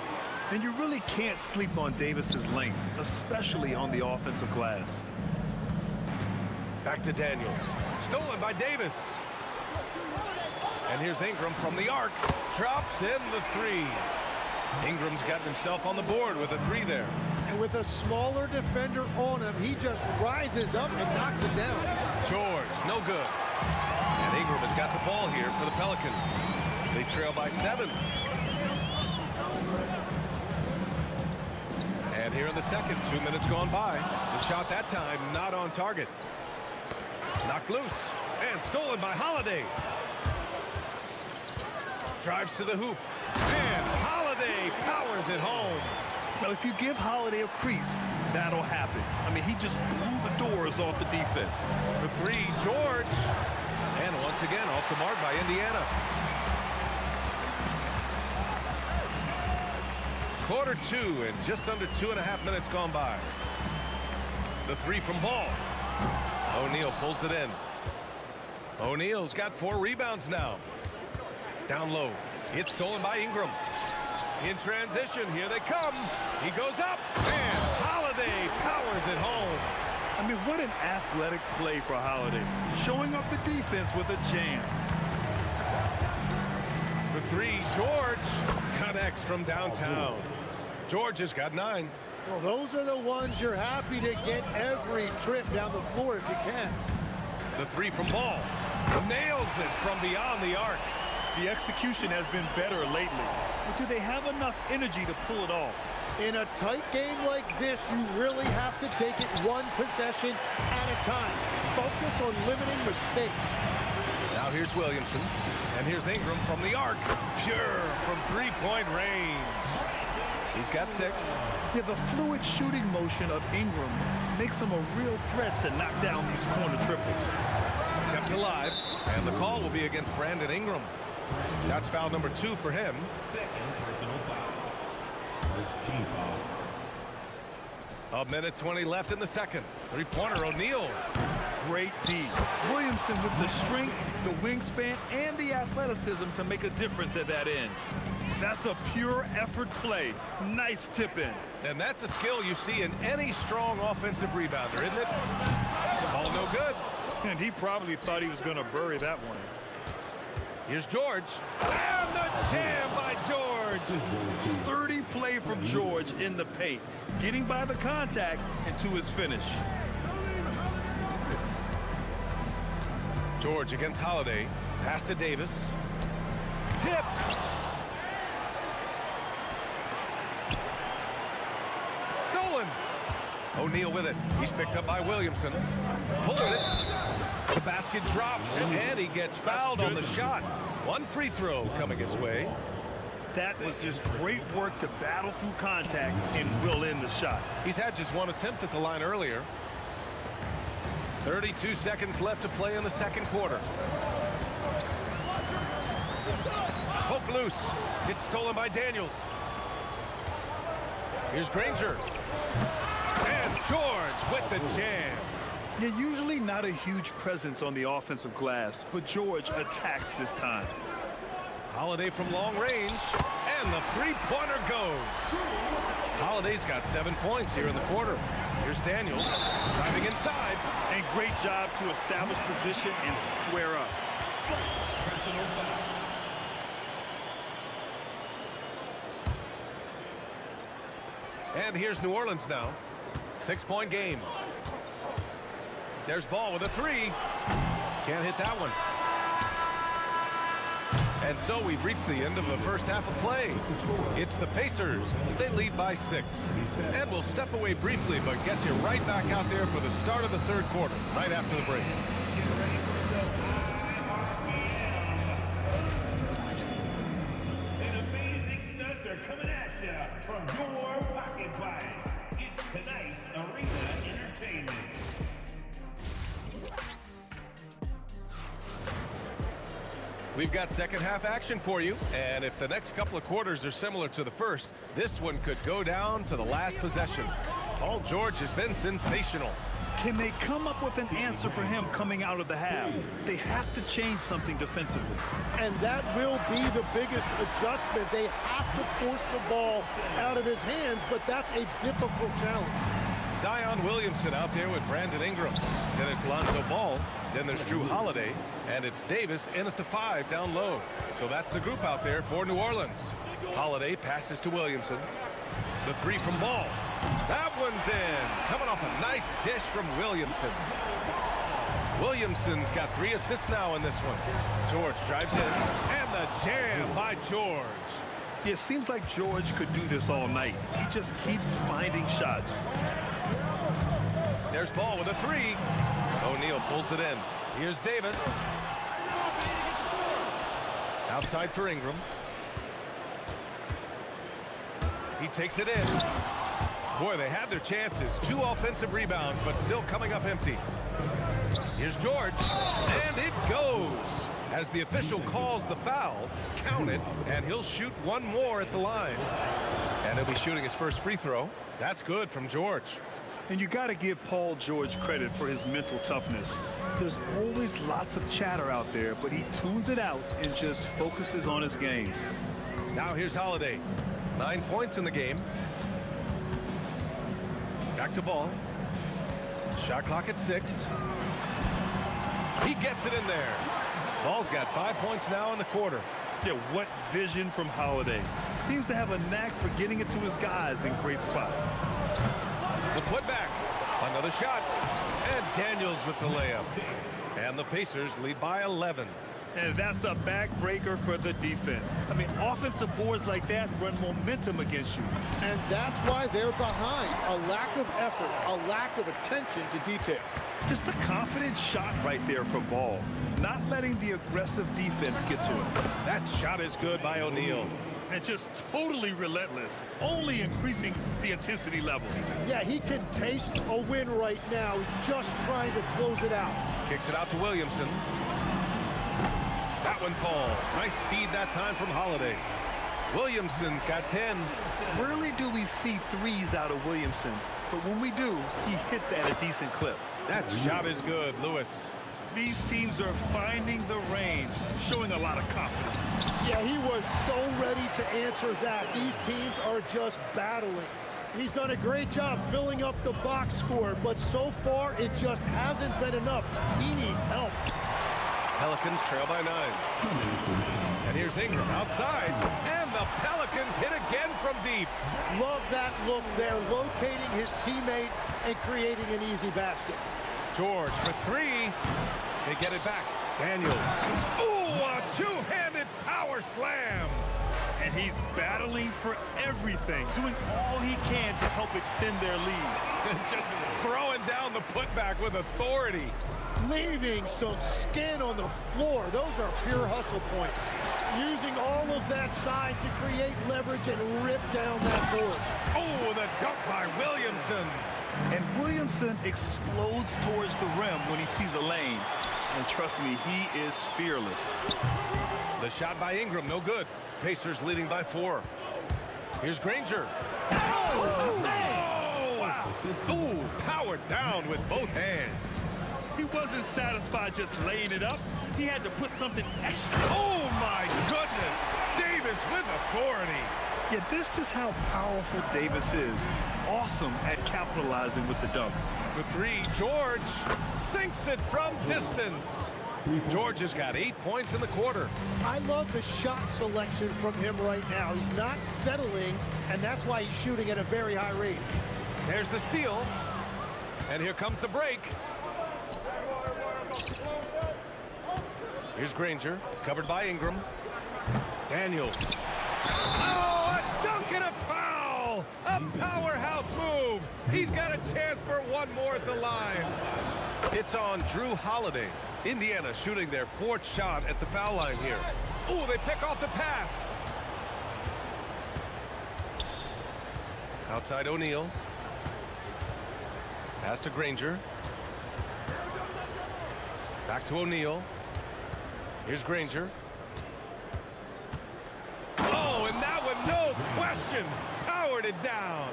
And you really can't sleep on Davis's length, especially on the offensive glass. Back to Daniels. Stolen by Davis. And here's Ingram from the arc. Drops in the three. Ingram's got himself on the board with a three there. And with a smaller defender on him, he just rises up and knocks it down. George, no good. And Ingram has got the ball here for the Pelicans. They trail by 7. And here in the second, 2 minutes gone by. The shot that time not on target. Knocked loose and stolen by Holiday. Drives to the hoop. And Holiday powers it home. Now, if you give Holiday a crease, that'll happen. I mean, he just blew the doors off the defense. For 3, George. And once again, off the mark by Indiana. Quarter 2 and just under 2.5 minutes gone by. The 3 from Ball. O'Neal pulls it in. O'Neal's got 4 rebounds now. Down low. It's stolen by Ingram. In transition, here they come. He goes up, and Holiday powers it home. I mean, what an athletic play for Holiday. Showing up the defense with a jam. For 3, George connects from downtown. George has got 9. Well, those are the ones you're happy to get every trip down the floor if you can. The 3 from Ball. Nails it from beyond the arc. The execution has been better lately. But do they have enough energy to pull it off? In a tight game like this, you really have to take it one possession at a time. Focus on limiting mistakes. Now here's Williamson. And here's Ingram from the arc. Pure from 3-point range. He's got 6. Yeah, the fluid shooting motion of Ingram makes him a real threat to knock down these corner triples. Kept alive, and the call will be against Brandon Ingram. That's foul number 2 for him. A minute 20 left in the second. 3-pointer, O'Neal. Great D. Williamson with the strength, the wingspan, and the athleticism to make a difference at that end. That's a pure effort play. Nice tip in. And that's a skill you see in any strong offensive rebounder, isn't it? Ball no good. And he probably thought he was going to bury that one. Here's George. And the jam by George. Sturdy play from George in the paint. Getting by the contact and to his finish. George against Holiday. Pass to Davis. Tip. Stolen. O'Neal with it. He's picked up by Williamson. Pulls it. The basket drops, and he gets fouled on the shot. 1 free throw coming his way. That was just great work to battle through contact and will in the shot. He's had just 1 attempt at the line earlier. 32 seconds left to play in the second quarter. Poke loose. It's stolen by Daniels. Here's Granger. And George with the jam. Yeah, usually not a huge presence on the offensive glass, but George attacks this time. Holiday from long range, and the 3-pointer goes. Holiday's got 7 points here in the quarter. Here's Daniels driving inside. And great job to establish position and square up. And here's New Orleans now. 6-point game. There's Ball with a 3. Can't hit that one. And so we've reached the end of the first half of play. It's the Pacers. They lead by 6. And we'll step away briefly, but get you right back out there for the start of the third quarter, right after the break. your pocket fight. It's tonight's Arena Entertainment. We've got second half action for you, and if the next couple of quarters are similar to the first, this one could go down to the last possession. Paul George has been sensational. Can they come up with an answer for him coming out of the half? They have to change something defensively. And that will be the biggest adjustment. They have to force the ball out of his hands, but that's a difficult challenge. Zion Williamson out there with Brandon Ingram. Then it's Lonzo Ball. Then there's Drew Holiday. And it's Davis in at the 5 down low. So that's the group out there for New Orleans. Holiday passes to Williamson. The 3 from Ball. That one's in. Coming off a nice dish from Williamson. Williamson's got 3 assists now in this one. George drives in. And the jam by George. Yeah, it seems like George could do this all night. He just keeps finding shots. There's Ball with a 3. O'Neal pulls it in. Here's Davis. Outside for Ingram. He takes it in. Boy, they had their chances. 2 offensive rebounds, but still coming up empty. Here's George. And it goes. As the official calls the foul, count it, and he'll shoot 1 more at the line. And he'll be shooting his first free throw. That's good from George. And you got to give Paul George credit for his mental toughness. There's always lots of chatter out there, but he tunes it out and just focuses on his game. Now here's Holiday. 9 points in the game. Back to Ball. Shot clock at 6. He gets it in there. Ball's got 5 points now in the quarter. Yeah, what vision from Holiday. Seems to have a knack for getting it to his guys in great spots. The putback. Another shot. And Daniels with the layup. And the Pacers lead by 11. And that's a backbreaker for the defense. I mean, offensive boards like that run momentum against you. And that's why they're behind. A lack of effort, a lack of attention to detail. Just a confident shot right there for Ball. Not letting the aggressive defense get to it. That shot is good by O'Neal. And just totally relentless, only increasing the intensity level. Yeah, he can taste a win right now. He's just trying to close it out. Kicks it out to Williamson. That one falls. Nice feed that time from Holiday. Williamson's got 10. Rarely do we see threes out of Williamson, but when we do, he hits at a decent clip. That shot is good, Lewis. These teams are finding the range, showing a lot of confidence. Yeah, he was so ready to answer that. These teams are just battling. He's done a great job filling up the box score, but so far it just hasn't been enough. He needs help. Pelicans trail by 9. And here's Ingram outside. And the Pelicans hit again from deep. Love that look there, locating his teammate and creating an easy basket. George for 3. They get it back. Daniels. Ooh, a 2-handed power slam. And he's battling for everything, doing all he can to help extend their lead. Just throwing down the putback with authority. Leaving some skin on the floor. Those are pure hustle points. Using all of that size to create leverage and rip down that board. Oh, the dunk by Williamson. And Williamson explodes towards the rim when he sees a lane. And trust me, he is fearless. The shot by Ingram, no good. Pacers leading by 4. Here's Granger. Oh, man! Wow. Ooh, powered down with both hands. He wasn't satisfied just laying it up. He had to put something extra. Oh, my goodness. Davis with authority. Yeah, this is how powerful Davis is. Awesome at capitalizing with the dunk. For 3, George sinks it from distance. George has got 8 points in the quarter. I love the shot selection from him right now. He's not settling, and that's why he's shooting at a very high rate. There's the steal. And here comes the break. Here's Granger, covered by Ingram. Daniels. Oh, a dunk and a foul! A powerhouse move! He's got a chance for 1 more at the line. It's on Drew Holiday. Indiana shooting their 4th shot at the foul line here. Oh, they pick off the pass. Outside O'Neal. Pass to Granger. Back to O'Neal. Here's Granger. Oh, and that one, no question, powered it down.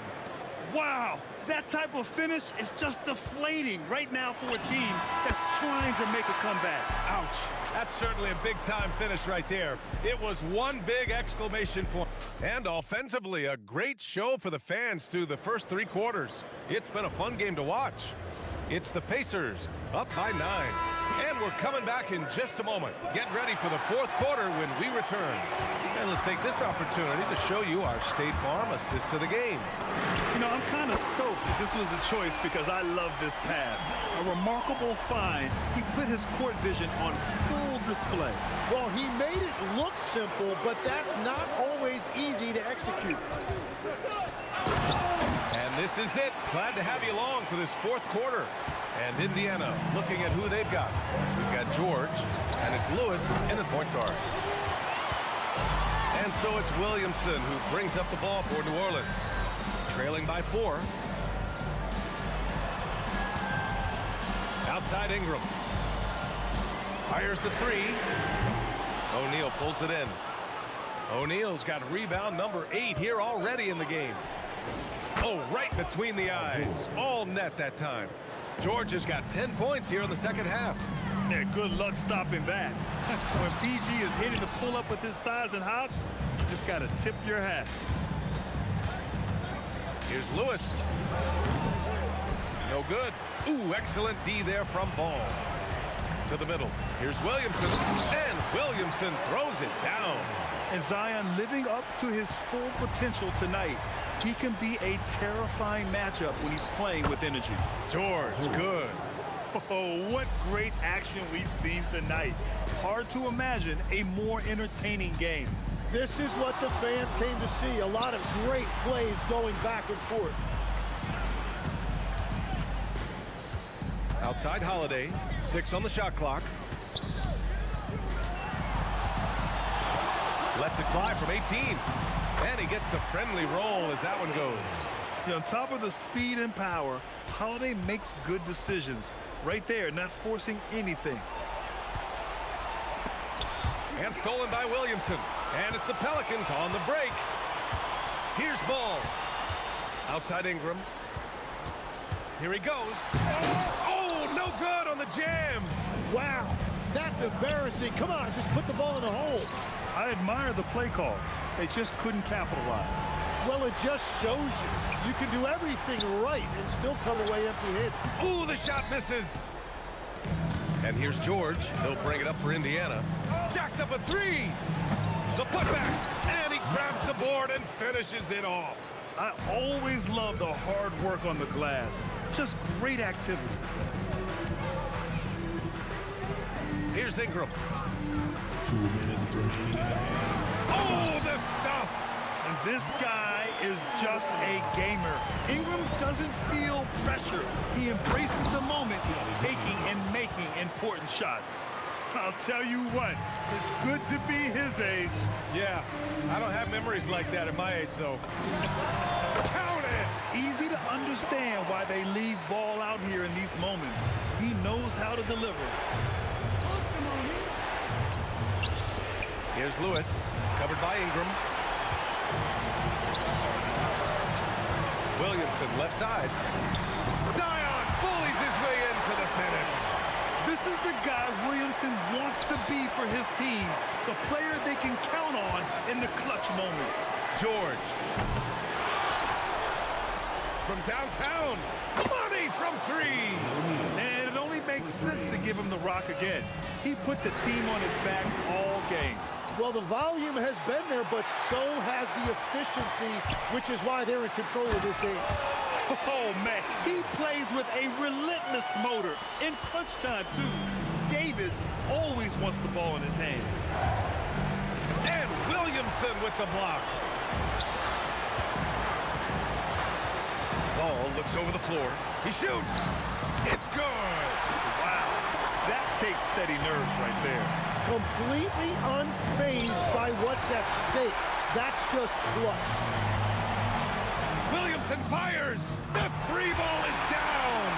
Wow, that type of finish is just deflating right now for a team that's trying to make a comeback. Ouch. That's certainly a big-time finish right there. It was one big exclamation point. And offensively, a great show for the fans through the first 3 quarters. It's been a fun game to watch. It's the Pacers up by 9. And we're coming back in just a moment. Get ready for the 4th quarter when we return. And let's take this opportunity to show you our State Farm assist to the game. You know, I'm kind of stoked that this was a choice because I love this pass. A remarkable find. He put his court vision on full display. Well, he made it look simple, but that's not always easy to execute. And this is it. Glad to have you along for this 4th quarter. And Indiana looking at who they've got. We've got George, and it's Lewis in the point guard. And so it's Williamson who brings up the ball for New Orleans. Trailing by 4. Outside Ingram. Fires the 3. O'Neal pulls it in. O'Neal's got rebound number 8 here already in the game. Oh, right between the eyes. All net that time. George has got 10 points here in the second half. Yeah, good luck stopping that. When PG is hitting the pull-up with his size and hops, you just got to tip your hat. Here's Lewis. No good. Ooh, excellent D there from Ball. To the middle. Here's Williamson. And Williamson throws it down. And Zion living up to his full potential tonight. He can be a terrifying matchup when he's playing with energy. George, good. Oh, what great action we've seen tonight. Hard to imagine a more entertaining game. This is what the fans came to see. A lot of great plays going back and forth. Outside Holiday. 6 on the shot clock. Lets it fly from 18. And he gets the friendly roll as that one goes. On top of the speed and power, Holiday makes good decisions. Right there, not forcing anything. And stolen by Williamson. And it's the Pelicans on the break. Here's Ball. Outside Ingram. Here he goes. Oh, no good on the jam. Wow, that's embarrassing. Come on, just put the ball in the hole. I admire the play call. They just couldn't capitalize. Well, it just shows you. You can do everything right and still come away empty-handed. Ooh, the shot misses. And here's George. He'll bring it up for Indiana. Jacks up a 3. The putback. And he grabs the board and finishes it off. I always love the hard work on the glass. Just great activity. Here's Ingram. 2 minutes remaining. Oh, the stuff! And this guy is just a gamer. Ingram doesn't feel pressure. He embraces the moment, taking and making important shots. I'll tell you what, it's good to be his age. Yeah, I don't have memories like that at my age, though. Count it! Easy to understand why they leave Ball out here in these moments. He knows how to deliver. Here's Lewis, covered by Ingram. Williamson, left side. Zion bullies his way in for the finish. This is the guy Williamson wants to be for his team. The player they can count on in the clutch moments. George. From downtown. Money from 3. And it only makes sense to give him the rock again. He put the team on his back all game. Well, the volume has been there, but so has the efficiency, which is why they're in control of this game. Oh, man, he plays with a relentless motor. In crunch time, too. Davis always wants the ball in his hands. And Williamson with the block. Ball looks over the floor. He shoots. It's good. Wow, that takes steady nerves right there. Completely unfazed by what's at stake. That's just clutch. Williamson jumps and fires. The three ball is down.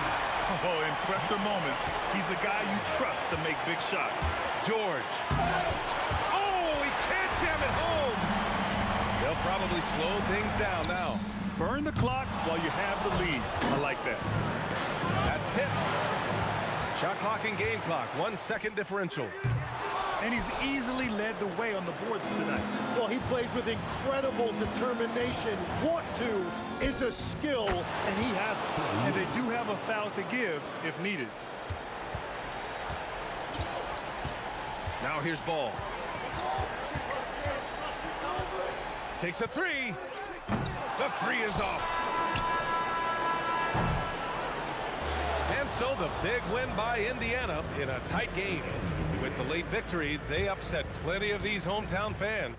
Oh, in pressure moments, he's a guy you trust to make big shots. George. Oh, he can't jam it home. They'll probably slow things down now. Burn the clock while you have the lead. I like that. That's tipped. Shot clock and game clock, 1 second differential. And he's easily led the way on the boards tonight. Well, he plays with incredible determination. Want to is a skill, and he has it. And they do have a foul to give if needed. Now here's Ball. Takes a three. The three is off. And so the big win by Indiana in a tight game. With the late victory, they upset plenty of these hometown fans.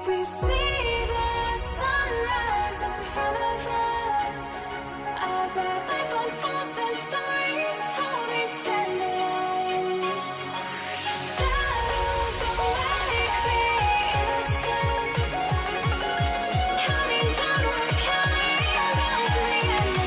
We see the sunrise in front of us as our life unfolds and stories told. We stand alone. Shadows awake the innocent, counting down, we're counting down to the end.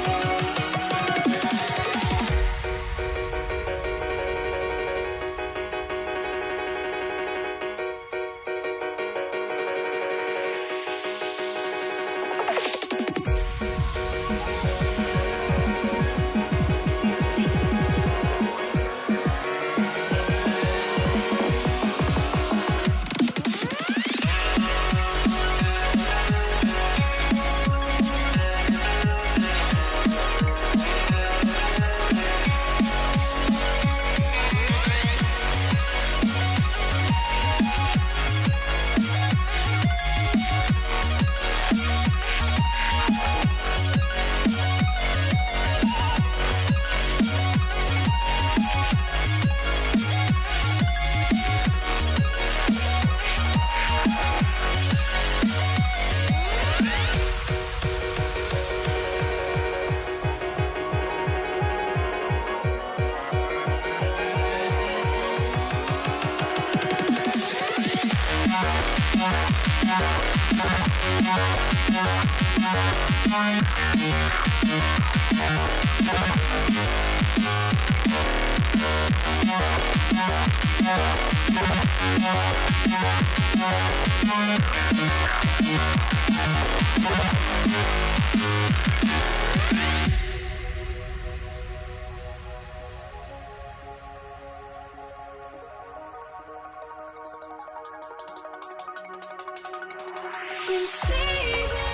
We see the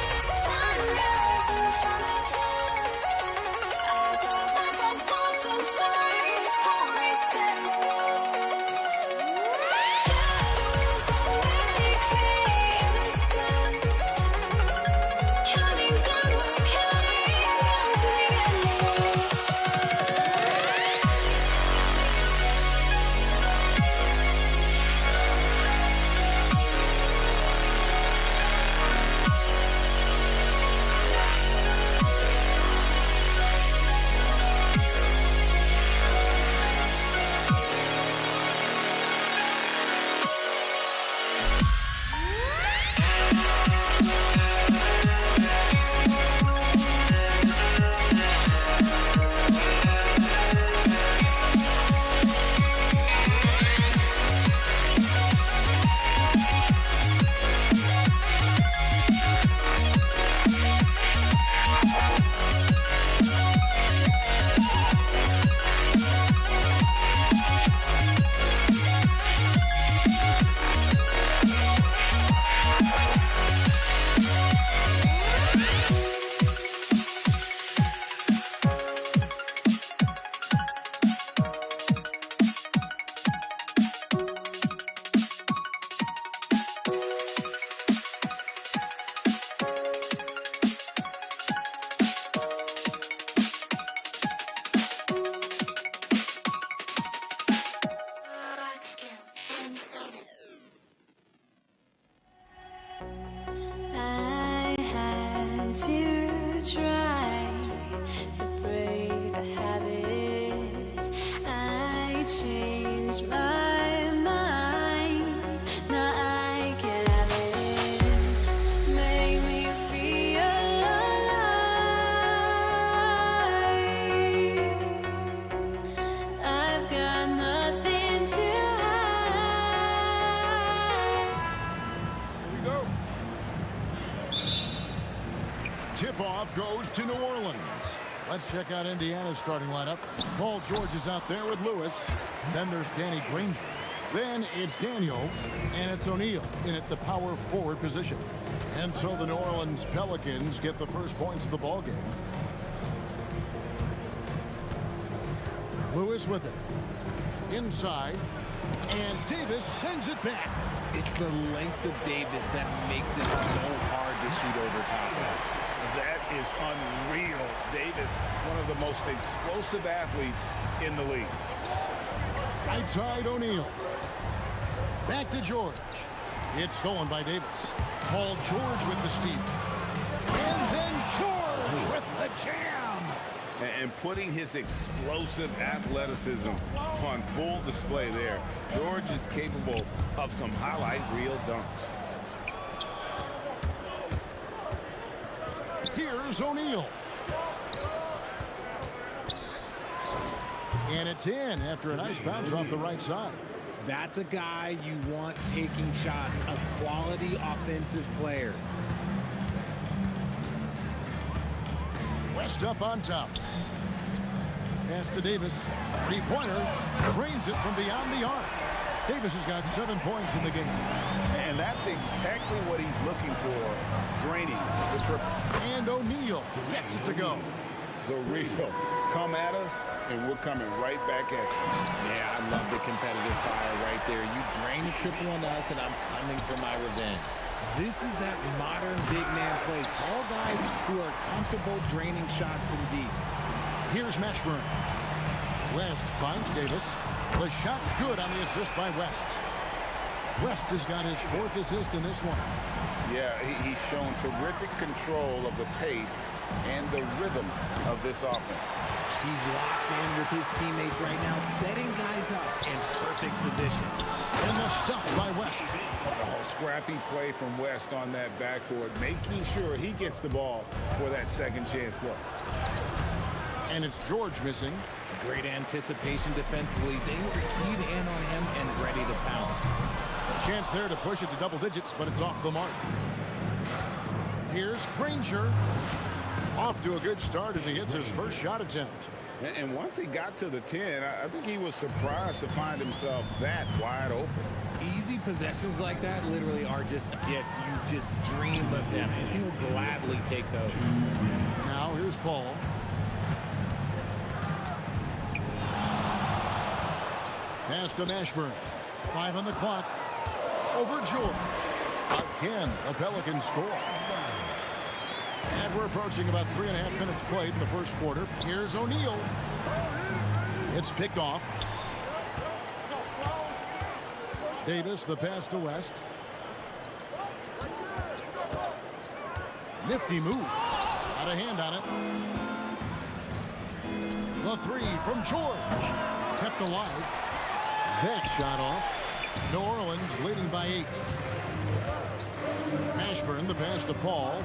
sunrise in front of us as our life unfolds and stories told. We stand alone. Shadows awake the innocent, counting down, we're counting down to the endless. I had to try to break a habit. I changed my mind. Now I can have it. Make me feel alive. I've got nothing to hide. Here we go. Tip-off goes to New Orleans. Let's check out Indiana's starting lineup. Paul George is out there with Lewis. Then there's Danny Granger. Then it's Daniels, and it's O'Neal in at the power forward position. And so the New Orleans Pelicans get the first points of the ball game. Lewis with it. Inside. And Davis sends it back. It's the length of Davis that makes it so hard to shoot over top of. That is unreal. Davis, one of the most explosive athletes in the league. Outside O'Neal. Back to George. It's stolen by Davis. Paul George with the steal. And then George with the jam. And putting his explosive athleticism on full display there. George is capable of some highlight reel dunks. Here's O'Neal. And it's in after a nice bounce off the right side. That's a guy you want taking shots, a quality offensive player. West up on top. Pass to Davis. Three-pointer. Drains it from beyond the arc. Davis has got 7 points in the game. And that's exactly what he's looking for. Draining the triple. And O'Neal gets it to go. The real. Come at us, and we're coming right back at you. Yeah, I love the competitive fire right there. You drain the triple on us, and I'm coming for my revenge. This is that modern big man play. Tall guys who are comfortable draining shots from deep. Here's Mashburn. West finds Davis. The shot's good on the assist by West. West has got his 4th assist in this one. Yeah, he's shown terrific control of the pace and the rhythm of this offense. He's locked in with his teammates right now, setting guys up in perfect position. And the stuff by West. Oh, scrappy play from West on that backboard, making sure he gets the ball for that second chance look. And it's George missing. Great anticipation defensively. They were keyed in on him and ready to pounce. A chance there to push it to double digits, but it's off the mark. Here's Granger. Off to a good start as he hits his first shot attempt. And once he got to the 10, I think he was surprised to find himself that wide open. Easy possessions like that literally are just a gift. You just dream of them, and he'll gladly take those. Now here's Paul. Pass to Mashburn. 5 on the clock. Over George. Again, the Pelicans score. And we're approaching about 3.5 minutes played in the first quarter. Here's O'Neal. It's picked off. Davis, the pass to West. Nifty move. Got a hand on it. The 3 from George. Kept alive. That shot off. New Orleans leading by 8. Mashburn, the pass to Paul.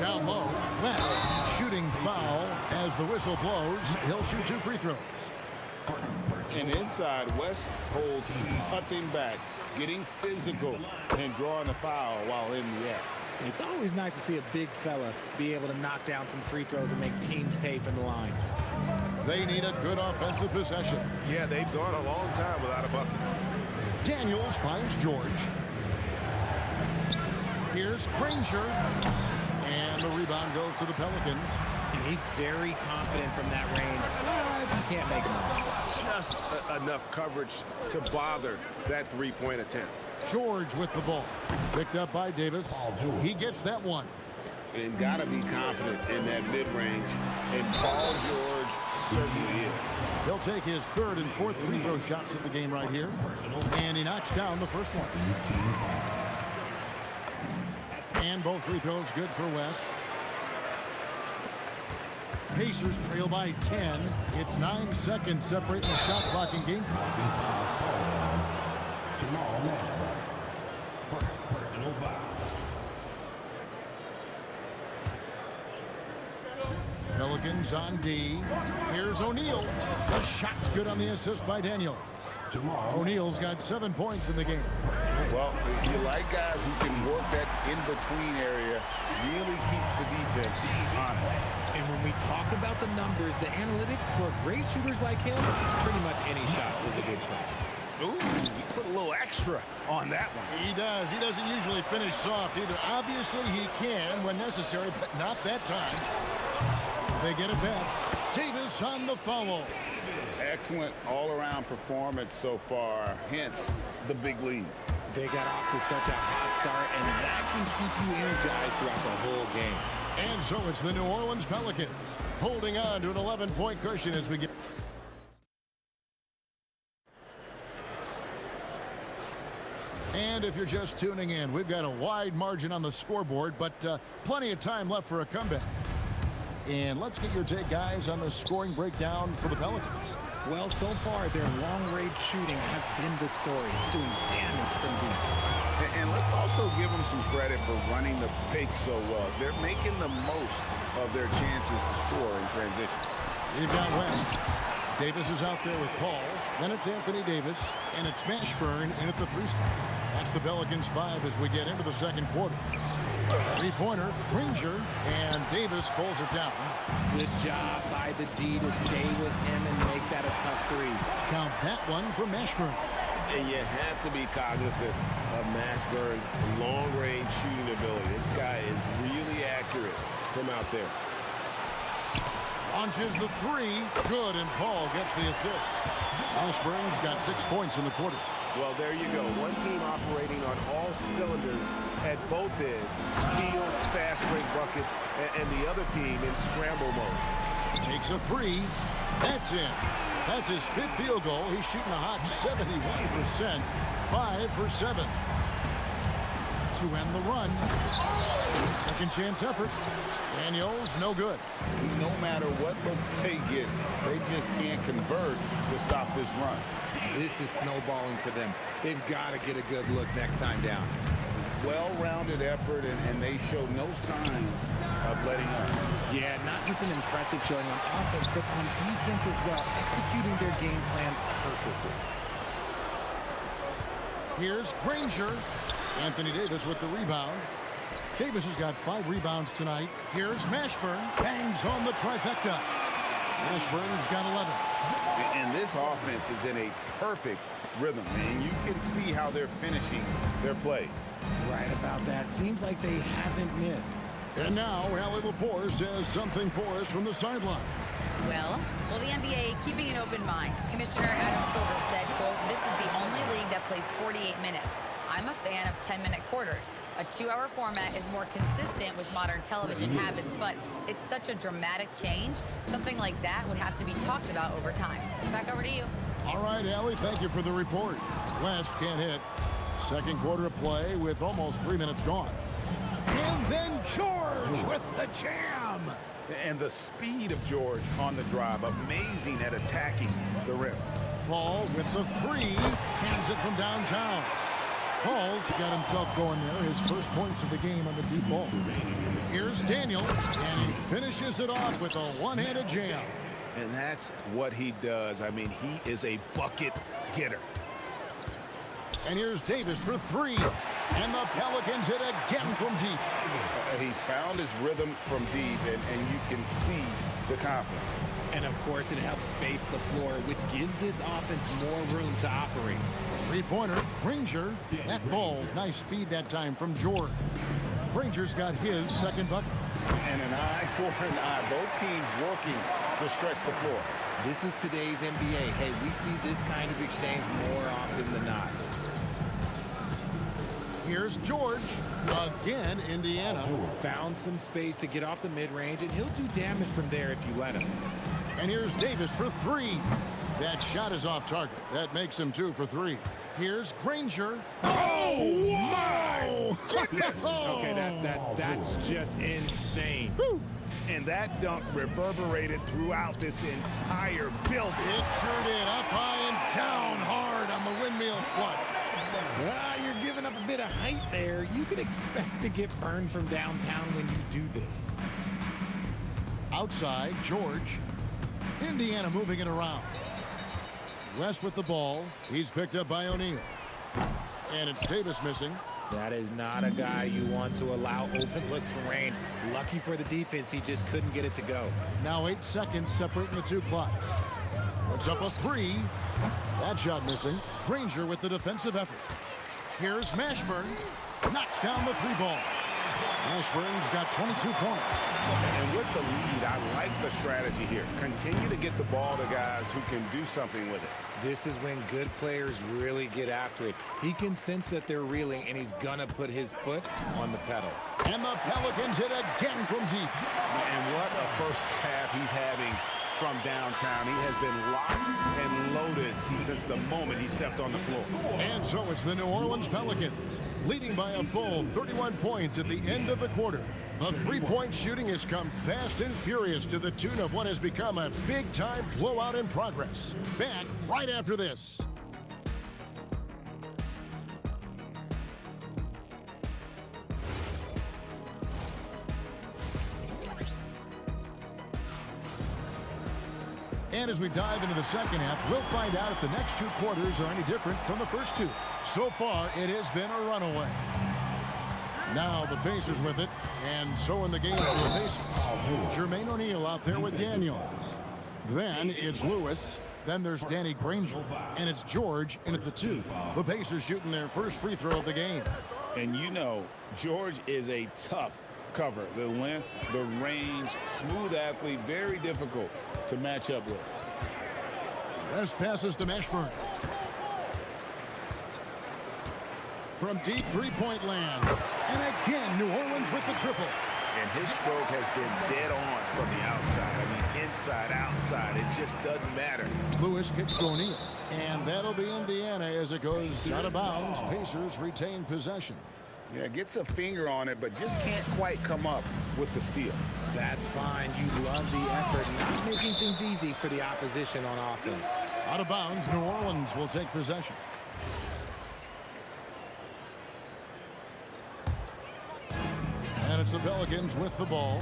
Down low. West shooting foul as the whistle blows. He'll shoot 2 free throws. And inside, West holds nothing back, getting physical and drawing a foul while in the air. It's always nice to see a big fella be able to knock down some free throws and make teams pay from the line. They need a good offensive possession. Yeah, they've gone a long time without a bucket. Daniels finds George. Here's Granger. And the rebound goes to the Pelicans. And he's very confident from that range, but he can't make him wrong. Just enough coverage to bother that three-point attempt. George with the ball. Picked up by Davis. He gets that one. And got to be confident in that mid-range. And Paul George certainly is. He'll take his 3rd and 4th free throw shots at the game right here. And he knocks down the first one. And both free throws good for West. Pacers trail by 10. It's 9 seconds separating the shot clock and game clock. Personal foul. Pelicans on D. Here's O'Neal. The shot's good on the assist by Daniels. O'Neal's got 7 points in the game. Well, you like guys who can work that in-between area, really keeps the defense honest. And when we talk about the numbers, the analytics for great shooters like him, pretty much any shot is a good shot. Ooh, you put a little extra on that one. He does. He doesn't usually finish soft either. Obviously, he can when necessary, but not that time. They get it back. Davis on the follow. Excellent all-around performance so far, hence the big lead. They got off to such a hot start, and that can keep you energized throughout the whole game. And so it's the New Orleans Pelicans holding on to an 11-point cushion as we get And if you're just tuning in, we've got a wide margin on the scoreboard, but plenty of time left for a comeback. And let's get your take, guys, on the scoring breakdown for the Pelicans. Well, so far, their long-range shooting has been the story, doing damage from deep. And let's also give them some credit for running the pick so well. They're making the most of their chances to score in transition. You've got West. Davis is out there with Paul. Then it's Anthony Davis, and it's Mashburn in at the 3 spot. That's the Pelicans 5 as we get into the second quarter. Three-pointer, Granger, and Davis pulls it down. Good job by the D to stay with him and make that a tough 3. Count that one for Mashburn. And you have to be cognizant of Mashburn's long-range shooting ability. This guy is really accurate from out there. Launches the 3. Good, and Paul gets the assist. Mashburn's got 6 points in the quarter. Well, there you go. One team operating on all cylinders at both ends. Steals, fast break buckets, and the other team in scramble mode. Takes a 3. That's in. That's his 5th field goal. He's shooting a hot 71%. 5 for 7. To end the run. Second chance effort. Daniels, no good. No matter what looks they get, they just can't convert to stop this run. This is snowballing for them. They've got to get a good look next time down. Well-rounded effort, and they show no signs of letting up. Yeah, not just an impressive showing on offense, but on defense as well, executing their game plan perfectly. Here's Granger. Anthony Davis with the rebound. Davis has got 5 rebounds tonight. Here's Mashburn. Bangs home the trifecta. Mashburn's got 11. And this offense is in a perfect rhythm, and you can see how they're finishing their plays. Right about that. Seems like they haven't missed. And now, Allie LaForce says something for us from the sideline. Well, the NBA keeping an open mind. Commissioner Adam Silver said, quote, "This is the only league that plays 48 minutes. I'm a fan of 10-minute quarters. A 2-hour format is more consistent with modern television habits, but it's such a dramatic change. Something like that would have to be talked about over time." Back over to you. All right, Allie, thank you for the report. West can't hit. Second quarter of play with almost 3 minutes gone. And then George with the jam. And the speed of George on the drive, amazing at attacking the rim. Paul with the 3, hands it from downtown. Paul's got himself going there, his first points of the game on the deep ball. Here's Daniels, and he finishes it off with a one-handed jam. And that's what he does. I mean, he is a bucket getter. And here's Davis for 3. And the Pelicans hit again from deep. He's found his rhythm from deep, and you can see the confidence. And, of course, it helps space the floor, which gives this offense more room to operate. Three-pointer, Granger. That ball's nice feed that time from George. Granger's got his second bucket. And an eye for an eye. Both teams working to stretch the floor. This is today's NBA. Hey, we see this kind of exchange more often than not. Here's George. Again, Indiana. Found some space to get off the mid-range, and he'll do damage from there if you let him. And here's Davis for 3. That shot is off target. That makes him 2 for 3. Here's Granger. Oh, my goodness! Okay, that's just insane. Woo. And that dunk reverberated throughout this entire building. It sure did. Up high and down hard on the windmill flood. You're giving up a bit of height there. You could expect to get burned from downtown when you do this. Outside, George. Indiana moving it around. West with the ball. He's picked up by O'Neal. And it's Davis missing. That is not a guy you want to allow open looks from range. Lucky for the defense, he just couldn't get it to go. Now 8 seconds separating the 2 clocks. Puts up a 3. That shot missing. Granger with the defensive effort. Here's Mashburn. Knocks down the 3 ball. Mashburn's got 22 points. And with the lead, I like the strategy here. Continue to get the ball to guys who can do something with it. This is when good players really get after it. He can sense that they're reeling, and he's gonna put his foot on the pedal. And the Pelicans hit again from deep. And what a first half he's having from downtown. He has been locked and loaded since the moment he stepped on the floor. And so it's the New Orleans Pelicans, leading by a full 31 points at the end of the quarter. The three-point shooting has come fast and furious to the tune of what has become a big-time blowout in progress. Back right after this. And as we dive into the second half, we'll find out if the next two quarters are any different from the first two. So far, it has been a runaway. Now the Pacers with it, and so in the game for the Pacers. Jermaine O'Neal out there with Daniels. Then it's Lewis. Then there's Danny Granger, and it's George in at the 2. The Pacers shooting their first free throw of the game. And you know, George is a tough cover. The length, the range, smooth athlete, very difficult to match up with. West passes to Mashburn. From deep three-point land. And again, New Orleans with the triple. And his stroke has been dead on from the outside. I mean, inside, outside, it just doesn't matter. Lewis kicks to O'Neal. And that'll be Indiana as it goes out of bounds. Pacers retain possession. Yeah, gets a finger on it, but just can't quite come up with the steal. That's fine. You love the effort, not making things easy for the opposition on offense. Out of bounds, New Orleans will take possession. And it's the Pelicans with the ball.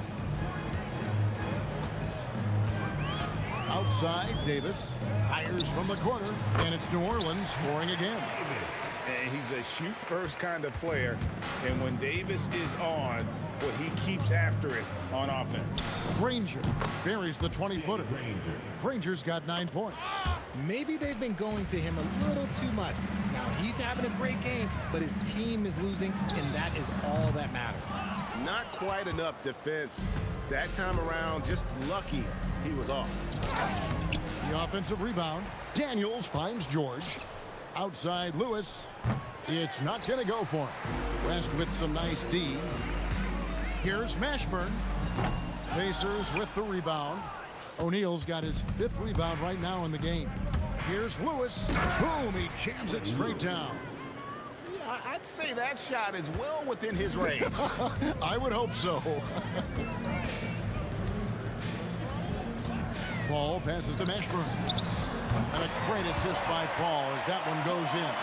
Outside, Davis fires from the corner, and it's New Orleans scoring again. And he's a shoot-first kind of player, and when Davis is on, well, he keeps after it on offense. Granger buries the 20-footer. Granger's got 9 points. Maybe they've been going to him a little too much. Now, he's having a great game, but his team is losing, and that is all that matters. Not quite enough defense. That time around, just lucky he was off. The offensive rebound. Daniels finds George. Outside Lewis. It's not going to go for him. West with some nice D. Here's Mashburn. Pacers with the rebound. O'Neal's got his 5th rebound right now in the game. Here's Lewis. Boom, he jams it straight down. Yeah, I'd say that shot is well within his range. I would hope so. Paul passes to Mashburn. And a great assist by Paul as that one goes in.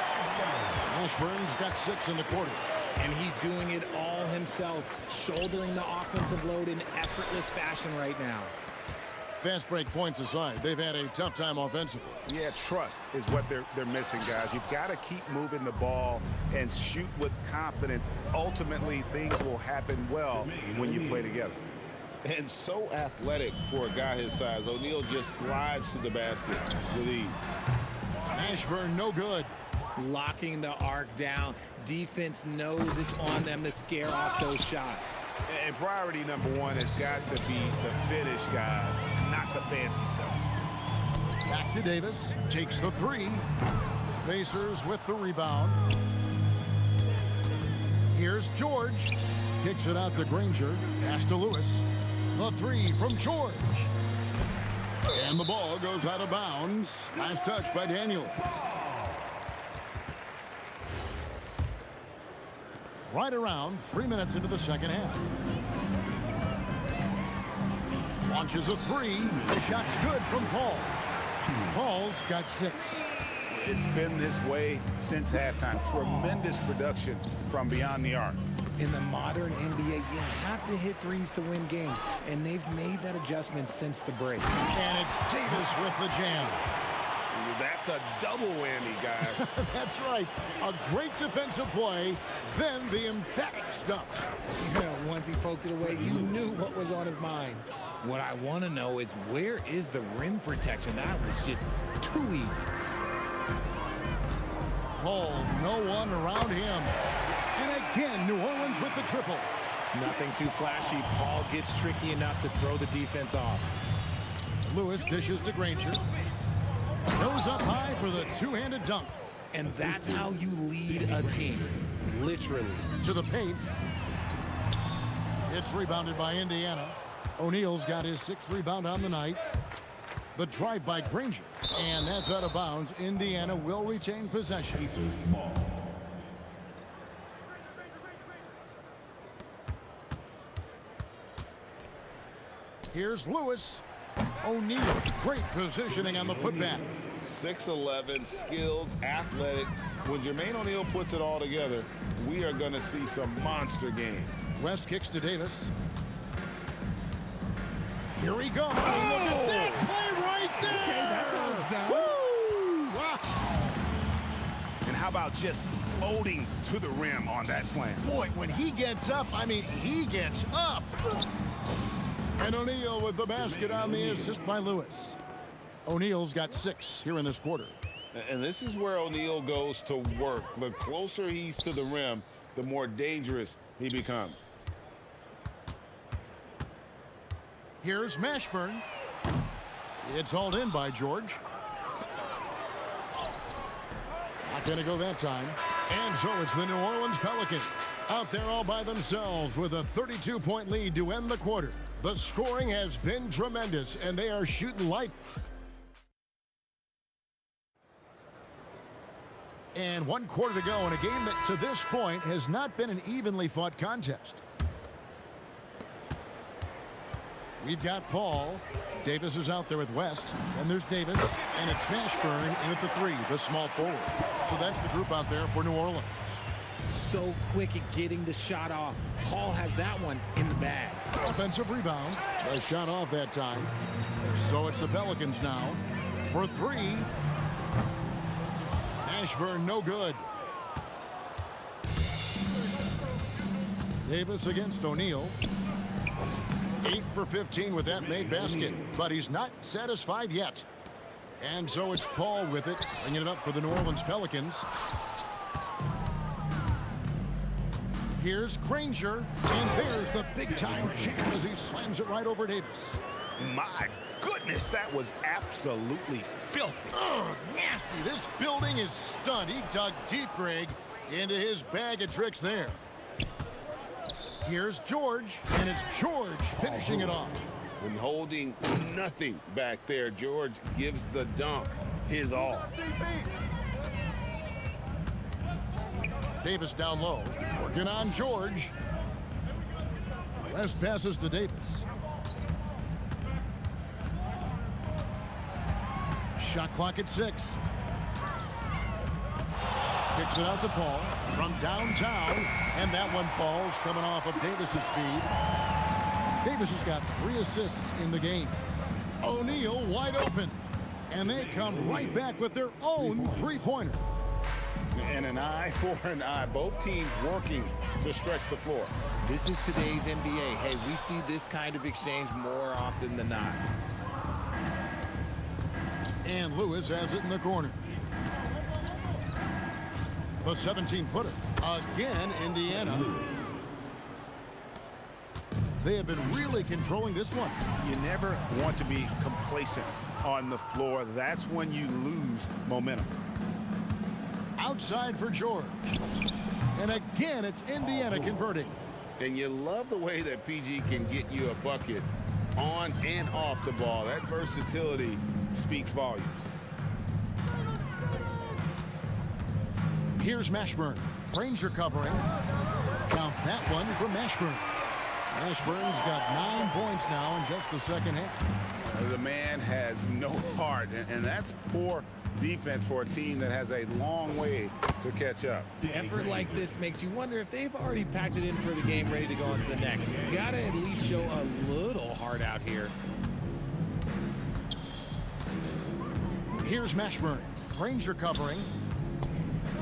Mashburn's got 6 in the quarter. And he's doing it all himself, shouldering the offensive load in effortless fashion right now. Fast break points aside, they've had a tough time offensively. Yeah, trust is what they're missing, guys. You've got to keep moving the ball and shoot with confidence. Ultimately, things will happen well when you play together. And so athletic for a guy his size. O'Neal just glides to the basket with ease. Mashburn, no good. Locking the arc down. Defense knows it's on them to scare off those shots. And priority number one has got to be the finish, guys, not the fancy stuff. Back to Davis. Takes the 3. Pacers with the rebound. Here's George. Kicks it out to Granger. Pass to Lewis. The 3 from George. And the ball goes out of bounds. Nice touch by Daniels. Right around 3 minutes into the second half. Launches a 3. The shot's good from Paul. Paul's got 6. It's been this way since halftime. Tremendous production from beyond the arc. In the modern NBA, you have to hit threes to win games, and they've made that adjustment since the break. And it's Davis with the jam. That's a double whammy, guys. That's right. A great defensive play, then the emphatic stuff. Once he poked it away, you knew what was on his mind. What I want to know is, where is the rim protection? That was just too easy. Paul, no one around him. And again, New Orleans with the triple. Nothing too flashy. Paul gets tricky enough to throw the defense off. Lewis dishes to Granger. Goes up high for the two-handed dunk. And that's how you lead a team. Literally. To the paint. It's rebounded by Indiana. O'Neal's got his 6th rebound on the night. The drive by Granger. And that's out of bounds. Indiana will retain possession. Pacers ball. Here's Lewis. O'Neal. Great positioning on the putback. 6'11", skilled, athletic. When Jermaine O'Neal puts it all together, we are going to see some monster games. West kicks to Davis. Here we go. Look at that play right there. Okay, that's how it's done. Woo! Wow. And how about just floating to the rim on that slam? Boy, when he gets up, I mean, he gets up. And O'Neal with the basket on the assist by Lewis. O'Neal's got 6 here in this quarter. And this is where O'Neal goes to work. The closer he's to the rim, the more dangerous he becomes. Here's Mashburn. It's hauled in by George. Not going to go that time. And so it's the New Orleans Pelicans out there all by themselves with a 32-point lead to end the quarter. The scoring has been tremendous, and they are shooting light. And 1 quarter to go in a game that to this point has not been an evenly fought contest. We've got Paul. Davis is out there with West. And there's Davis. And it's Mashburn in at the 3, the small forward. So that's the group out there for New Orleans. So quick at getting the shot off. Hall has that one in the bag. Offensive rebound. A shot off that time. So it's the Pelicans now for 3. Mashburn no good. Davis against O'Neal. 8 for 15 with that made basket, but he's not satisfied yet. And so it's Paul with it, bringing it up for the New Orleans Pelicans. Here's Granger, and there's the big-time jam as he slams it right over Davis. My goodness, that was absolutely filthy. Oh, nasty. This building is stunned. He dug deep, Greg, into his bag of tricks there. Here's George, and it's George finishing it off. When holding nothing back there, George gives the dunk his all. Davis down low, working on George. West passes to Davis. Shot clock at 6. Kicks it out to Paul from downtown, and that one falls coming off of Davis's feed. Davis has got 3 assists in the game. O'Neal wide open, and they come right back with their own 3-pointer. And an eye for an eye. Both teams working to stretch the floor. This is today's NBA. Hey, we see this kind of exchange more often than not. And Lewis has it in the corner. The 17-footer. Again, Indiana. They have been really controlling this one. You never want to be complacent on the floor. That's when you lose momentum. Outside for George. And again, it's Indiana converting. And you love the way that PG can get you a bucket on and off the ball. That versatility speaks volumes. Here's Mashburn. Granger covering. Count that one for Mashburn. Mashburn's got 9 points now in just the second half. The man has no heart, and that's poor defense for a team that has a long way to catch up. Effort like this makes you wonder if they've already packed it in for the game, ready to go on to the next. You gotta at least show a little heart out here. Here's Mashburn. Granger covering.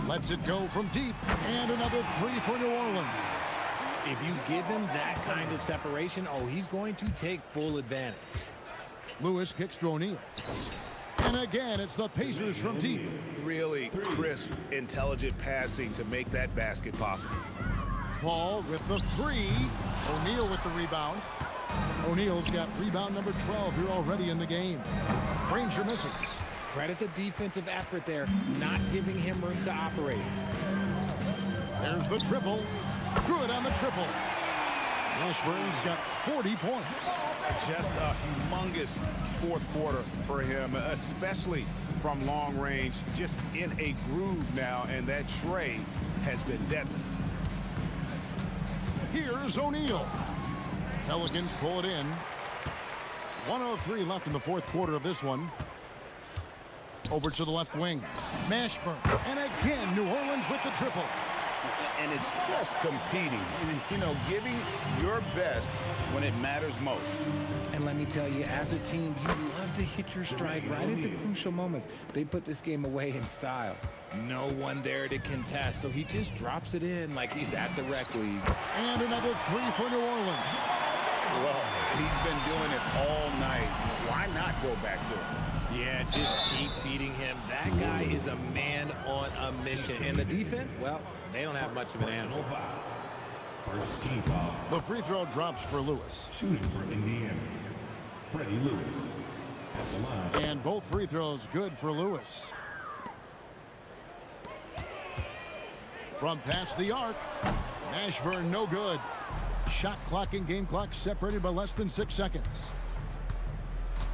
Lets it go from deep. And another 3 for New Orleans. If you give him that kind of separation, oh, he's going to take full advantage. Lewis kicks to O'Neal. And again, it's the Pacers from deep. Really crisp, intelligent passing to make that basket possible. Paul with the 3. O'Neal with the rebound. O'Neal's got rebound number 12 here already in the game. Granger misses. Credit the defensive effort there, not giving him room to operate. There's the triple. Good on the triple. Ashburn's got 40 points. Just a humongous fourth quarter for him, especially from long range. Just in a groove now, and that tray has been deadly. Here's O'Neal. Pelicans pull it in. 1:03 left in the fourth quarter of this one. Over to the left wing. Mashburn. And again, New Orleans with the triple. And it's just competing, you know, giving your best when it matters most. And let me tell you, as a team, you love to hit your stride right at the crucial moments. They put this game away in style. No one there to contest, so he just drops it in like he's at the rec league. And another three for New Orleans. Well, he's been doing it all night. Why not go back to it? Yeah, just keep feeding him. That guy is a man on a mission. And the defense, well, they don't have much of an answer. First team foul. The free throw drops for Lewis. Shooting for Indiana, Freddie Lewis. At the line. And both free throws good for Lewis. From past the arc, Mashburn no good. Shot clock and game clock separated by less than 6 seconds.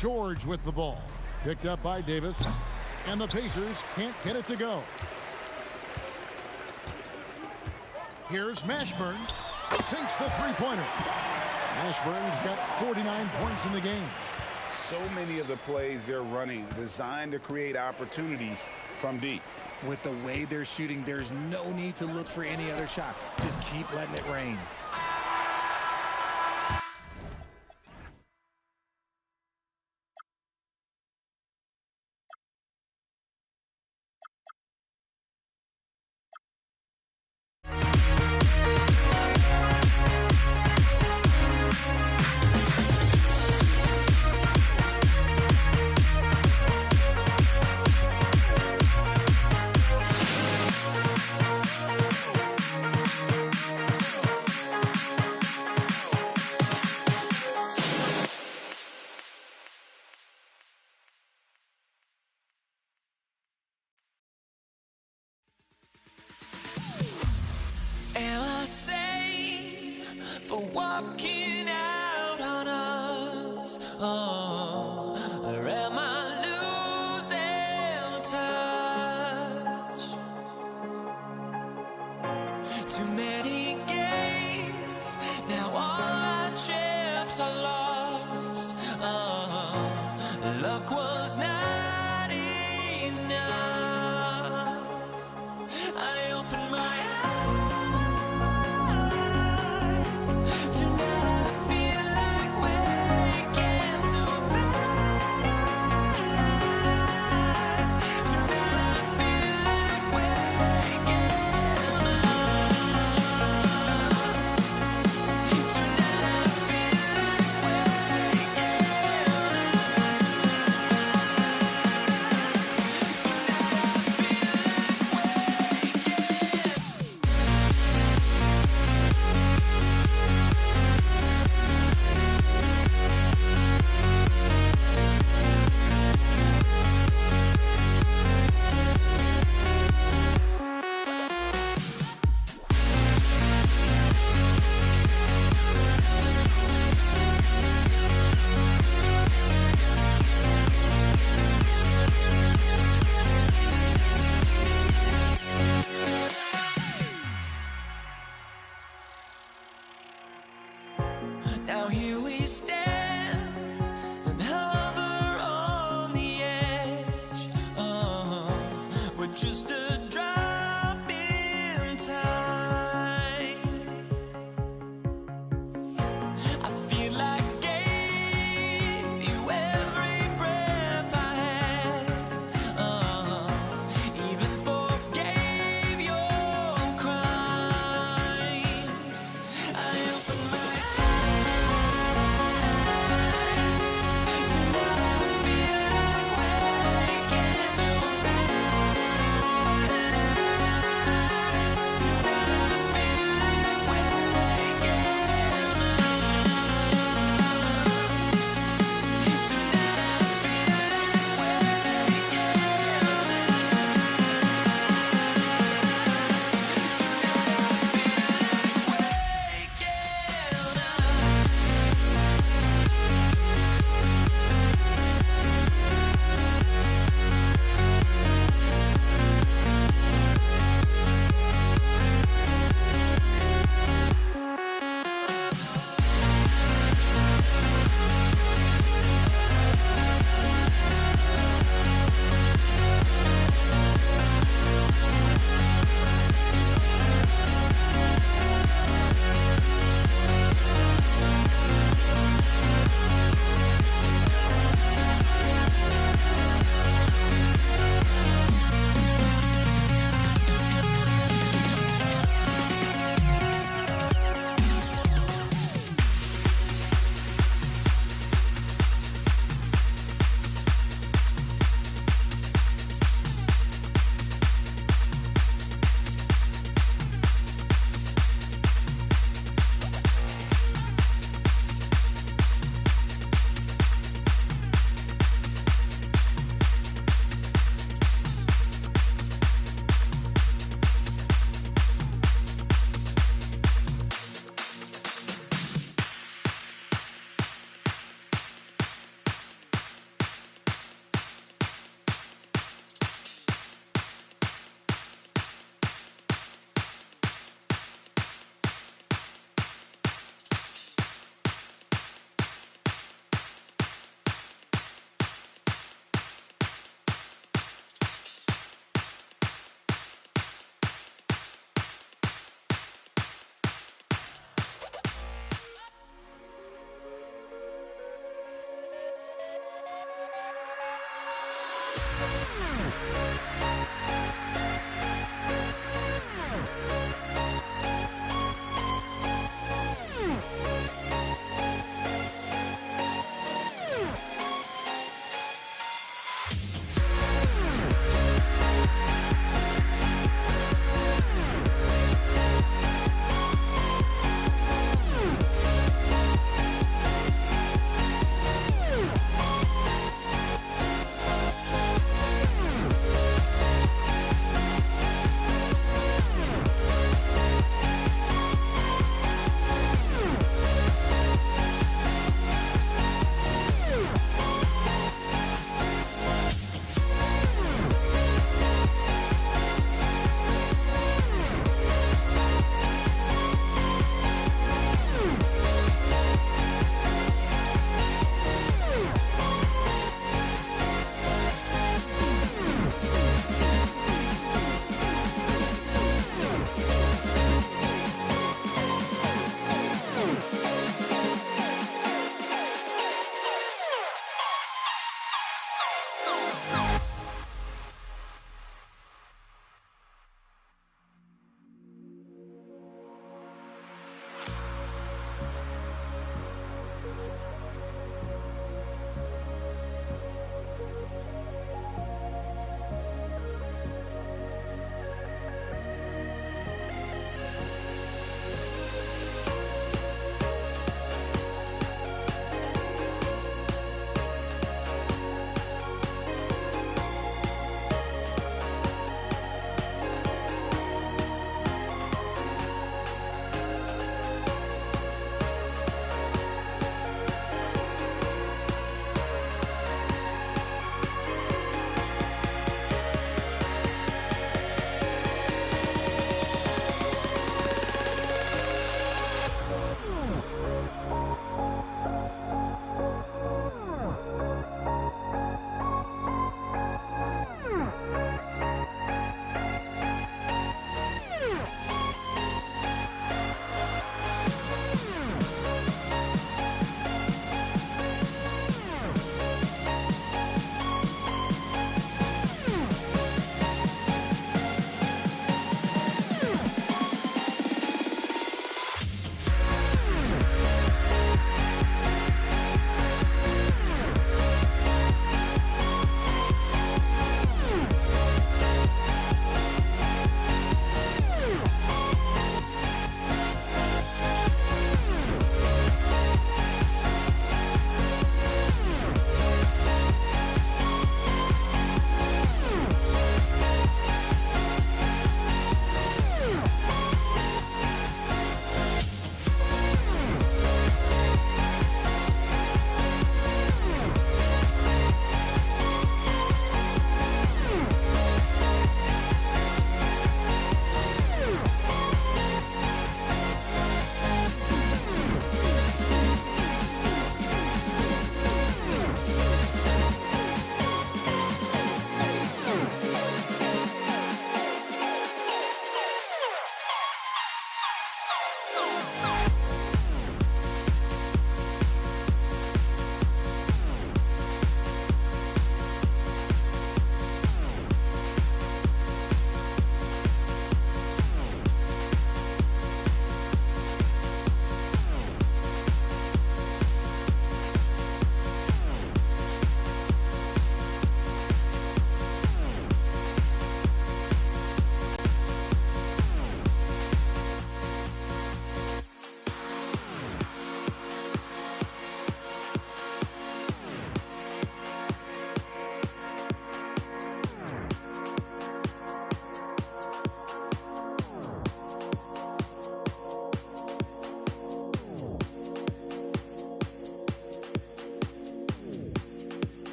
George with the ball. Picked up by Davis. And the Pacers can't get it to go. Here's Mashburn. Sinks the three-pointer. Mashburn's got 49 points in the game. So many of the plays they're running designed to create opportunities from deep. With the way they're shooting, there's no need to look for any other shot. Just keep letting it rain. Am I safe for walking out on us? Oh, or am I losing touch? Too many games, now all our chips are lost. Oh, luck was not enough. I opened my eyes tonight.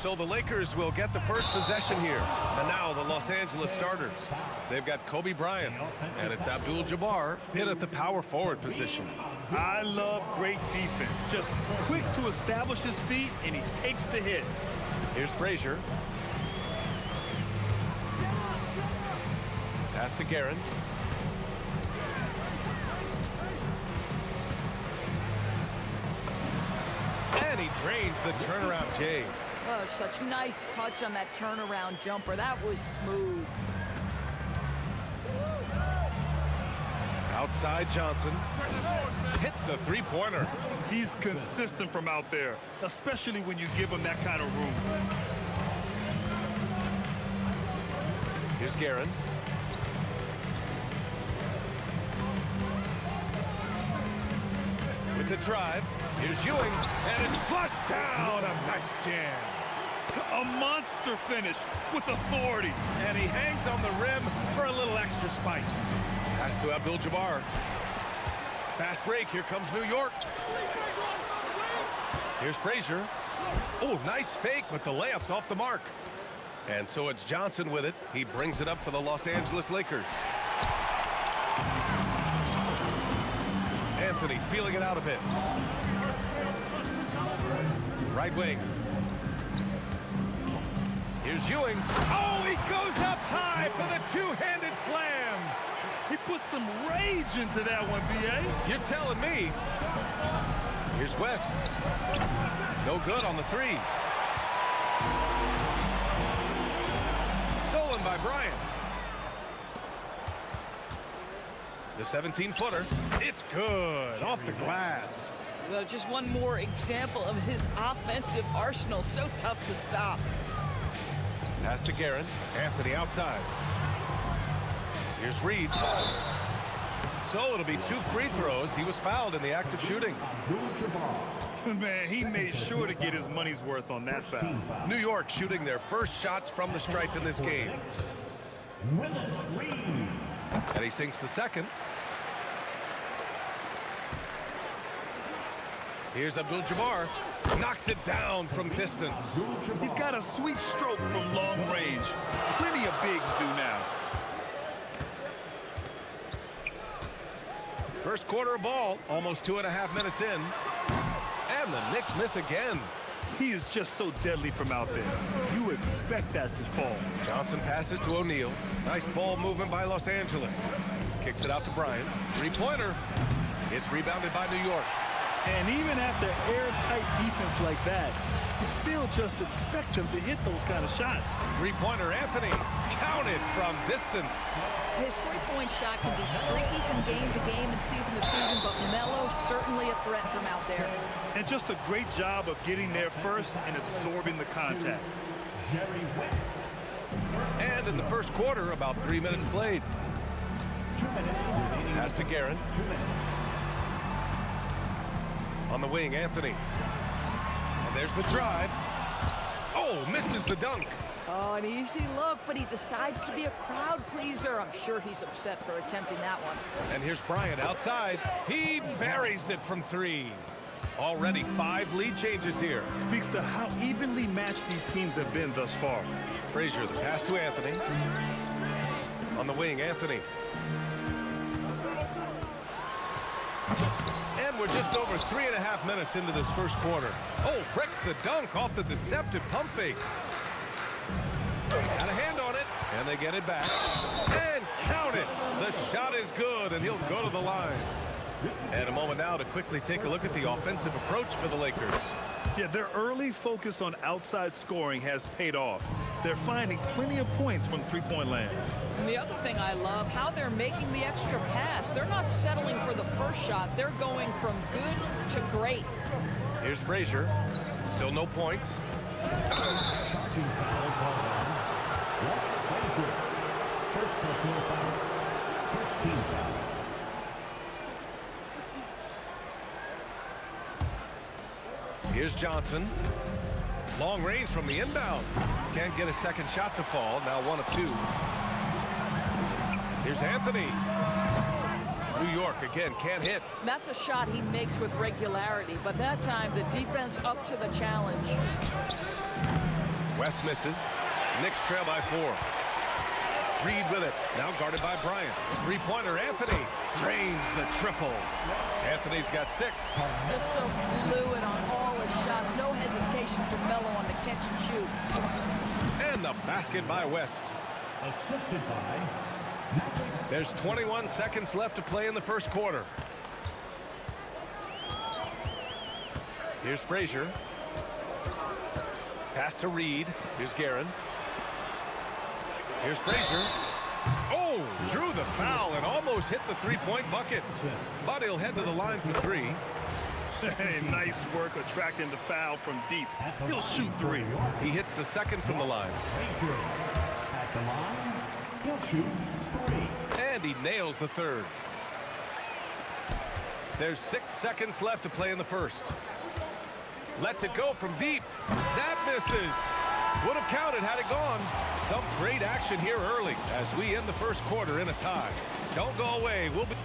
so the Lakers will get the first possession here. And now the Los Angeles starters. They've got Kobe Bryant, and it's Abdul-Jabbar in at the power forward position. I love great defense. Just quick to establish his feet, and he takes the hit. Here's Frazier. Pass to Guerin. And he drains the turnaround J. Oh, such nice touch on that turnaround jumper. That was smooth. Outside Johnson. Hits the three-pointer. He's consistent from out there, especially when you give him that kind of room. Here's Guerin. With the drive. Here's Ewing, and it's flushed down. A nice jam. A monster finish with authority. And he hangs on the rim for a little extra spice. Pass to Abdul-Jabbar. Fast break. Here comes New York. Here's Frazier. Oh, nice fake, but the layup's off the mark. And so it's Johnson with it. He brings it up for the Los Angeles Lakers. Anthony feeling it out a bit. Right wing. Here's Ewing. Oh, he goes up high for the two-handed slam. He put some rage into that one, B.A. You're telling me. Here's West. No good on the three. Stolen by Bryant. The 17-footer. It's good. Off the glass. Well, just one more example of his offensive arsenal. So tough to stop. Pass to Guerin. Anthony outside. Here's Reed. So it'll be 2 free throws. He was fouled in the act of shooting. Man, he made sure to get his money's worth on that foul. New York shooting their first shots from the stripe in this game. And he sinks the second. Here's Abdul-Jabbar. Knocks it down from distance. He's got a sweet stroke from long range. Plenty of bigs do now. First quarter of ball, almost 2.5 minutes in. And the Knicks miss again. He is just so deadly from out there. You expect that to fall. Johnson passes to O'Neal. Nice ball movement by Los Angeles. Kicks it out to Bryant. Three-pointer. It's rebounded by New York. And even after airtight defense like that, you still just expect him to hit those kind of shots. Three-pointer, Anthony. Counted from distance. His three-point shot can be streaky from game to game and season to season, but Melo certainly a threat from out there. And just a great job of getting there first and absorbing the contact. And in the first quarter, about 3 minutes played. Pass to Guerin. On the wing, Anthony. And there's the drive. Oh, misses the dunk. Oh, an easy look, but he decides to be a crowd pleaser. I'm sure he's upset for attempting that one. And here's Bryant outside. He buries it from 3. Already 5 lead changes here. Speaks to how evenly matched these teams have been thus far. Frazier, the pass to Anthony. On the wing, Anthony. And we're just over 3.5 minutes into this first quarter. Oh, breaks the dunk off the deceptive pump fake. Got a hand on it, and they get it back. And count it. The shot is good, and he'll go to the line. And a moment now to quickly take a look at the offensive approach for the Lakers. Yeah, their early focus on outside scoring has paid off. They're finding plenty of points from three-point land. And the other thing I love, how they're making the extra pass. They're not settling for the first shot. They're going from good to great. Here's Frazier. Still no points. Here's Johnson. Long range from the inbound. Can't get a second shot to fall. Now 1 of 2. Here's Anthony. New York again can't hit. That's a shot he makes with regularity, but that time the defense up to the challenge. West misses. Knicks trail by 4. Reed with it. Now guarded by Bryant. Three-pointer, Anthony. Drains the triple. Anthony's got 6. Just so fluid on all his shots. No hesitation for Melo on the catch and shoot. And the basket by West. Assisted by There's 21 seconds left to play in the first quarter. Here's Frazier. Pass to Reed. Here's Guerin. Here's Frazier. Oh, drew the foul and almost hit the three-point bucket. But he'll head to the line for 3. Hey, nice work attracting the foul from deep. He'll shoot 3. He hits the second from the line. at the line. He'll shoot 3. And he nails the third. There's 6 seconds left to play in the first. Lets it go from deep. That misses. Would have counted had it gone. Some great action here early as we end the first quarter in a tie. Don't go away. We'll be...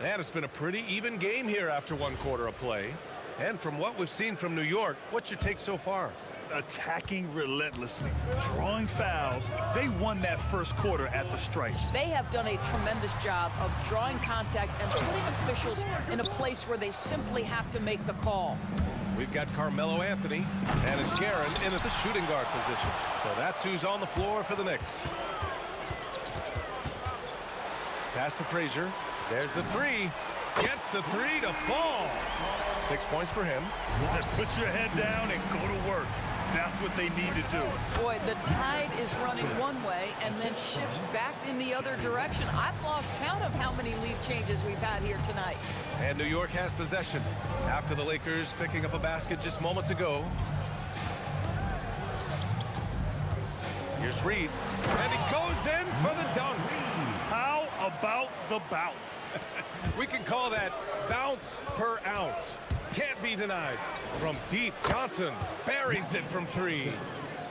And it's been a pretty even game here after 1 quarter of play. And from what we've seen from New York, what's your take so far? Attacking relentlessly, drawing fouls. They won that first quarter at the stripe. They have done a tremendous job of drawing contact and putting officials in a place where they simply have to make the call. We've got Carmelo Anthony, and it's Guerin in at the shooting guard position. So that's who's on the floor for the Knicks. Pass to Frazier. There's the 3. Gets the 3 to fall. 6 points for him. Put your head down and go to work. That's what they need to do. Boy, the tide is running one way and then shifts back in the other direction. I've lost count of how many lead changes we've had here tonight. And New York has possession after the Lakers picking up a basket just moments ago. Here's Reed, and he goes in for the dunk. How about the bounce? We can call that bounce per ounce. Can't be denied. From deep, Johnson buries it from 3.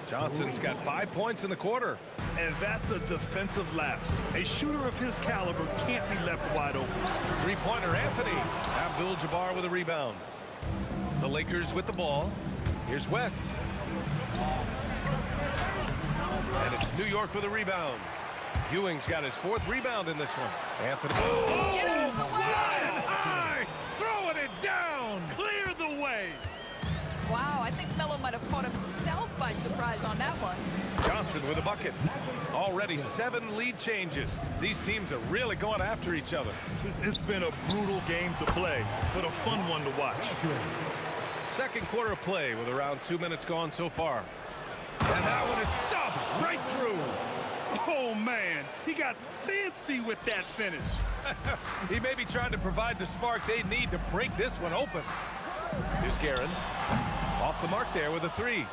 Johnson's got 5 points in the quarter. And that's a defensive lapse. A shooter of his caliber can't be left wide open. Three-pointer, Anthony. Abdul-Jabbar with a rebound. The Lakers with the ball. Here's West. And it's New York with a rebound. Ewing's got his 4th rebound in this one. Anthony. Oh, Get out of the way! High, throwing it down. Clear the way. Wow, I think Melo might have caught himself by surprise on that one. Johnson with a bucket. Already 7 lead changes. These teams are really going after each other. It's been a brutal game to play, but a fun one to watch. Second quarter of play with around 2 minutes gone so far. And that one is stuffed right through. Oh, man, he got fancy with that finish. He may be trying to provide the spark they need to break this one open. Here's Guerin. Off the mark there with a 3.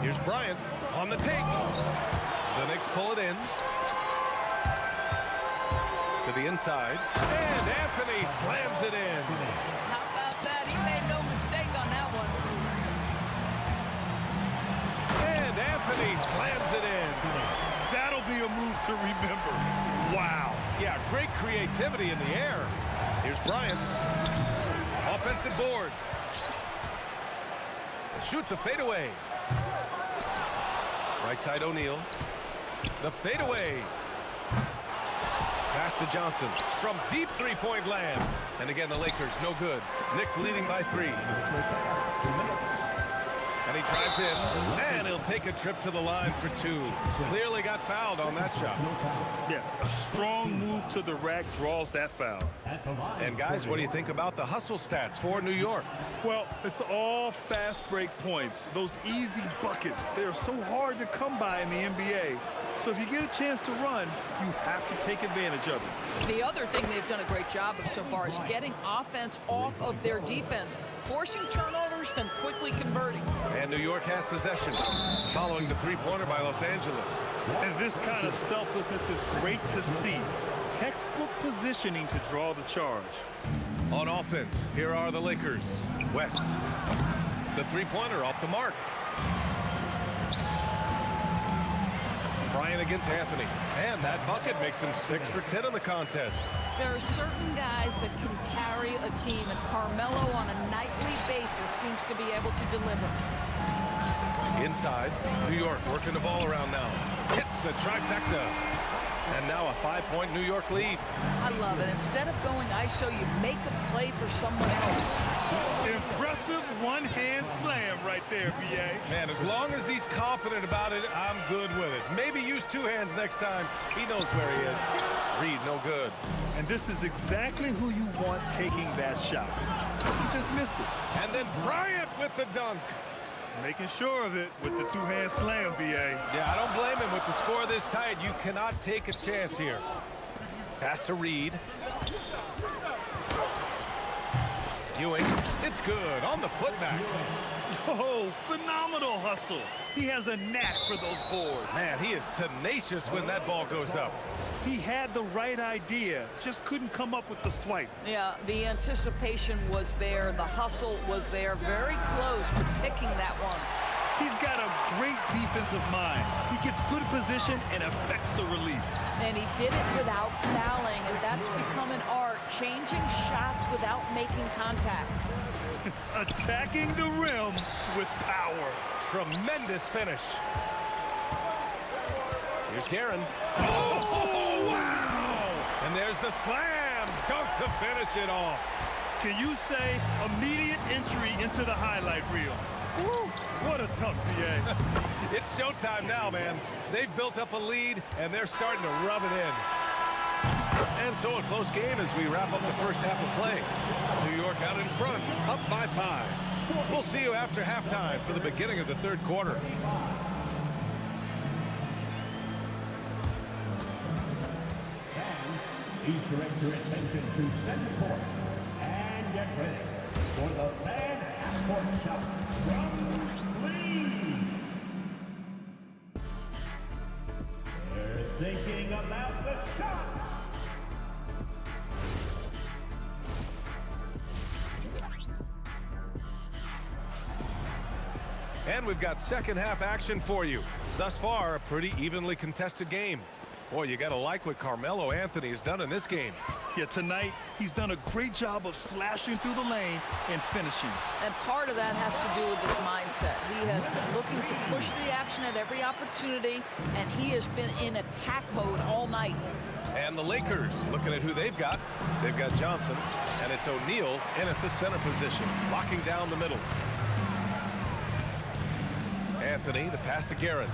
Here's Bryant on the take. The Knicks pull it in. To the inside. And Anthony slams it in. How about that? He made no mistake on that one. And Anthony slams it in. That'll be a move to remember. Wow. Yeah, great creativity in the air. Here's Bryant. Offensive board. Shoots a fadeaway. Right side O'Neal. The fadeaway. Pass to Johnson from deep three-point land. And again, the Lakers, no good. Knicks leading by 3. And he drives in, and he'll take a trip to the line for 2. Clearly got fouled on that shot. Yeah, a strong move to the rack draws that foul. And guys, what do you think about the hustle stats for New York? Well, it's all fast break points. Those easy buckets, they're so hard to come by in the NBA. So if you get a chance to run, you have to take advantage of it. The other thing they've done a great job of so far is getting offense off of their defense, forcing turnovers, then quickly converting. And New York has possession following the three-pointer by Los Angeles. And this kind of selflessness is great to see. Textbook positioning to draw the charge. On offense, here are the Lakers. West. The three-pointer off the mark. Bryant against Anthony. And that bucket makes him 6 for 10 in the contest. There are certain guys that can carry a team, and Carmelo on a nightly basis seems to be able to deliver. Inside, New York working the ball around now. Hits the trifecta. And now a 5-point New York lead. I love it. Instead of going ISO, you make a play for someone else. Impressive one-hand slam right there, B.A. Man, as long as he's confident about it, I'm good with it. Maybe use 2 hands next time. He knows where he is. Reed, no good. And this is exactly who you want taking that shot. He just missed it. And then Bryant with the dunk. Making sure of it with the 2-hand slam, B.A. Yeah, I don't blame him. With the score this tight, you cannot take a chance here. Pass to Reed. Ewing, it's good on the putback. Oh, phenomenal hustle. He has a knack for those boards. Man, he is tenacious when that ball goes up. He had the right idea, just couldn't come up with the swipe. Yeah, the anticipation was there. The hustle was there. Very close to picking that one. He's got a great defensive mind. He gets good position and affects the release. And he did it without fouling, and that's become an art, changing shots without making contact. Attacking the rim with power. Tremendous finish. Here's Guerin. Oh, wow! And there's the slam dunk to finish it off. Can you say immediate entry into the highlight reel? Woo, what a tough BA. It's showtime now, man. They've built up a lead, and they're starting to rub it in. And so a close game as we wrap up the first half of play. New York out in front, up by 5. We'll see you after halftime for the beginning of the third quarter. Please direct your attention to center court and get ready for the fan half-court shot from 3. They're thinking about the shot. And we've got second half action for you. Thus far, a pretty evenly contested game. Boy, you gotta like what Carmelo Anthony has done in this game. Yeah, tonight, he's done a great job of slashing through the lane and finishing. And part of that has to do with his mindset. He has been looking to push the action at every opportunity, and he has been in attack mode all night. And the Lakers, looking at who they've got. They've got Johnson, and it's O'Neal in at the center position, locking down the middle. Anthony, the pass to Guerin.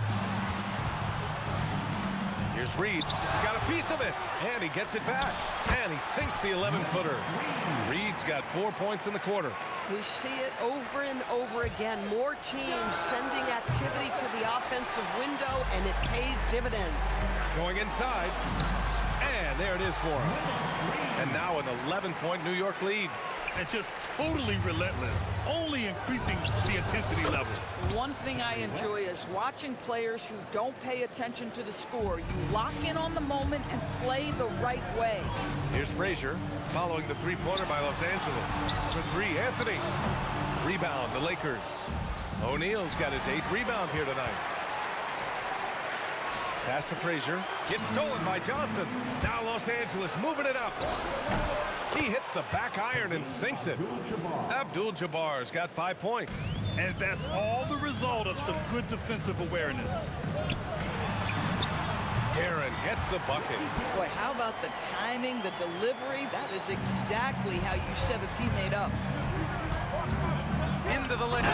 Here's Reed. Got a piece of it, and he gets it back. And he sinks the 11-footer. Reed's got 4 points in the quarter. We see it over and over again. More teams sending activity to the offensive window, and it pays dividends. Going inside, and there it is for him. And now an 11-point New York lead. And just totally relentless, only increasing the intensity level. One thing I enjoy is watching players who don't pay attention to the score. You lock in on the moment and play the right way. Here's Frazier, following the three-pointer by Los Angeles. For 3, Anthony. Rebound, the Lakers. O'Neal's got his 8th rebound here tonight. Pass to Frazier. Gets stolen by Johnson. Now Los Angeles moving it up. He hits the back iron and sinks it. Abdul-Jabbar's got 5 points. And that's all the result of some good defensive awareness. Guerin gets the bucket. Boy, how about the timing, the delivery? That is exactly how you set a teammate up. Into the lane.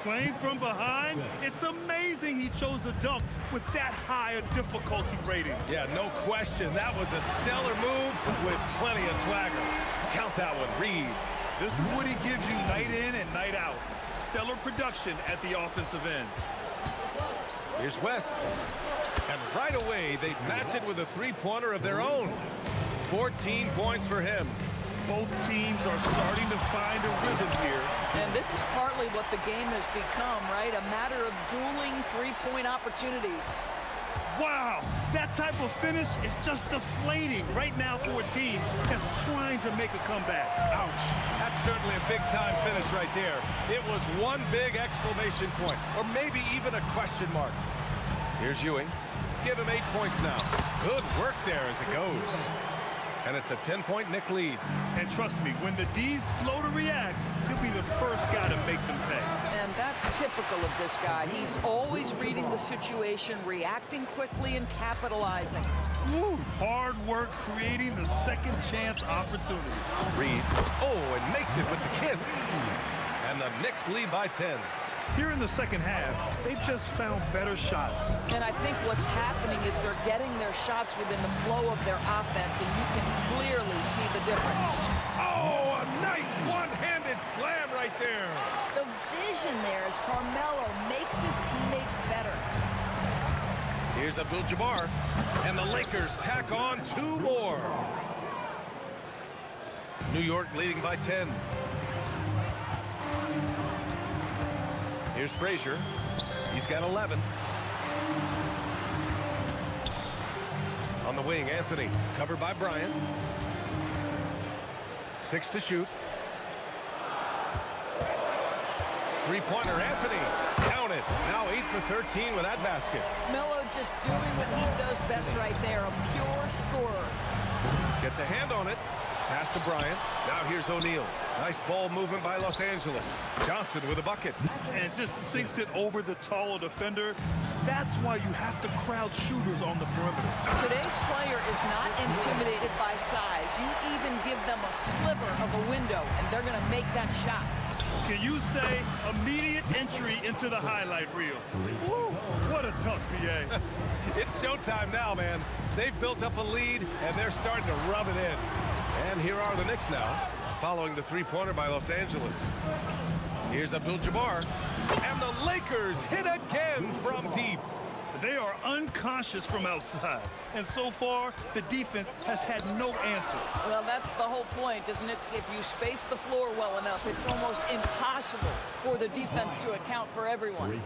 Playing from behind, it's amazing he chose a dunk with that high a difficulty rating. Yeah, no question. That was a stellar move with plenty of swagger. Count that one, Reed. This is what he gives you night in and night out. Stellar production at the offensive end. Here's West. And right away, they match it with a three-pointer of their own. 14 points for him. Both teams are starting to find a rhythm here. And this is partly what the game has become, right? A matter of dueling three-point opportunities. Wow, that type of finish is just deflating right now for a team that's trying to make a comeback. Ouch. That's certainly a big-time finish right there. It was one big exclamation point, or maybe even a question mark. Here's Ewing. Give him 8 points now. Good work there as it goes. And it's a 10-point Nick lead. And trust me, when the D's slow to react, he'll be the first guy to make them pay. And that's typical of this guy. He's always reading the situation, reacting quickly, and capitalizing. Woo, hard work creating the second chance opportunity. Reed. Oh, and makes it with the kiss. And the Knicks lead by 10. Here in the second half, they've just found better shots. And I think what's happening is they're getting their shots within the flow of their offense, and you can clearly see the difference. Oh, a nice one-handed slam right there. The vision there as Carmelo makes his teammates better. Here's Abdul-Jabbar, and the Lakers tack on 2 more. New York leading by 10. Here's Frazier. He's got 11. On the wing, Anthony, covered by Bryant. 6 to shoot. Three-pointer, Anthony. Count it. Now 8 for 13 with that basket. Melo just doing what he does best right there, a pure scorer. Gets a hand on it. Pass to Bryant. Now here's O'Neal. Nice ball movement by Los Angeles. Johnson with a bucket. And it just sinks it over the taller defender. That's why you have to crowd shooters on the perimeter. Today's player is not intimidated by size. You even give them a sliver of a window, and they're going to make that shot. Can you say immediate entry into the highlight reel? Woo, what a tough BA. It's showtime now, man. They've built up a lead, and they're starting to rub it in. And here are the Knicks now, following the three-pointer by Los Angeles. Here's Abdul-Jabbar, and the Lakers hit again from deep. They are unconscious from outside, and so far, the defense has had no answer. Well, that's the whole point, isn't it? If you space the floor well enough, it's almost impossible for the defense to account for everyone.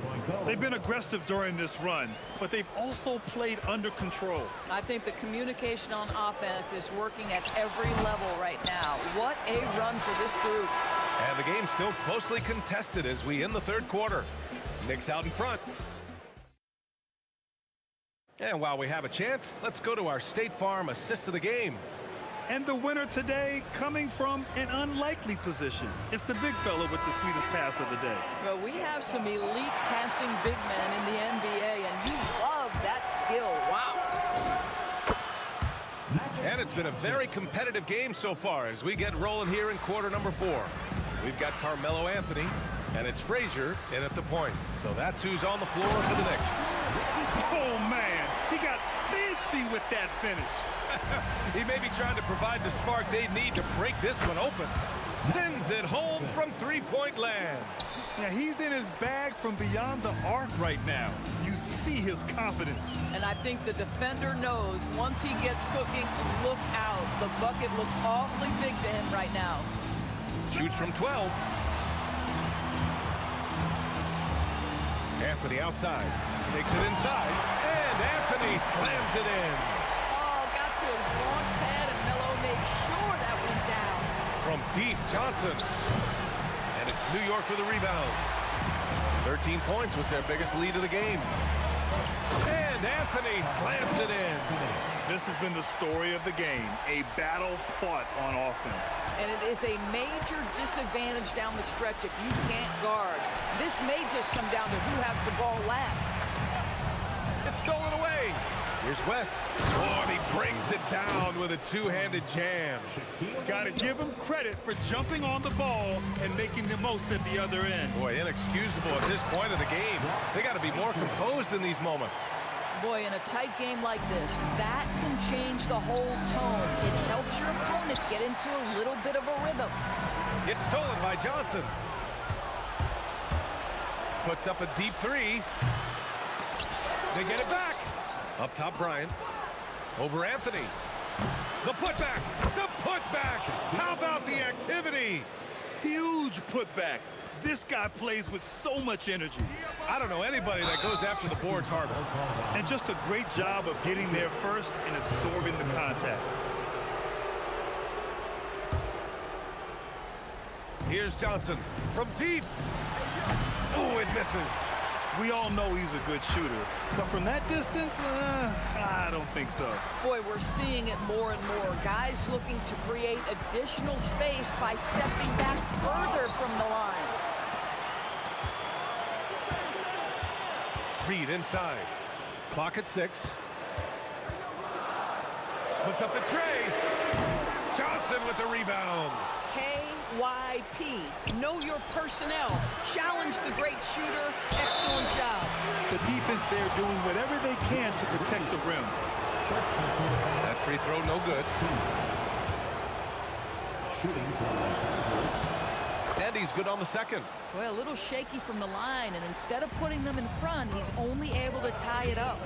They've been aggressive during this run, but they've also played under control. I think the communication on offense is working at every level right now. What a run for this group. And the game's still closely contested as we end the third quarter. Knicks out in front. And while we have a chance, let's go to our State Farm assist of the game. And the winner today coming from an unlikely position. It's the big fella with the sweetest pass of the day. Well, we have some elite passing big men in the NBA, and you love that skill. Wow. And it's been a very competitive game so far as we get rolling here in quarter number 4. We've got Carmelo Anthony, and it's Frazier in at the point. So that's who's on the floor for the Knicks. Oh, man, he got fancy with that finish. He may be trying to provide the spark they need to break this one open. Sends it home from three-point land. Yeah, he's in his bag from beyond the arc right now. You see his confidence. And I think the defender knows once he gets cooking, look out. The bucket looks awfully big to him right now. Shoots from 12. Anthony outside. Takes it inside. And Anthony slams it in. Oh, got to his launch pad, and Melo made sure that went down. From deep, Johnson. And it's New York with a rebound. 13 points was their biggest lead of the game. And Anthony slams it in. This has been the story of the game, a battle fought on offense. And it is a major disadvantage down the stretch if you can't guard. This may just come down to who has the ball last. It's stolen away. Here's West. Oh, and he brings it down with a two-handed jam. Got to give him credit for jumping on the ball and making the most at the other end. Boy, inexcusable at this point of the game. They got to be more composed in these moments. Boy, in a tight game like this, that can change the whole tone. It helps your opponent get into a little bit of a rhythm. It's stolen by Johnson. Puts up a deep three. They get it back. Up top, Bryant. Over Anthony. The putback. The putback. How about the activity? Huge putback. This guy plays with so much energy. I don't know anybody that goes after the boards harder. And just a great job of getting there first and absorbing the contact. Here's Johnson from deep. Oh, it misses. We all know he's a good shooter, but from that distance, I don't think so. Boy, we're seeing it more and more. Guys looking to create additional space by stepping back further from the line. Reed inside. Clock at 6. Puts up the tray. Johnson with the rebound. KYP. Know your personnel. Challenge the great shooter. Excellent job. The defense there doing whatever they can to protect the rim. That free throw no good. And he's good on the second. Well, a little shaky from the line, and instead of putting them in front, he's only able to tie it up.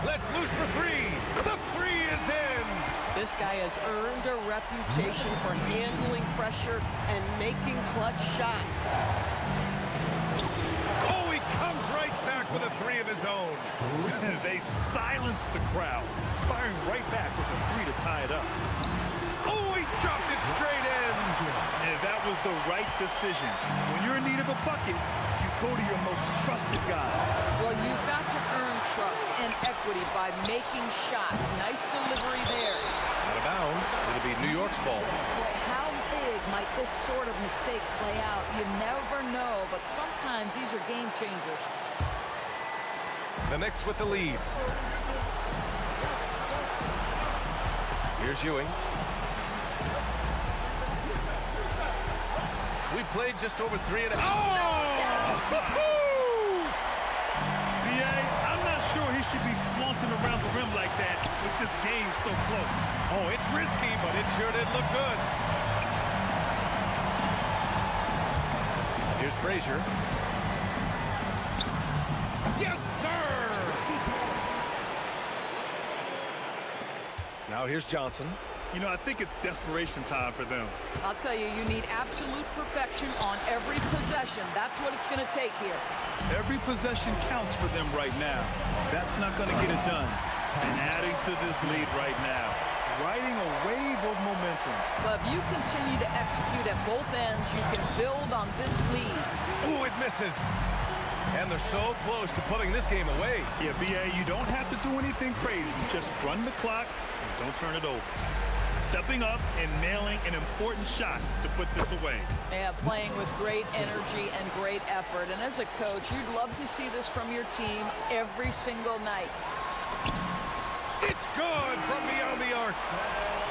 Let's loose for three. The three is in. This guy has earned a reputation for handling pressure and making clutch shots. Oh, he comes right back with a three of his own. They silence the crowd, firing right back with a three to tie it up. Oh, he dropped it straight in. And that was the right decision. When you're in need of a bucket, you go to your most trusted guys. Well, you've got to earn trust and equity by making shots. Nice delivery there. Out of bounds. It'll be New York's ball. Boy, how big might this sort of mistake play out? You never know, but sometimes these are game changers. The Knicks with the lead. Here's Ewing. We played just over 3 and a half. Oh! BA, I'm not sure he should be flaunting around the rim like that with this game so close. Oh, it's risky, but it sure did look good. Here's Frazier. Yes, sir! Now here's Johnson. You know, I think it's desperation time for them. I'll tell you, you need absolute perfection on every possession. That's what it's going to take here. Every possession counts for them right now. That's not going to get it done. And adding to this lead right now, riding a wave of momentum. But if you continue to execute at both ends, you can build on this lead. Oh, it misses. And they're so close to putting this game away. Yeah, BA, you don't have to do anything crazy. Just run the clock and don't turn it over. Stepping up and nailing an important shot to put this away. Yeah, playing with great energy and great effort. And as a coach, you'd love to see this from your team every single night. It's good from beyond the arc.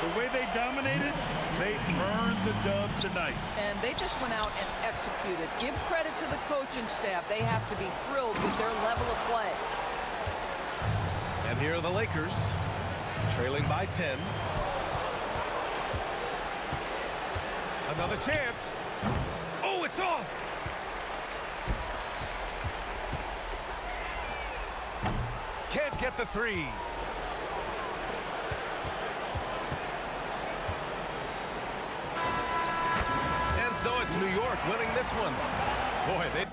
The way they dominated, they earned the dub tonight. And they just went out and executed. Give credit to the coaching staff. They have to be thrilled with their level of play. And here are the Lakers, trailing by 10. Another chance. Oh, it's off. Can't get the three. And so it's New York winning this one. Boy, they...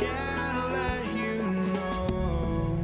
can't let you know.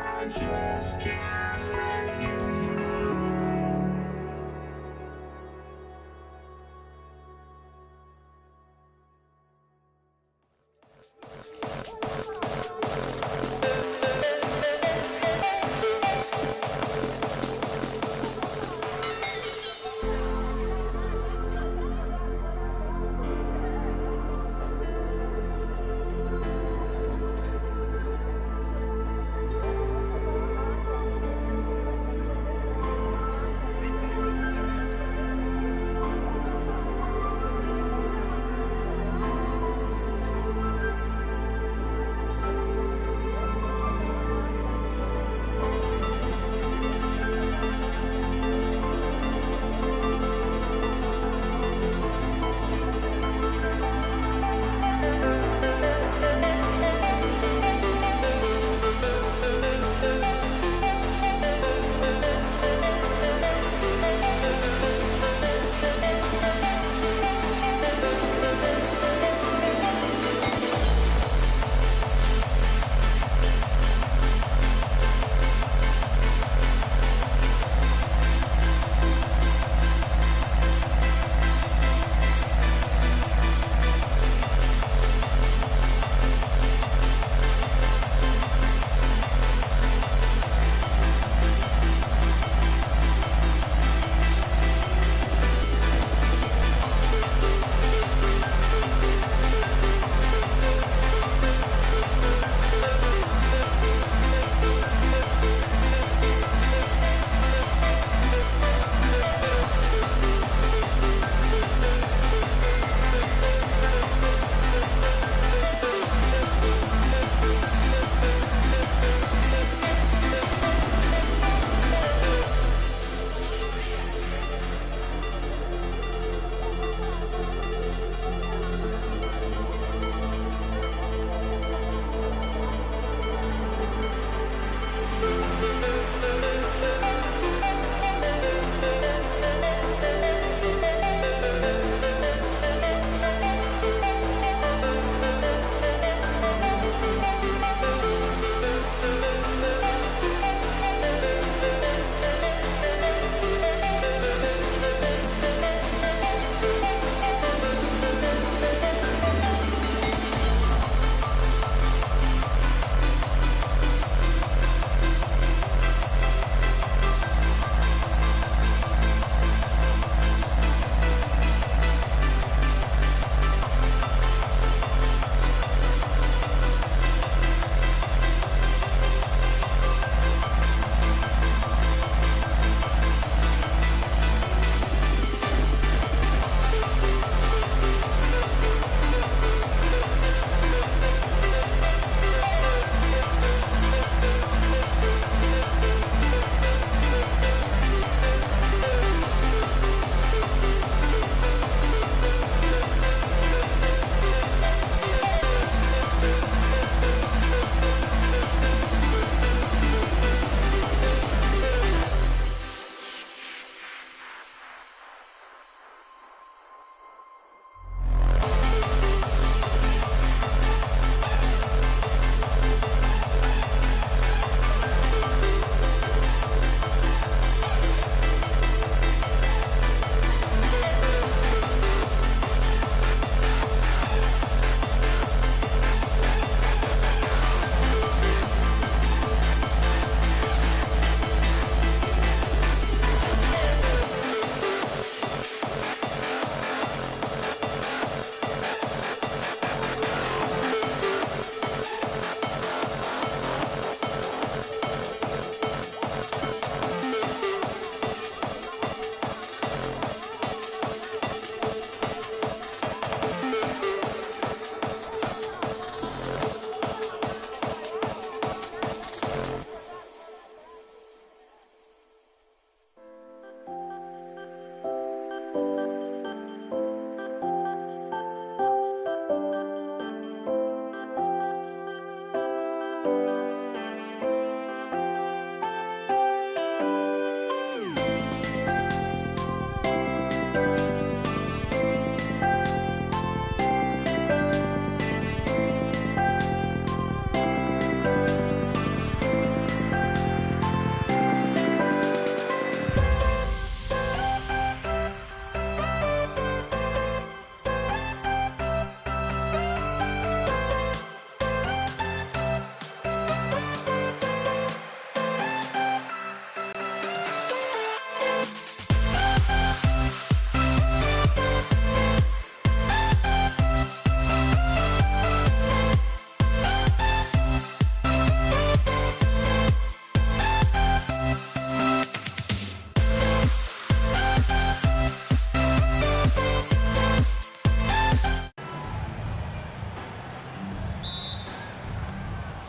I just can't let you know.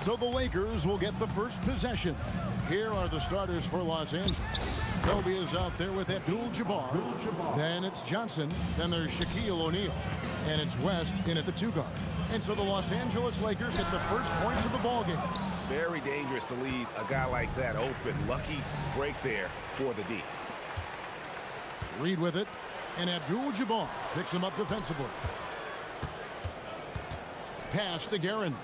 So the Lakers will get the first possession. Here are the starters for Los Angeles. Kobe is out there with Abdul-Jabbar. Then it's Johnson. Then there's Shaquille O'Neal. And it's West in at the 2 guard. And so the Los Angeles Lakers get the first points of the ballgame. Very dangerous to leave a guy like that open. Lucky break there for the D. Reed with it. And Abdul-Jabbar picks him up defensively. Pass to Guerin.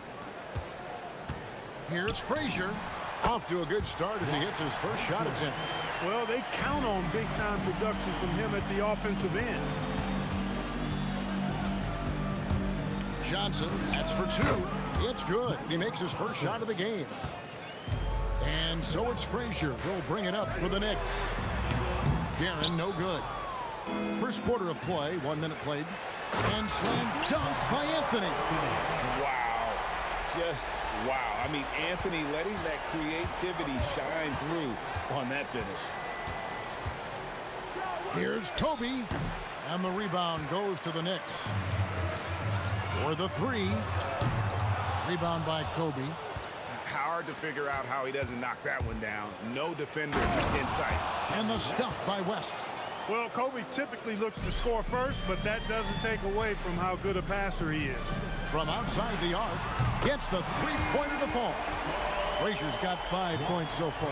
Here's Frazier. Off to a good start as he hits his first shot attempt. Well, they count on big-time production from him at the offensive end. Johnson, that's for 2. It's good. He makes his first shot of the game. And so it's Frazier who'll bring it up for the Knicks. Guerin, no good. First quarter of play, 1 minute played. And slam dunk by Anthony. Wow. Just wow. I mean, Anthony letting that creativity shine through on that finish. Here's Kobe. And the rebound goes to the Knicks. For the 3. Rebound by Kobe. Hard to figure out how he doesn't knock that one down. No defender in sight. And the stuff by West. Well, Kobe typically looks to score first, but that doesn't take away from how good a passer he is. From outside the arc, gets the 3-pointer to fall. Frazier's got 5 points so far.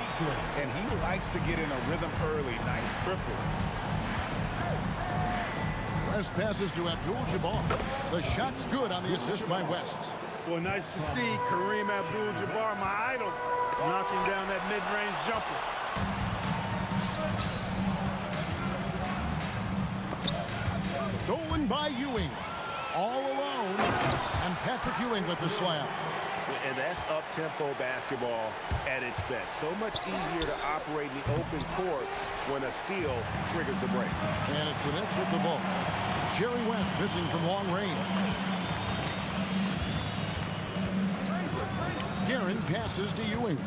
And he likes to get in a rhythm early. Nice triple. West passes to Abdul-Jabbar. The shot's good on the assist by West. Well, nice to see Kareem Abdul-Jabbar, my idol, knocking down that mid-range jumper. Stolen by Ewing. All alone. And Patrick Ewing with the slam. And that's up-tempo basketball at its best. So much easier to operate in the open court when a steal triggers the break. And it's the Knicks with the ball. Jerry West missing from long range. Guerin passes to Ewing.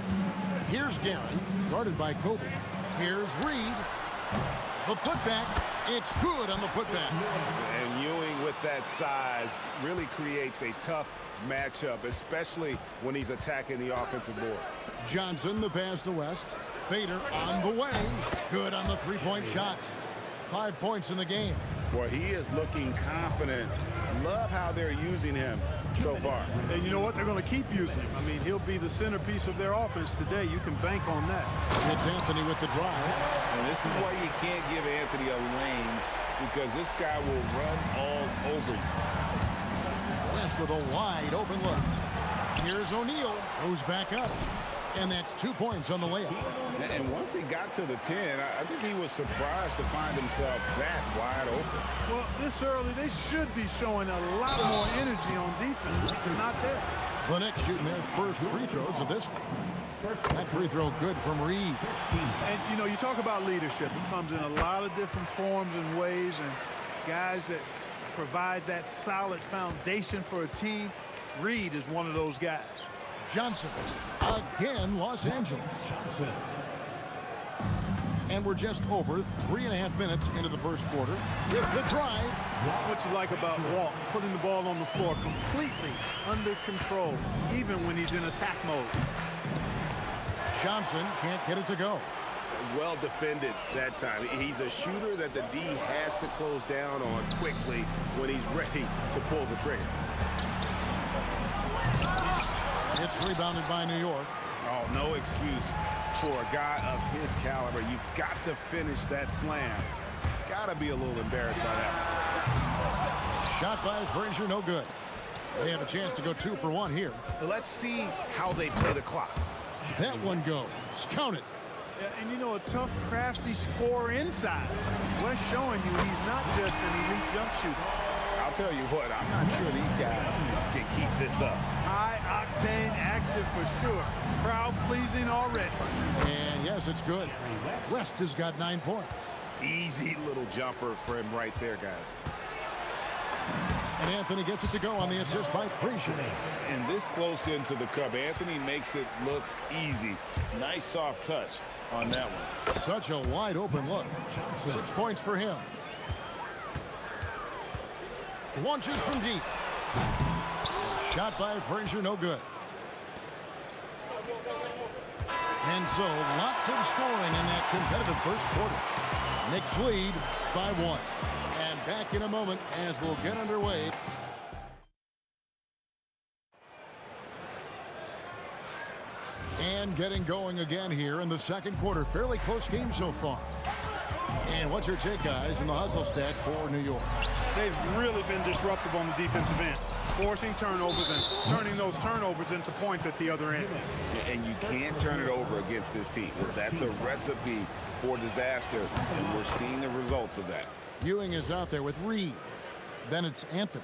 Here's Guerin, guarded by Kobe. Here's Reed. The putback. It's good on the putback. And Ewing with that size really creates a tough matchup, especially when he's attacking the offensive board. Johnson, the pass to West. Fader on the way. Good on the 3-point shot. 5 points in the game. Boy, he is looking confident. Love how they're using him so far. And you know what? They're going to keep using him. I mean, he'll be the centerpiece of their offense today. You can bank on that. It's Anthony with the drive. And this is why you can't give Anthony a lane, because this guy will run all over you. West with a wide open look. Here's O'Neal. Goes back up. And that's 2 points on the layup. And once he got to the 10, I think he was surprised to find himself that wide open. Well, this early, they should be showing a lot more energy on defense. They're not there. The Knicks shooting their first free throws of this one. That free throw good from Reed. And, you know, you talk about leadership. It comes in a lot of different forms and ways. And guys that provide that solid foundation for a team, Reed is one of those guys. Johnson, again, Los Angeles. And we're just over 3.5 minutes into the first quarter with the drive. What you like about Walt, putting the ball on the floor completely under control, even when he's in attack mode. Johnson can't get it to go. well defended that time. He's a shooter that the D has to close down on quickly when he's ready to pull the trigger. It's rebounded by New York. Oh, no excuse for a guy of his caliber. You've got to finish that slam. Got to be a little embarrassed by that. Shot by Frazier, no good. They have a chance to go 2 for 1 here. Let's see how they play the clock. That one goes. Count it. Yeah, and you know, a tough, crafty scorer inside. Wes showing you he's not just an elite jump shooter. I'll tell you what, I'm not sure these guys can keep this up. High-octane action for sure. Crowd-pleasing already. And yes, it's good. West has got 9 points. Easy little jumper for him right there, guys. And Anthony gets it to go on the assist by Frazier. And this close into the cup, Anthony makes it look easy. Nice soft touch on that one. Such a wide open look. 6 points for him. Launches from deep. Shot by Frazier, no good. And so lots of scoring in that competitive first quarter. Knicks lead by 1. And back in a moment as we'll get underway. And getting going again here in the second quarter. Fairly close game so far. And what's your take, guys, in the hustle stats for New York? They've really been disruptive on the defensive end, forcing turnovers and turning those turnovers into points at the other end. And you can't turn it over against this team. That's a recipe for disaster, and we're seeing the results of that. Ewing is out there with Reed. Then it's Anthony.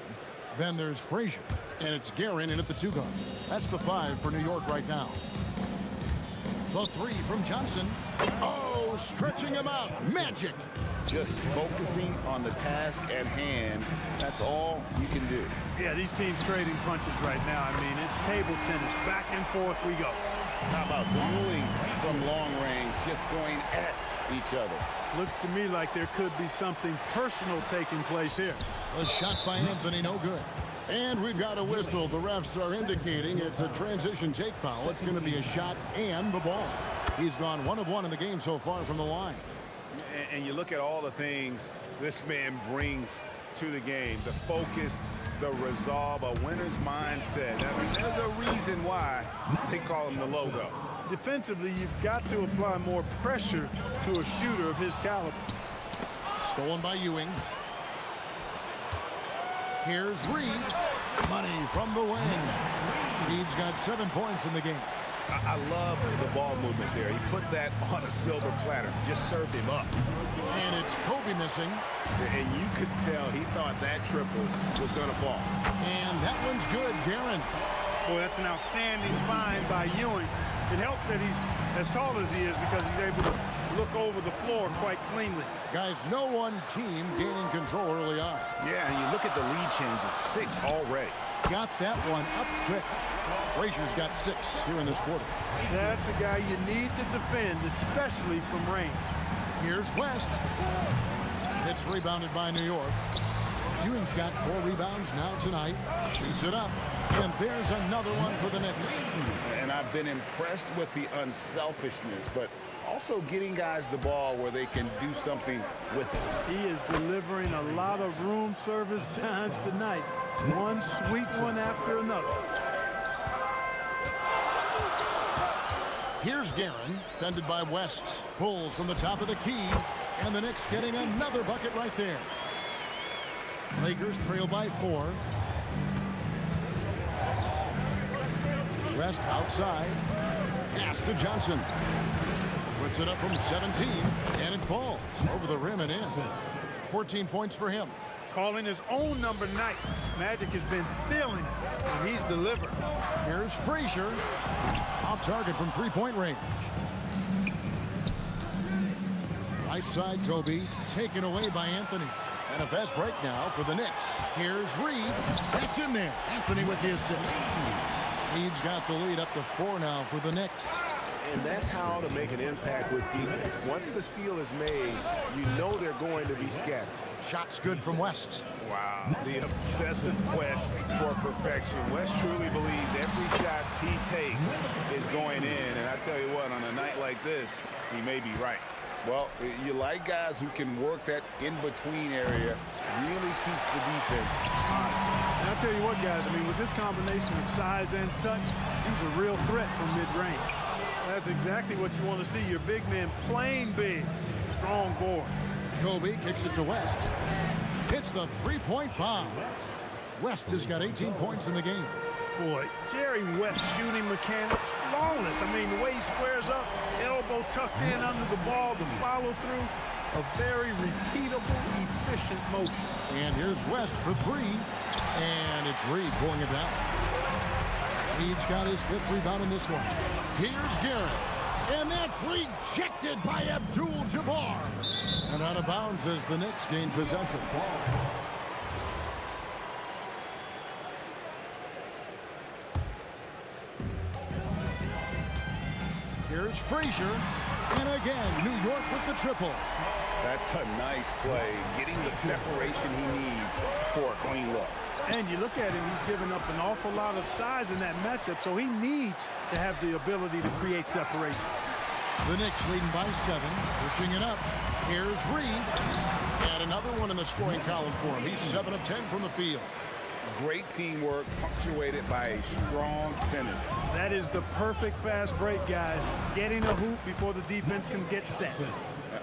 Then there's Frazier. And it's Guerin in at the 2 guard. That's the 5 for New York right now. The 3 from Johnson. Oh, stretching him out. Magic. Just focusing on the task at hand. That's all you can do. Yeah, these teams trading punches right now. I mean, it's table tennis. Back and forth we go. How about dueling from long range, just going at each other? Looks to me like there could be something personal taking place here. A shot by Anthony, no good. And we've got a whistle. The refs are indicating it's a transition take foul. It's going to be a shot and the ball. He's gone 1 of 1 in the game so far from the line. And you look at all the things this man brings to the game. The focus, the resolve, a winner's mindset. I mean, there's a reason why they call him the logo. Defensively, you've got to apply more pressure to a shooter of his caliber. Stolen by Ewing. Here's Reed. Money from the wing. Reed's got 7 points in the game. I love the ball movement there. He put that on a silver platter. Just served him up. And it's Kobe missing. And you could tell he thought that triple was going to fall. And that one's good, Guerin. Boy, that's an outstanding find by Ewing. It helps that he's as tall as he is because he's able to look over the floor quite cleanly. Guys, no one team gaining control early on. Yeah, and you look at the lead changes. 6 already. Got that one up quick. Frazier's got 6 here in this quarter. That's a guy you need to defend, especially from range. Here's West. It's rebounded by New York. Ewing's got 4 rebounds now tonight. Shoots it up. And there's another one for the Knicks. And I've been impressed with the unselfishness, but also getting guys the ball where they can do something with it. He is delivering a lot of room service times tonight. One sweet one after another. Here's Guerin, fended by West. Pulls from the top of the key. And the Knicks getting another bucket right there. Lakers trail by 4. West outside. Pass to Johnson. Puts it up from 17. And it falls over the rim and in. 14 points for him. Calling his own number night. Magic has been feeling it, and he's delivered. Here's Frazier. Off target from 3-point range. Right side, Kobe. Taken away by Anthony. And a fast break now for the Knicks. Here's Reed. That's in there. Anthony with the assist. Reed's got the lead up to 4 now for the Knicks. And that's how to make an impact with defense. Once the steal is made, you know they're going to be scattered. Shot's good from West. Wow, the obsessive quest for perfection. West truly believes every shot he takes is going in. And I tell you what, on a night like this, he may be right. Well, you like guys who can work that in-between area, really keeps the defense honest. And I'll tell you what, guys, I mean, with this combination of size and touch, he's a real threat from mid-range. That's exactly what you want to see, your big man playing big. Strong board. Kobe kicks it to West. Hits the three-point bomb. West has got 18 points in the game. Boy, Jerry West shooting mechanics, flawless. I mean, the way he squares up, elbow tucked in under the ball, the follow-through, a very repeatable, efficient motion. And here's West for three. And it's Reed pulling it down. Reed's got his 5th rebound in this one. Here's Garrett. And that's rejected by Abdul-Jabbar. And out of bounds as the Knicks gain possession. Here's Frazier. And again, New York with the triple. That's a nice play, getting the separation he needs for a clean look. And you look at him, he's given up an awful lot of size in that matchup, so he needs to have the ability to create separation. The Knicks leading by 7, pushing it up. Here's Reed. And another one in the scoring column for him. He's 7 of 10 from the field. Great teamwork, punctuated by a strong finish. That is the perfect fast break, guys. Getting a hoop before the defense can get set.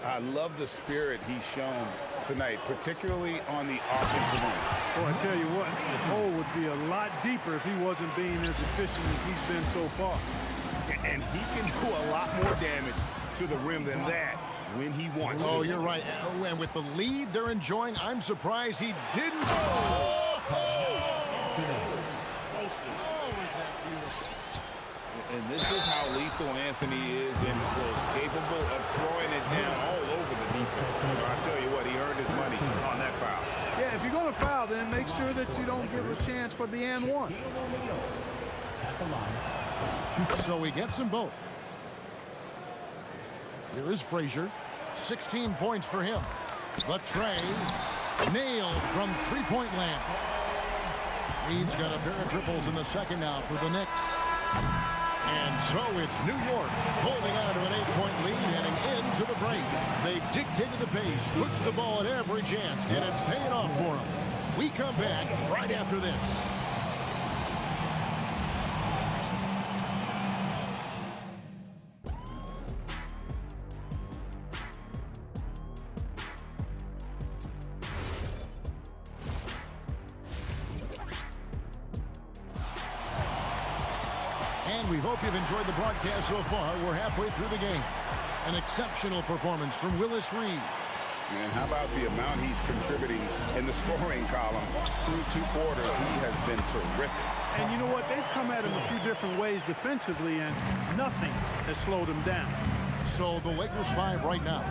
I love the spirit he's shown tonight, particularly on the offensive end. Boy, I tell you what, the hole would be a lot deeper if he wasn't being as efficient as he's been so far. And he can do a lot more damage to the rim than that when he wants to. Oh, you're right. And with the lead they're enjoying, I'm surprised he didn't. And this is how lethal Anthony is in close, capable of throwing it down all over the defense. I'll tell you what, he earned his money on that foul. Yeah, if you're going to foul, then make sure that you don't give a chance for the and one. So he gets them both. Here is Frazier. 16 points for him. But Trey nailed from three-point land. Reed's got a pair of triples in the second now for the Knicks. And so it's New York holding on to an 8-point lead heading into the break. They've dictated the pace, pushed the ball at every chance, and it's paying off for them. We come back right after this. And we hope you've enjoyed the broadcast so far. We're halfway through the game. An exceptional performance from Willis Reed. And how about the amount he's contributing in the scoring column? Through 2 quarters, he has been terrific. And you know what? They've come at him a few different ways defensively, and nothing has slowed him down. So the Lakers 5 right now.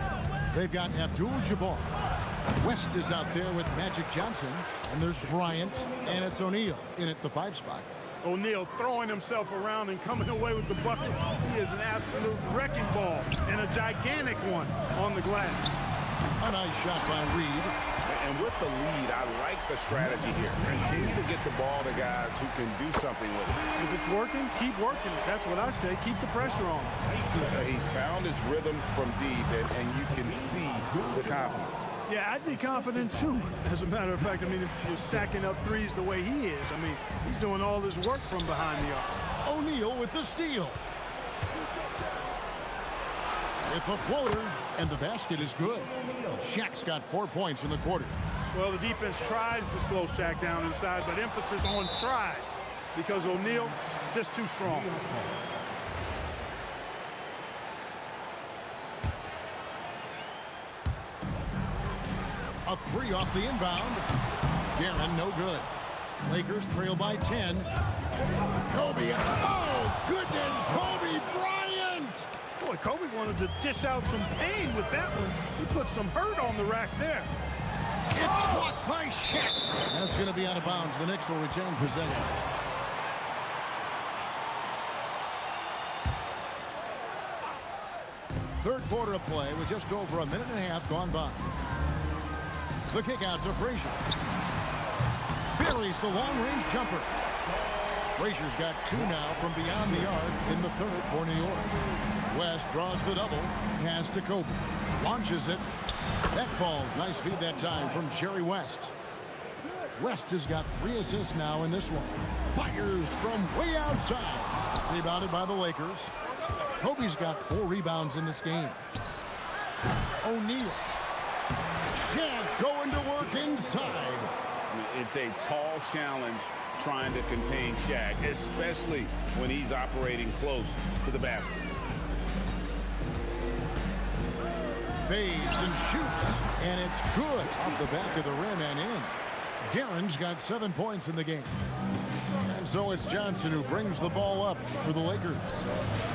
They've got Abdul-Jabbar. West is out there with Magic Johnson. And there's Bryant, and it's O'Neal in at the 5 spot. O'Neal throwing himself around and coming away with the bucket. He is an absolute wrecking ball, and a gigantic one on the glass. A nice shot by Reed. And with the lead, I like the strategy here. Continue to get the ball to guys who can do something with it. If it's working, keep working it. That's what I say. Keep the pressure on. He's found his rhythm from deep, and you can see the confidence. Yeah, I'd be confident too. As a matter of fact, I mean, if you're stacking up threes the way he is, I mean, he's doing all this work from behind the arc. O'Neal with the steal. With the floater, and the basket is good. Shaq's got 4 points in the quarter. Well, the defense tries to slow Shaq down inside, but emphasis on tries because O'Neal just too strong. A 3 off the inbound. Guerin, no good. Lakers trail by 10. Kobe. Oh, goodness. Kobe Bryant. Boy, Kobe wanted to dish out some pain with that one. He put some hurt on the rack there. It's blocked by Shaq. That's going to be out of bounds. The Knicks will retain possession. Third quarter of play with just over a minute and a half gone by. The kick out to Frazier. Buries the long-range jumper. Frazier's got 2 now from beyond the arc in the third for New York. West draws the double. Pass to Kobe. Launches it. That falls. Nice feed that time from Jerry West. West has got 3 assists now in this one. Fires from way outside. Rebounded by the Lakers. Kobe's got 4 rebounds in this game. O'Neal. Shaq going to work inside. It's a tall challenge trying to contain Shaq, especially when he's operating close to the basket. Fades and shoots, and it's good off the back of the rim and in. Guerin's got 7 points in the game. And so it's Johnson who brings the ball up for the Lakers.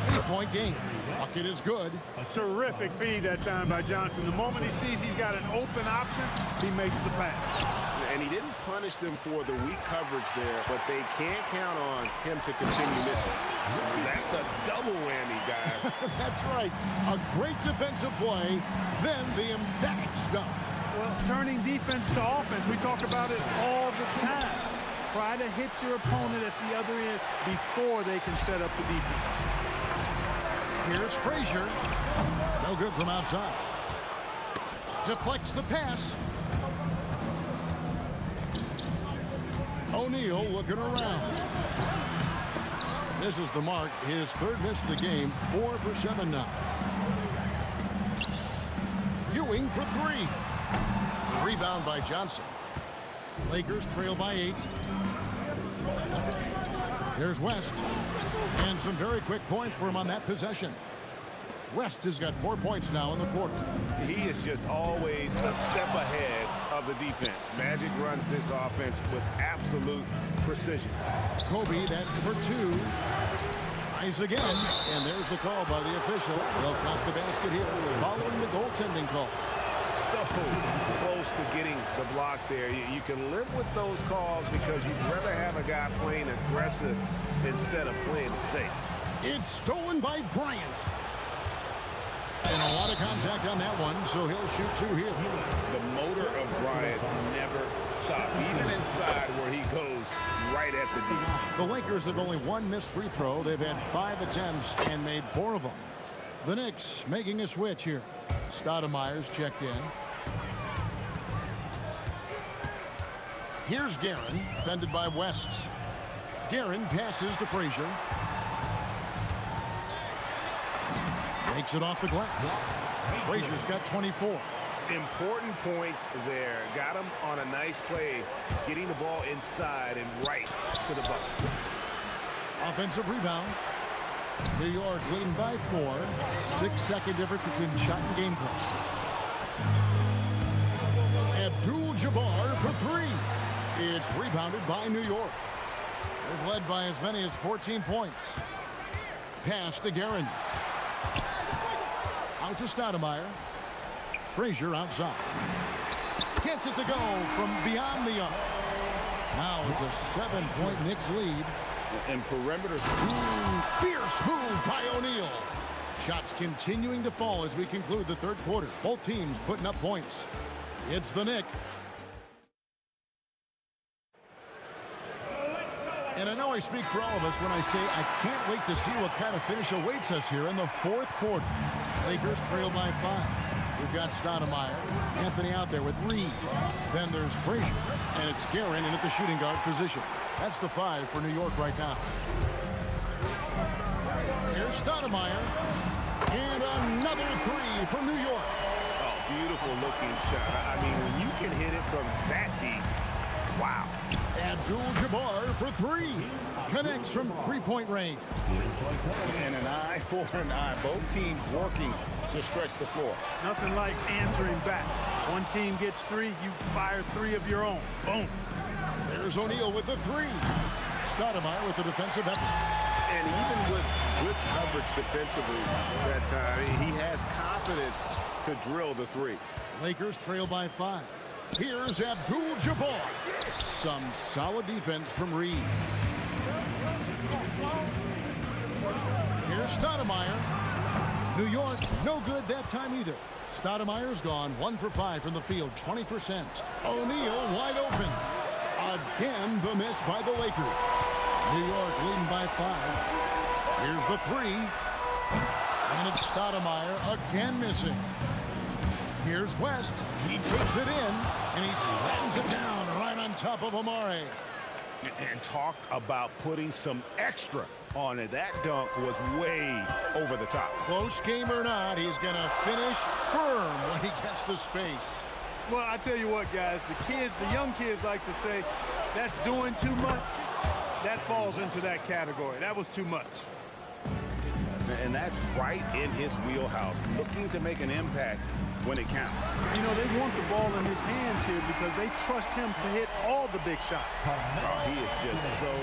8-point game. Bucket is good. A terrific feed that time by Johnson. The moment he sees he's got an open option, he makes the pass. And he didn't punish them for the weak coverage there, but they can't count on him to continue missing. That's a double whammy, guys. That's right. A great defensive play, then the emphatic stuff. Well, turning defense to offense, we talk about it all the time. Try to hit your opponent at the other end before they can set up the defense. Here's Frazier. No good from outside. Deflects the pass. O'Neal looking around. Misses the mark. His 3rd miss of the game. 4 for 7 now. Ewing for 3. Rebound by Johnson. Lakers trail by 8. There's West. And some very quick points for him on that possession. West has got 4 points now in the quarter. He is just always a step ahead of the defense. Magic runs this offense with absolute precision. Kobe, that's for 2. Tries again. And there's the call by the official. They'll count the basket here following the goaltending call. So close to getting the block there. You can live with those calls because you'd rather have a guy playing aggressive instead of playing it safe. It's stolen by Bryant. And a lot of contact on that one, so he'll shoot 2 here. The motor of Bryant never stops, even inside where he goes right at the deep. The Lakers have only 1 missed free throw. They've had 5 attempts and made 4 of them. The Knicks making a switch here. Stoudemire's checked in. Here's Guerin, defended by West. Guerin passes to Frazier. Makes it off the glass. Frazier's got 24. Important points there. Got him on a nice play, getting the ball inside and right to the bucket. Offensive rebound. New York leading by 4. 6-second difference between shot and game clock. Abdul-Jabbar for 3. It's rebounded by New York. They've led by as many as 14 points. Pass to Guerin. Out to Stoudemire. Frazier outside. Gets it to go from beyond the arc. Now it's a 7-point Knicks lead. And perimeter. Fierce move by O'Neal. Shots continuing to fall as we conclude the 3rd quarter. Both teams putting up points. It's the Knicks. And I know I speak for all of us when I say I can't wait to see what kind of finish awaits us here in the 4th quarter. Lakers trail by 5. We've got Stoudemire. Anthony out there with Reed. Then there's Frazier. And it's Guerin in at the shooting guard position. That's the 5 for New York right now. Here's Stoudemire. And another 3 for New York. Oh, beautiful looking shot. I mean, when you can hit it from that deep, wow. Abdul-Jabbar for 3. Connects from 3-point range. And an eye for an eye. Both teams working to stretch the floor. Nothing like answering back. One team gets 3, you fire 3 of your own. Boom. There's O'Neal with the 3. Stoudemire with the defensive effort. And even with good coverage defensively that time, he has confidence to drill the 3. Lakers trail by 5. Here's Abdul-Jabbar. Some solid defense from Reed. Here's Stoudemire. New York, no good that time either. Stoudemire's gone 1 for 5 from the field, 20%. O'Neal wide open. Again, the miss by the Lakers. New York leading by 5. Here's the 3. And it's Stoudemire again missing. Here's West. He takes it in, and he slams it down right on top of Amare. And talk about putting some extra on it. That dunk was way over the top. Close game or not, he's going to finish firm when he gets the space. Well, I tell you what, guys, the young kids like to say, that's doing too much. That falls into that category. That was too much. And that's right in his wheelhouse, looking to make an impact when it counts. You know, they want the ball in his hands here because they trust him to hit all the big shots. Oh, he is just so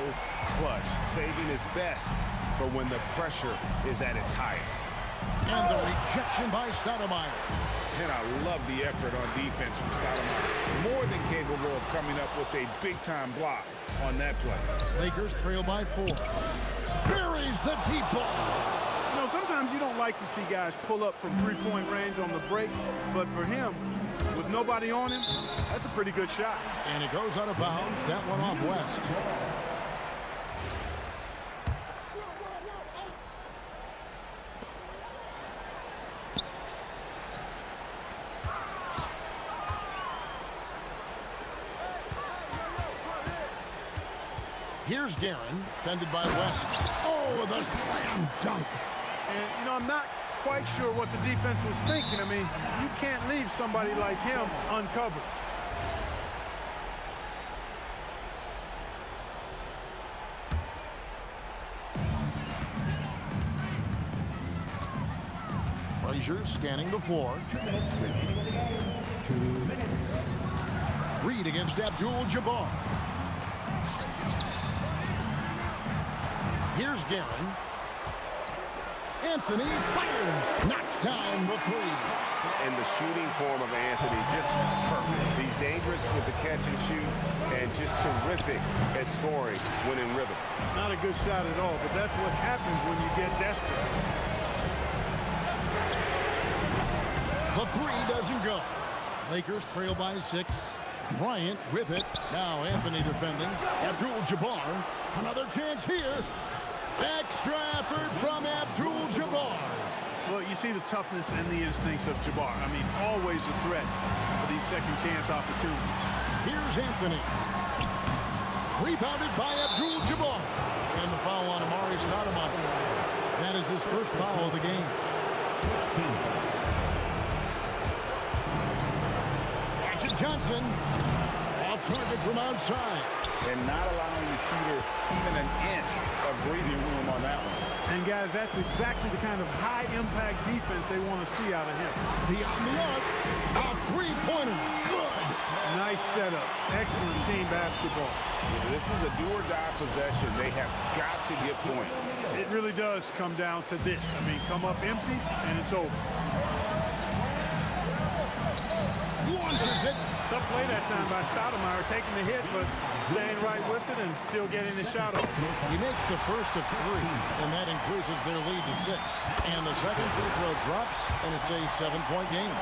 clutch, saving his best for when the pressure is at its highest. And the rejection by Stoudemire. And I love the effort on defense from Stoudemire. More than capable of coming up with a big-time block on that play. Lakers trail by 4. Buries the deep ball. You know, sometimes you don't like to see guys pull up from three-point range on the break, but for him, with nobody on him, that's a pretty good shot. And it goes out of bounds. That one off West. Here's Guerin, fended by West. Oh, the slam dunk. And, you know, I'm not quite sure what the defense was thinking. I mean, you can't leave somebody like him uncovered. Frazier scanning the floor. 2 minutes. Reed against Abdul-Jabbar. Here's Guerin. Anthony fires. Knocks down the 3. And the shooting form of Anthony, just perfect. He's dangerous with the catch and shoot and just terrific at scoring when in rhythm. Not a good shot at all, but that's what happens when you get desperate. The 3 doesn't go. Lakers trail by 6. Bryant with it. Now Anthony defending. Abdul-Jabbar. Another chance here. Extra effort from Abdul-Jabbar. Well, you see the toughness and the instincts of Jabbar. I mean, always a threat for these second chance opportunities. Here's Anthony. Rebounded by Abdul-Jabbar. And the foul on Amare Stoudemire. That is his first foul of the game. Johnson, off target from outside. And not allowing the shooter even an inch of breathing room on that one. And, guys, that's exactly the kind of high-impact defense they want to see out of him. Beyond the arc, a three-pointer. Good. Nice setup. Excellent team basketball. This is a do-or-die possession. They have got to get points. It really does come down to this. I mean, come up empty, and it's over. Launches it. Tough play that time by Stoudemire, taking the hit, but staying right with it and still getting the shot off. He makes the first of 3, and that increases their lead to 6. And the second free throw drops, and it's a 7-point game.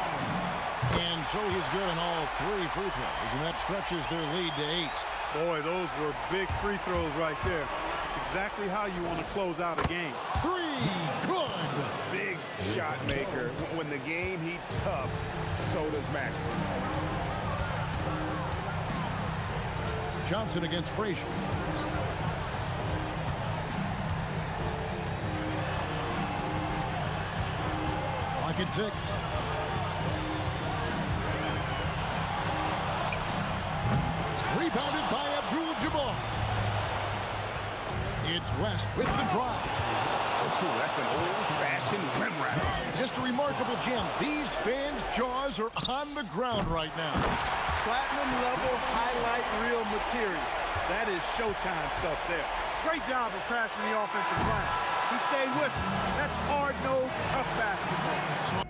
And so he's good on all 3 free throws, and that stretches their lead to 8. Boy, those were big free throws right there. It's exactly how you want to close out a game. 3, good. Big shot maker. When the game heats up, so does magic. Johnson against Frazier. Clock at 6. Rebounded by Abdul-Jabbar. It's West with the drive. Ooh, that's an old-fashioned rim rack. Just a remarkable gem. These fans' jaws are on the ground right now. Platinum level highlight reel material. That is Showtime stuff there. Great job of crashing the offensive glass. He stayed with it. That's hard-nosed, tough basketball.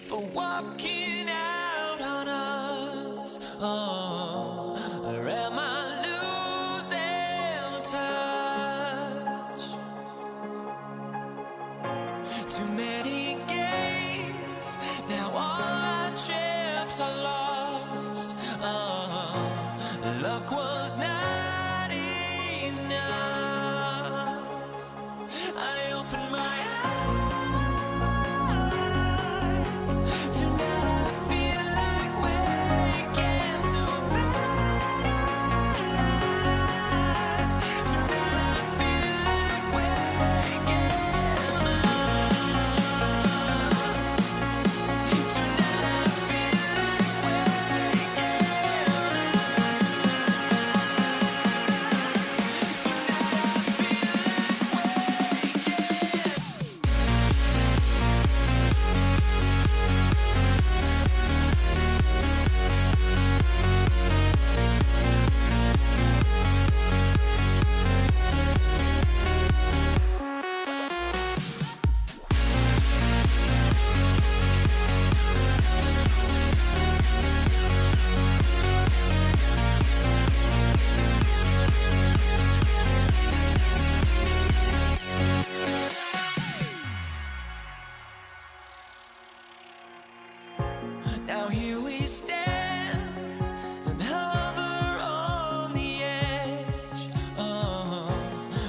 for walking out on us. Oh, or am I losing touch? Too many games, now all our chips are lost. Oh, luck was not enough. I opened my eyes. Tonight I feel like waking to life. Tonight I feel like waking up. Tonight I feel like waking Now here we stand and hover on the edge.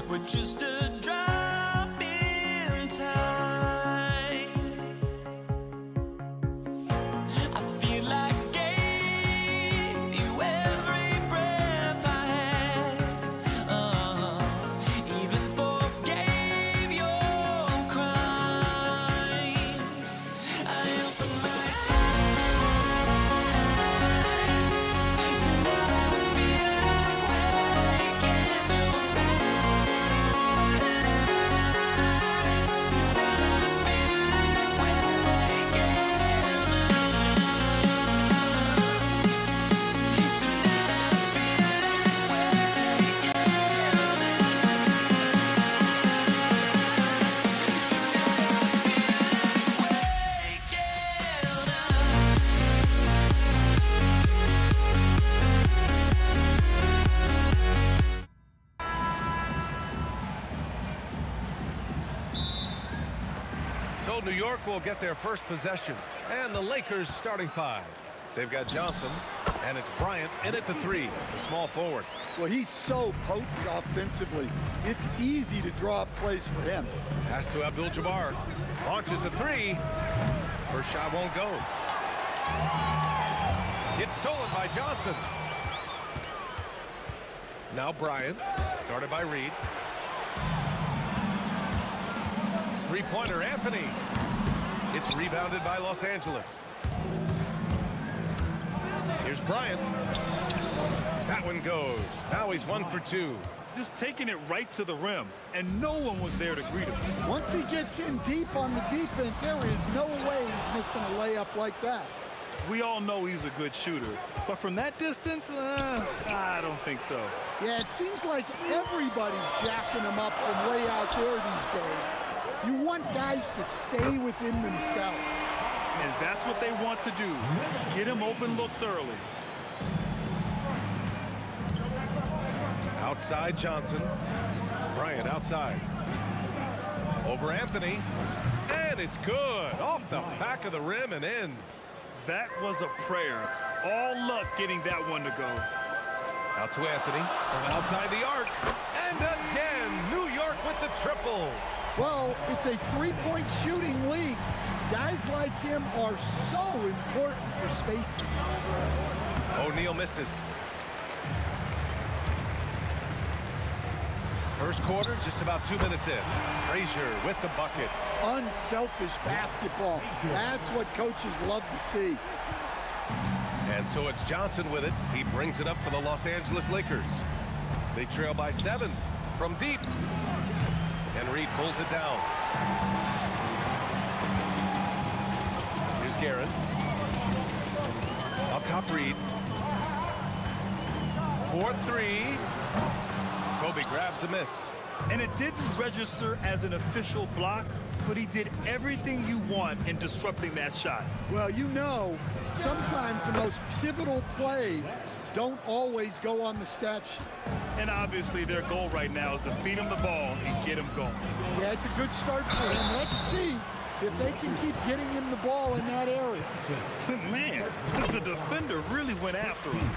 We're just a drop in time. I feel like I gave you every breath I had. Even forgave your crimes. I opened my So New York will get their first possession, and the Lakers starting five. They've got Johnson, and it's Bryant in at the three, the small forward. Well, he's so potent offensively. It's easy to draw up plays for him. Pass to Abdul-Jabbar. Launches a three. First shot won't go. It's stolen by Johnson. Now Bryant, guarded by Reed. Three-pointer, Anthony. It's rebounded by Los Angeles. Here's Bryant. That one goes. Now he's 1 for 2. Just taking it right to the rim, and no one was there to greet him. Once he gets in deep on the defense, there is no way he's missing a layup like that. We all know he's a good shooter, but from that distance, I don't think so. Yeah, it seems like everybody's jacking him up from way out there these days. You want guys to stay within themselves. And that's what they want to do. Get him open looks early. Outside Johnson. Bryant outside. Over Anthony. And it's good. Off the back of the rim and in. That was a prayer. All luck getting that one to go. Out to Anthony. From outside the arc. And again, New York with the triple. Well, it's a three-point shooting league. Guys like him are so important for spacing. O'Neal misses. First quarter, just about 2 minutes in. Frazier with the bucket. Unselfish basketball. That's what coaches love to see. And so it's Johnson with it. He brings it up for the Los Angeles Lakers. They trail by 7 from deep. And Reed pulls it down. Here's Garrett. Up top, Reed. 4-3. Kobe grabs a miss. And it didn't register as an official block, but he did everything you want in disrupting that shot. Well, you know, sometimes the most pivotal plays don't always go on the stat sheet. And obviously their goal right now is to feed him the ball and get him going. Yeah, it's a good start for him. Let's see if they can keep getting him the ball in that area. Man, the defender really went after him.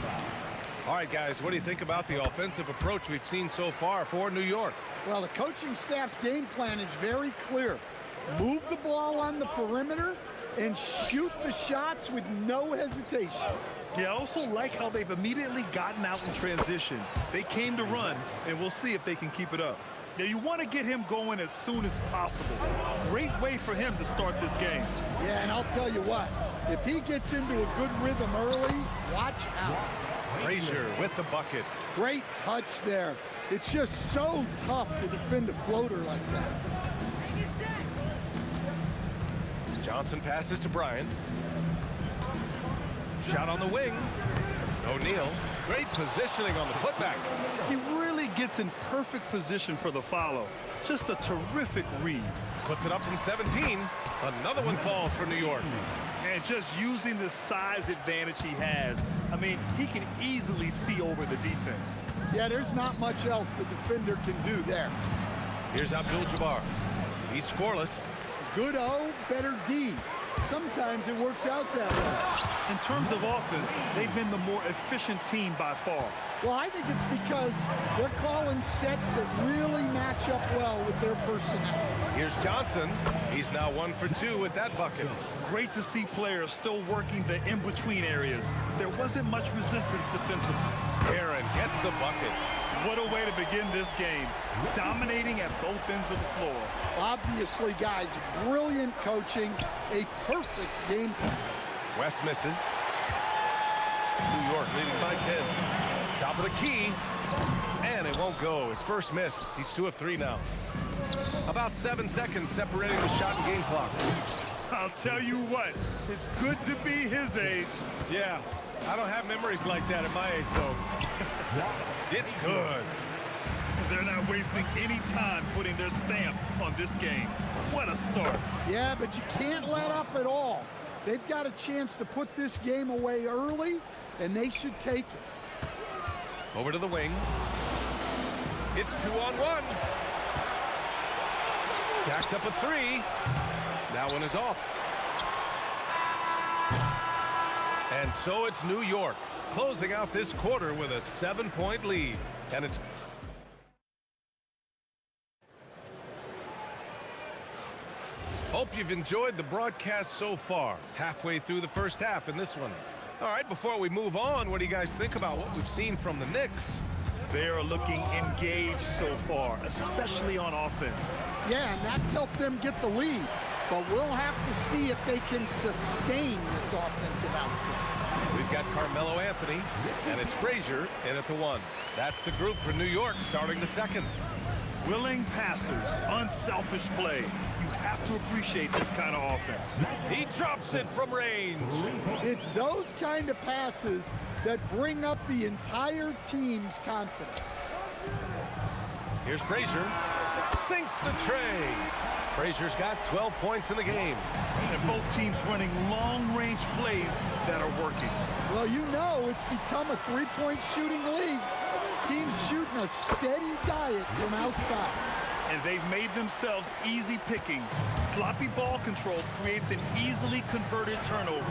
All right, guys, what do you think about the offensive approach we've seen so far for New York? Well, the coaching staff's game plan is very clear. Move the ball on the perimeter and shoot the shots with no hesitation. Yeah, I also like how they've immediately gotten out in transition. They came to run, and we'll see if they can keep it up. Now, you want to get him going as soon as possible. Great way for him to start this game. Yeah, and I'll tell you what, if he gets into a good rhythm early, watch out. Frazier with the bucket. Great touch there. It's just so tough to defend a floater like that. Johnson passes to Bryant. Shot on the wing. O'Neal. Great positioning on the putback. He really gets in perfect position for the follow. Just a terrific read. Puts it up from 17. Another one falls for New York. And just using the size advantage he has, I mean, he can easily see over the defense. Yeah, there's not much else the defender can do there. Here's Abdul-Jabbar. He's scoreless. Good O, better D. Sometimes it works out that way. In terms of offense, they've been the more efficient team by far. Well, I think it's because they're calling sets that really match up well with their personnel. Here's Johnson. He's now 1 for 2 with that bucket. Great to see players still working the in-between areas. There wasn't much resistance defensively. Aaron gets the bucket. What a way to begin this game. Dominating at both ends of the floor. Obviously, guys, brilliant coaching, a perfect game plan. West misses. New York leading by 10. Top of the key. And it won't go. His first miss. He's 2 of 3 now. About 7 seconds separating the shot and game clock. I'll tell you what, it's good to be his age. Yeah, I don't have memories like that at my age, though. It's good. They're not wasting any time putting their stamp on this game. What a start. Yeah, but you can't let up at all. They've got a chance to put this game away early, and they should take it. Over to the wing. It's 2-on-1. Jacks up a 3. That one is off. And so it's New York closing out this quarter with a 7-point lead. And it's... Hope you've enjoyed the broadcast so far. Halfway through the first half in this one. All right, before we move on, what do you guys think about what we've seen from the Knicks? They are looking engaged so far, especially on offense. Yeah, and that's helped them get the lead. But we'll have to see if they can sustain this offensive output. We've got Carmelo Anthony, and it's Frazier in at the 1. That's the group for New York starting the second. Willing passers, unselfish play. You have to appreciate this kind of offense. He drops it from range. It's those kind of passes that bring up the entire team's confidence. Here's Frazier. Sinks the tray. Frazier's got 12 points in the game. And both teams running long-range plays that are working. Well, you know it's become a three-point shooting league. Teams shooting a steady diet from outside. And they've made themselves easy pickings. Sloppy ball control creates an easily converted turnover.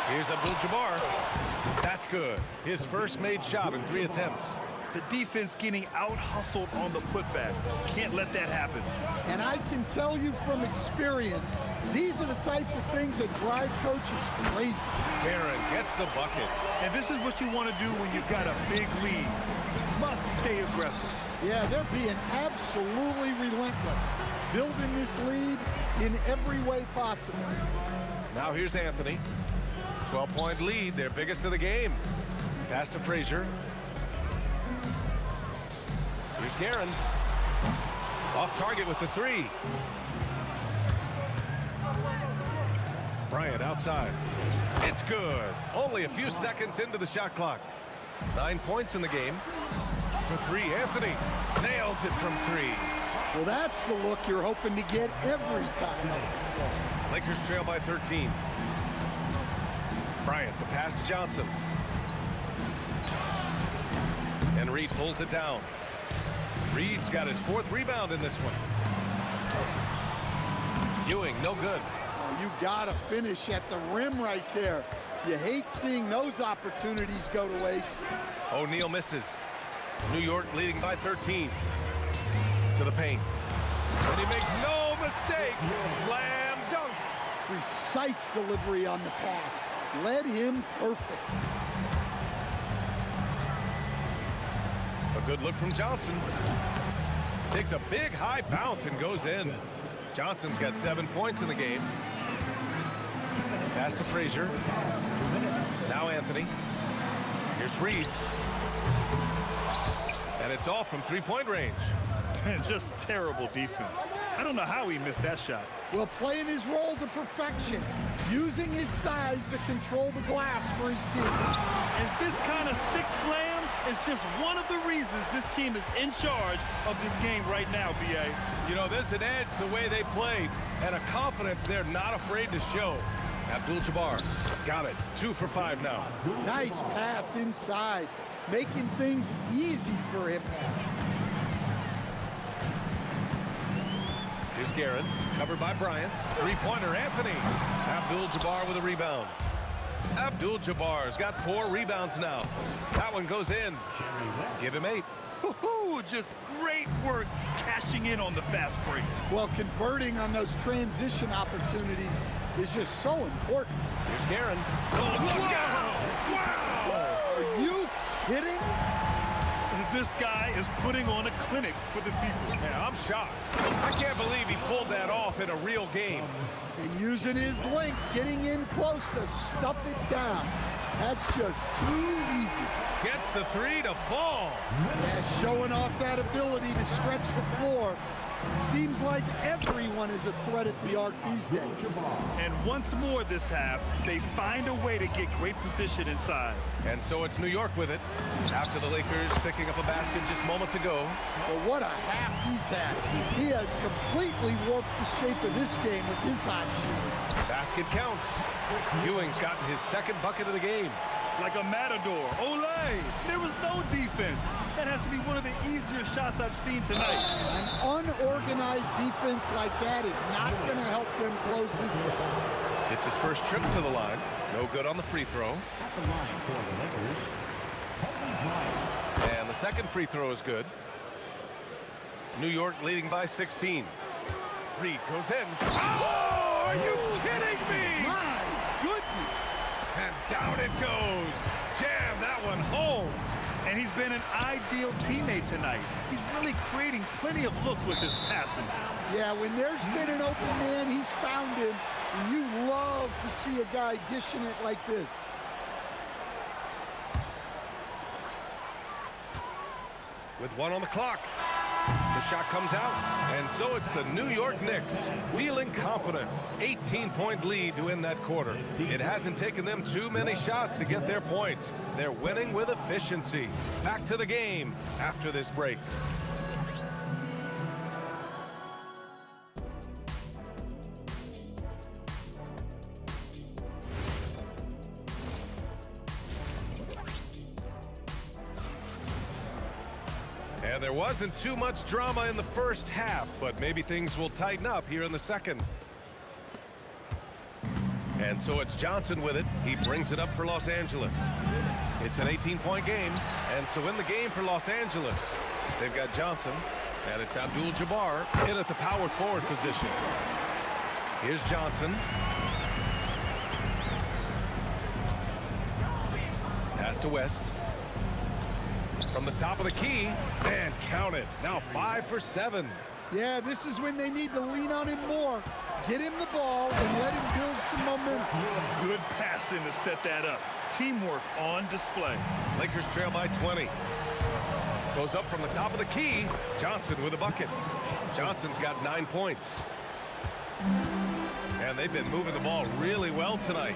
Here's Abdul-Jabbar. That's good. His first made shot in 3 attempts. The defense getting out-hustled on the putback. Can't let that happen. And I can tell you from experience, these are the types of things that drive coaches crazy. Barron gets the bucket. And this is what you want to do when you've got a big lead. You must stay aggressive. Yeah, they're being absolutely relentless, building this lead in every way possible. Now here's Anthony. 12-point lead, their biggest of the game. Pass to Frazier. Here's Guerin. Off target with the 3. Bryant outside. It's good. Only a few seconds into the shot clock. 9 points in the game. For 3, Anthony nails it from 3. Well, that's the look you're hoping to get every time. Lakers trail by 13. Bryant, the pass to Johnson. And Reed pulls it down. Reed's got his 4th rebound in this one. Ewing, no good. Oh, you gotta finish at the rim right there. You hate seeing those opportunities go to waste. O'Neal misses. New York leading by 13. To the paint. And he makes no mistake. Slam dunk. Precise delivery on the pass. Led him perfect. A good look from Johnson. Takes a big high bounce and goes in. Johnson's got 7 points in the game. Pass to Frazier. Now Anthony. Here's Reed. And it's off from 3-point range. And just terrible defense. I don't know how he missed that shot. Well, playing his role to perfection. Using his size to control the glass for his team. And this kind of sick slam is just one of the reasons this team is in charge of this game right now, B.A. You know, there's an edge the way they played and a confidence they're not afraid to show. Abdul-Jabbar got it. 2 for 5 now. Nice pass inside, making things easy for him now. Here's Guerin, covered by Bryant. 3-pointer, Anthony. Abdul-Jabbar with a rebound. Abdul-Jabbar's got 4 rebounds now. That one goes in. Give him 8. Woohoo! Just great work cashing in on the fast break. Well, converting on those transition opportunities is just so important. Here's Guerin. Oh, look out! Wow! Are you kidding? This guy is putting on a clinic for the people. Yeah, I'm shocked. I can't believe he pulled that off in a real game. And using his length, getting in close to stuff it down. That's just too easy. Gets the 3 to fall. Yeah, showing off that ability to stretch the floor. Seems like everyone is a threat at the arc these days. And once more this half, they find a way to get great position inside. And so it's New York with it. After the Lakers picking up a basket just moments ago. Well, what a half he's had. He has completely warped the shape of this game with his hot shooting. Basket counts. Ewing's gotten his 2nd bucket of the game. Like a matador. Olay! There was no defense. That has to be one of the easier shots I've seen tonight. An unorganized defense like that is not going to help them close this deficit. It's his first trip to the line. No good on the free throw. At the line for the Lakers, Kobe Bryant. And the 2nd free throw is good. New York leading by 16. Reed goes in. Oh, are you kidding me? My goodness. And down it goes. Jam that one home. And he's been an ideal teammate tonight. He's really creating plenty of looks with his passing. Yeah, when there's been an open man, he's found him. And you love to see a guy dishing it like this. With 1 on the clock. The shot comes out, and so it's the New York Knicks feeling confident. 18-point lead to win that quarter. It hasn't taken them too many shots to get their points. They're winning with efficiency. Back to the game after this break. And there wasn't too much drama in the first half, but maybe things will tighten up here in the second. And so it's Johnson with it. He brings it up for Los Angeles. It's an 18-point game, and so in the game for Los Angeles, they've got Johnson, and it's Abdul-Jabbar in at the power forward position. Here's Johnson. Pass to West. From the top of the key, and count it. Now 5 for 7. Yeah, this is when they need to lean on him more. Get him the ball and let him build some momentum. Good passing to set that up. Teamwork on display. Lakers trail by 20. Goes up from the top of the key. Johnson with a bucket. Johnson's got 9 points. And they've been moving the ball really well tonight.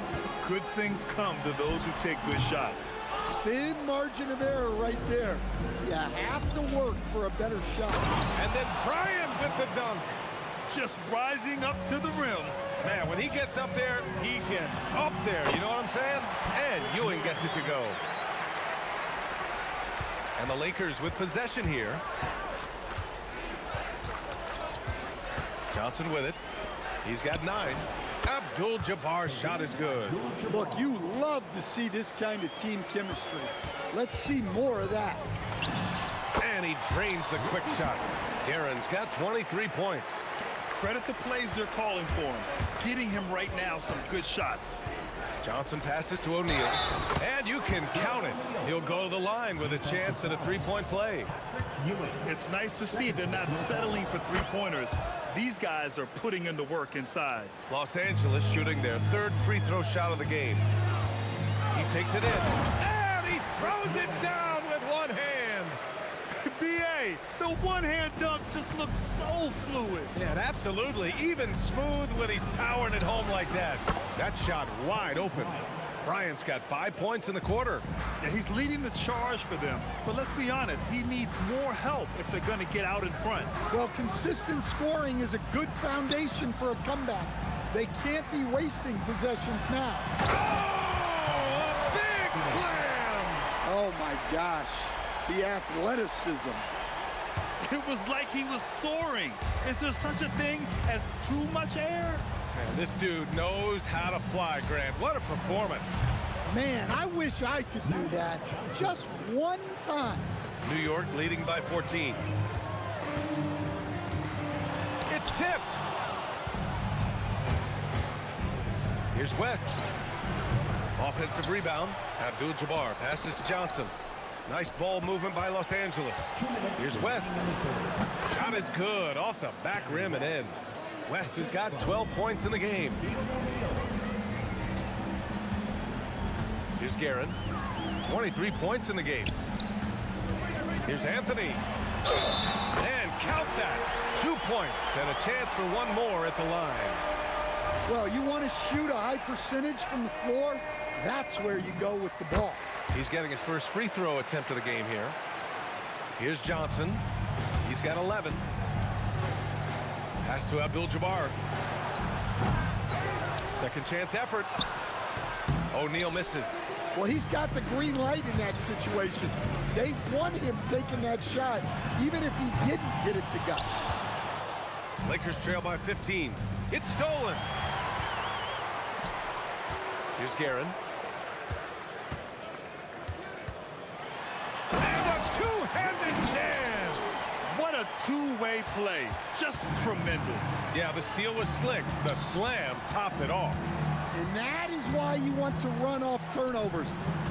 Good things come to those who take good shots. Thin margin of error right there. You have to work for a better shot. And then Bryant with the dunk. Just rising up to the rim. Man, when he gets up there, he gets up there. You know what I'm saying? And Ewing gets it to go. And the Lakers with possession here. Johnson with it. He's got 9. Abdul-Jabbar's shot is good. Look, you love to see this kind of team chemistry. Let's see more of that. And he drains the quick shot. Garen's got 23 points. Credit the plays they're calling for him. Getting him right now some good shots. Johnson passes to O'Neal. And you can count it. He'll go to the line with a chance at a three-point play. It's nice to see they're not settling for three-pointers. These guys are putting in the work inside. Los Angeles shooting their 3rd free throw shot of the game. He takes it in. And he throws it down with one hand. B.A., the one-hand dunk just looks so fluid. Yeah, absolutely. Even smooth when he's powering it home like that. That shot wide open. Bryant's got 5 points in the quarter. Yeah, he's leading the charge for them. But let's be honest, he needs more help if they're going to get out in front. Well, consistent scoring is a good foundation for a comeback. They can't be wasting possessions now. Oh, a big slam! Oh, my gosh. The athleticism. It was like he was soaring. Is there such a thing as too much air? Man, this dude knows how to fly, Grant. What a performance. Man, I wish I could do that just one time. New York leading by 14. It's tipped. Here's West. Offensive rebound. Abdul-Jabbar passes to Johnson. Nice ball movement by Los Angeles. Here's West. Shot is good. Off the back rim and in. West has got 12 points in the game. Here's Guerin. 23 points in the game. Here's Anthony. And count that. 2 points and a chance for one more at the line. Well, you want to shoot a high percentage from the floor? That's where you go with the ball. He's getting his first free throw attempt of the game here. Here's Johnson. He's got 11. Pass to Abdul-Jabbar. Second chance effort. O'Neal misses. Well, he's got the green light in that situation. They want him taking that shot, even if he didn't get it to go. Lakers trail by 15. It's stolen. Here's Guerin. And a two-handed jam. What a two-way play. Just tremendous. Yeah, the steal was slick. The slam topped it off. And that is why you want to run off turnovers.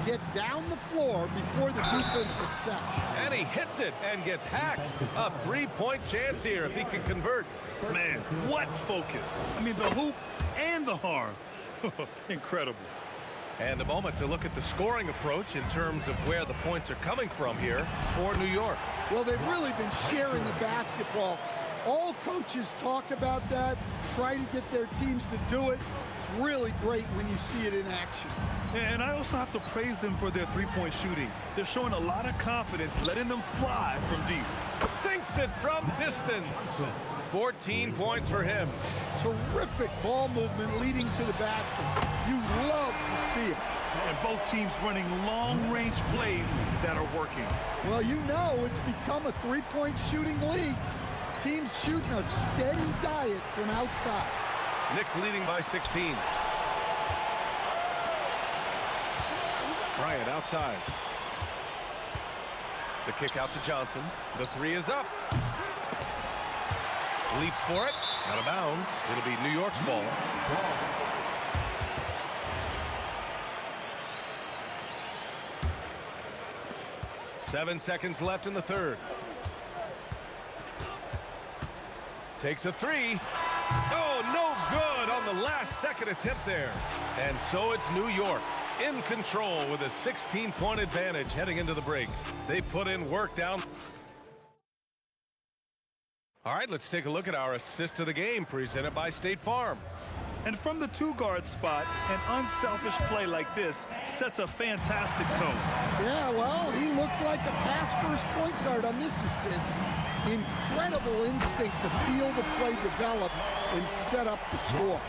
Get down the floor before the defense is set. And he hits it and gets hacked. A three-point chance here if he can convert. Man, what focus. I mean, the hoop and the harm. Incredible. And a moment to look at the scoring approach in terms of where the points are coming from here for New York. Well, they've really been sharing the basketball. All coaches talk about that, try to get their teams to do it. It's really great when you see it in action. And I also have to praise them for their three-point shooting. They're showing a lot of confidence, letting them fly from deep. Sinks it from distance. 14 points for him. Terrific ball movement leading to the basket. You love to see it. And both teams running long-range plays that are working. Well, you know it's become a three-point shooting league. Teams shooting a steady diet from outside. Knicks leading by 16. Bryant outside. The kick out to Johnson. The three is up. Leaps for it. Out of bounds. It'll be New York's ball. 7 seconds left in the third. Takes a three. Oh, no good on the last second attempt there. And so it's New York in control with a 16-point advantage heading into the break. They put in work down. All right, let's take a look at our assist of the game presented by State Farm. And from the two-guard spot, an unselfish play like this sets a fantastic tone. Yeah, well, he looked like a pass-first point guard on this assist. Incredible instinct to feel the play develop and set up the score.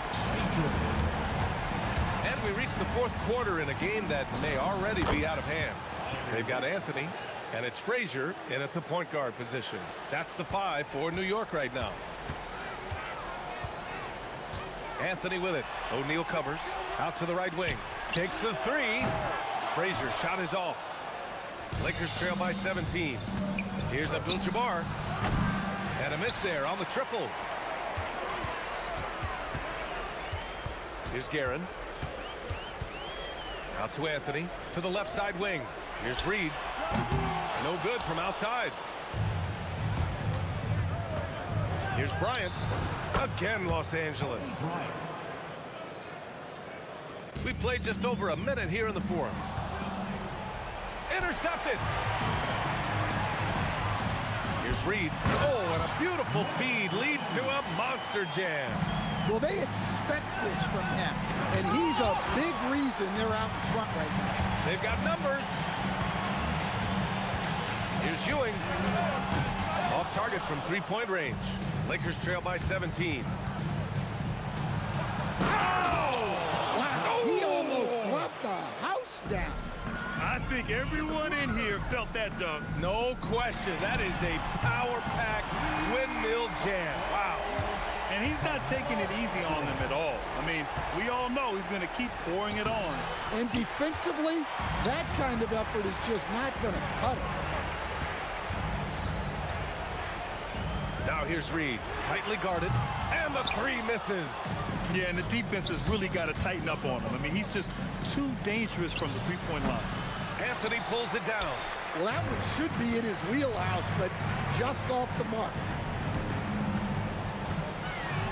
And we reach the fourth quarter in a game that may already be out of hand. They've got Anthony, and it's Frazier in at the point guard position. That's the 5 for New York right now. Anthony with it. O'Neal covers. Out to the right wing. Takes the 3. Frazier shot is off. Lakers trail by 17. Here's Abdul-Jabbar. And a miss there on the triple. Here's Guerin. Out to Anthony. To the left side wing. Here's Reed. No good from outside. Here's Bryant. Again, Los Angeles. We played just over a minute here in the fourth. Intercepted. Here's Reed. Oh, and a beautiful feed leads to a monster jam. Well, they expect this from him, and he's a big reason they're out in front right now. They've got numbers. Here's Ewing. Off target from three-point range. Lakers trail by 17. Wow, he almost brought the house down. I think everyone in here felt that dunk. No question. That is a power-packed windmill jam. Wow. And he's not taking it easy on them at all. I mean, we all know he's going to keep pouring it on. And defensively, that kind of effort is just not going to cut it. Now here's Reed, tightly guarded, and the 3 misses. Yeah, and the defense has really got to tighten up on him. I mean, he's just too dangerous from the three-point line. Anthony pulls it down. Well, that one should be in his wheelhouse, but just off the mark.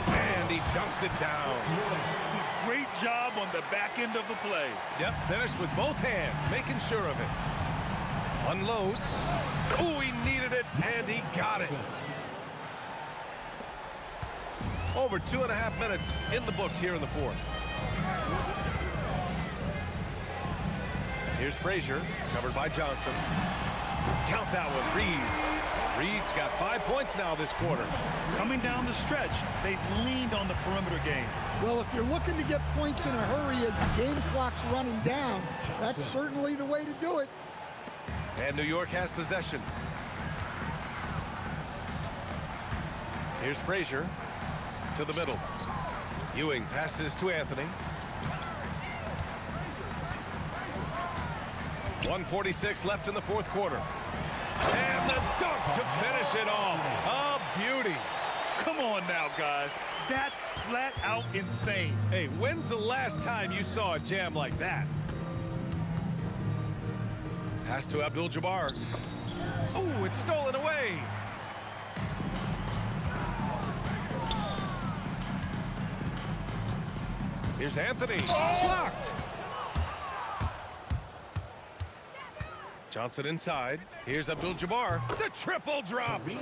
And he dunks it down. Great job on the back end of the play. Yep, finished with both hands, making sure of it. Unloads. Oh, he needed it, and he got it. Over 2.5 minutes in the books here in the fourth. Here's Frazier, covered by Johnson. Count that one, Reed. Reed's got 5 points now this quarter. Coming down the stretch, they've leaned on the perimeter game. Well, if you're looking to get points in a hurry as the game clock's running down, that's certainly the way to do it. And New York has possession. Here's Frazier. To the middle. Ewing passes to Anthony. 1:46 left in the fourth quarter. And the dunk to finish it off. A beauty. Come on now, guys. That's flat out insane. Hey, when's the last time you saw a jam like that? Pass to Abdul-Jabbar. Oh, it's stolen away. Here's Anthony. Blocked. Johnson inside. Here's Abdul-Jabbar. The triple drops.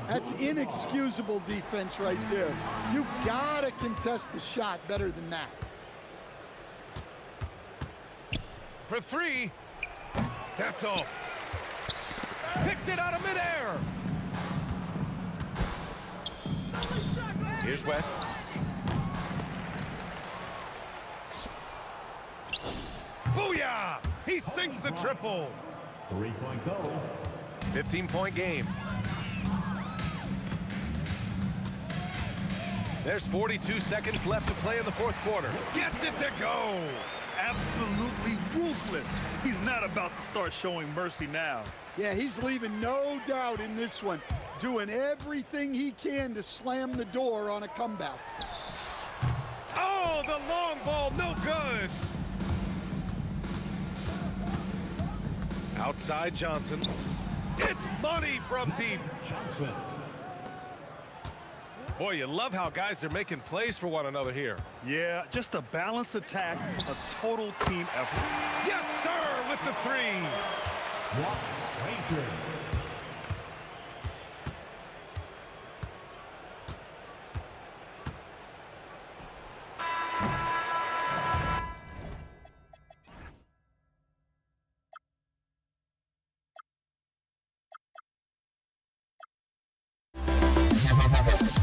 That's inexcusable defense right there. You gotta contest the shot better than that. For 3. That's off. Picked it out of midair. Here's West. Booyah! He sinks the triple. 3-point goal. 15-point game. There's 42 seconds left to play in the fourth quarter. Gets it to go. Absolutely ruthless. He's not about to start showing mercy now. Yeah, he's leaving no doubt in this one, doing everything he can to slam the door on a comeback. Oh, the long ball, no good. Outside Johnson. It's money from deep. Johnson. Boy, you love how guys are making plays for one another here. Yeah, just a balanced attack, a total team effort. Yes, sir, with the 3. Frazier.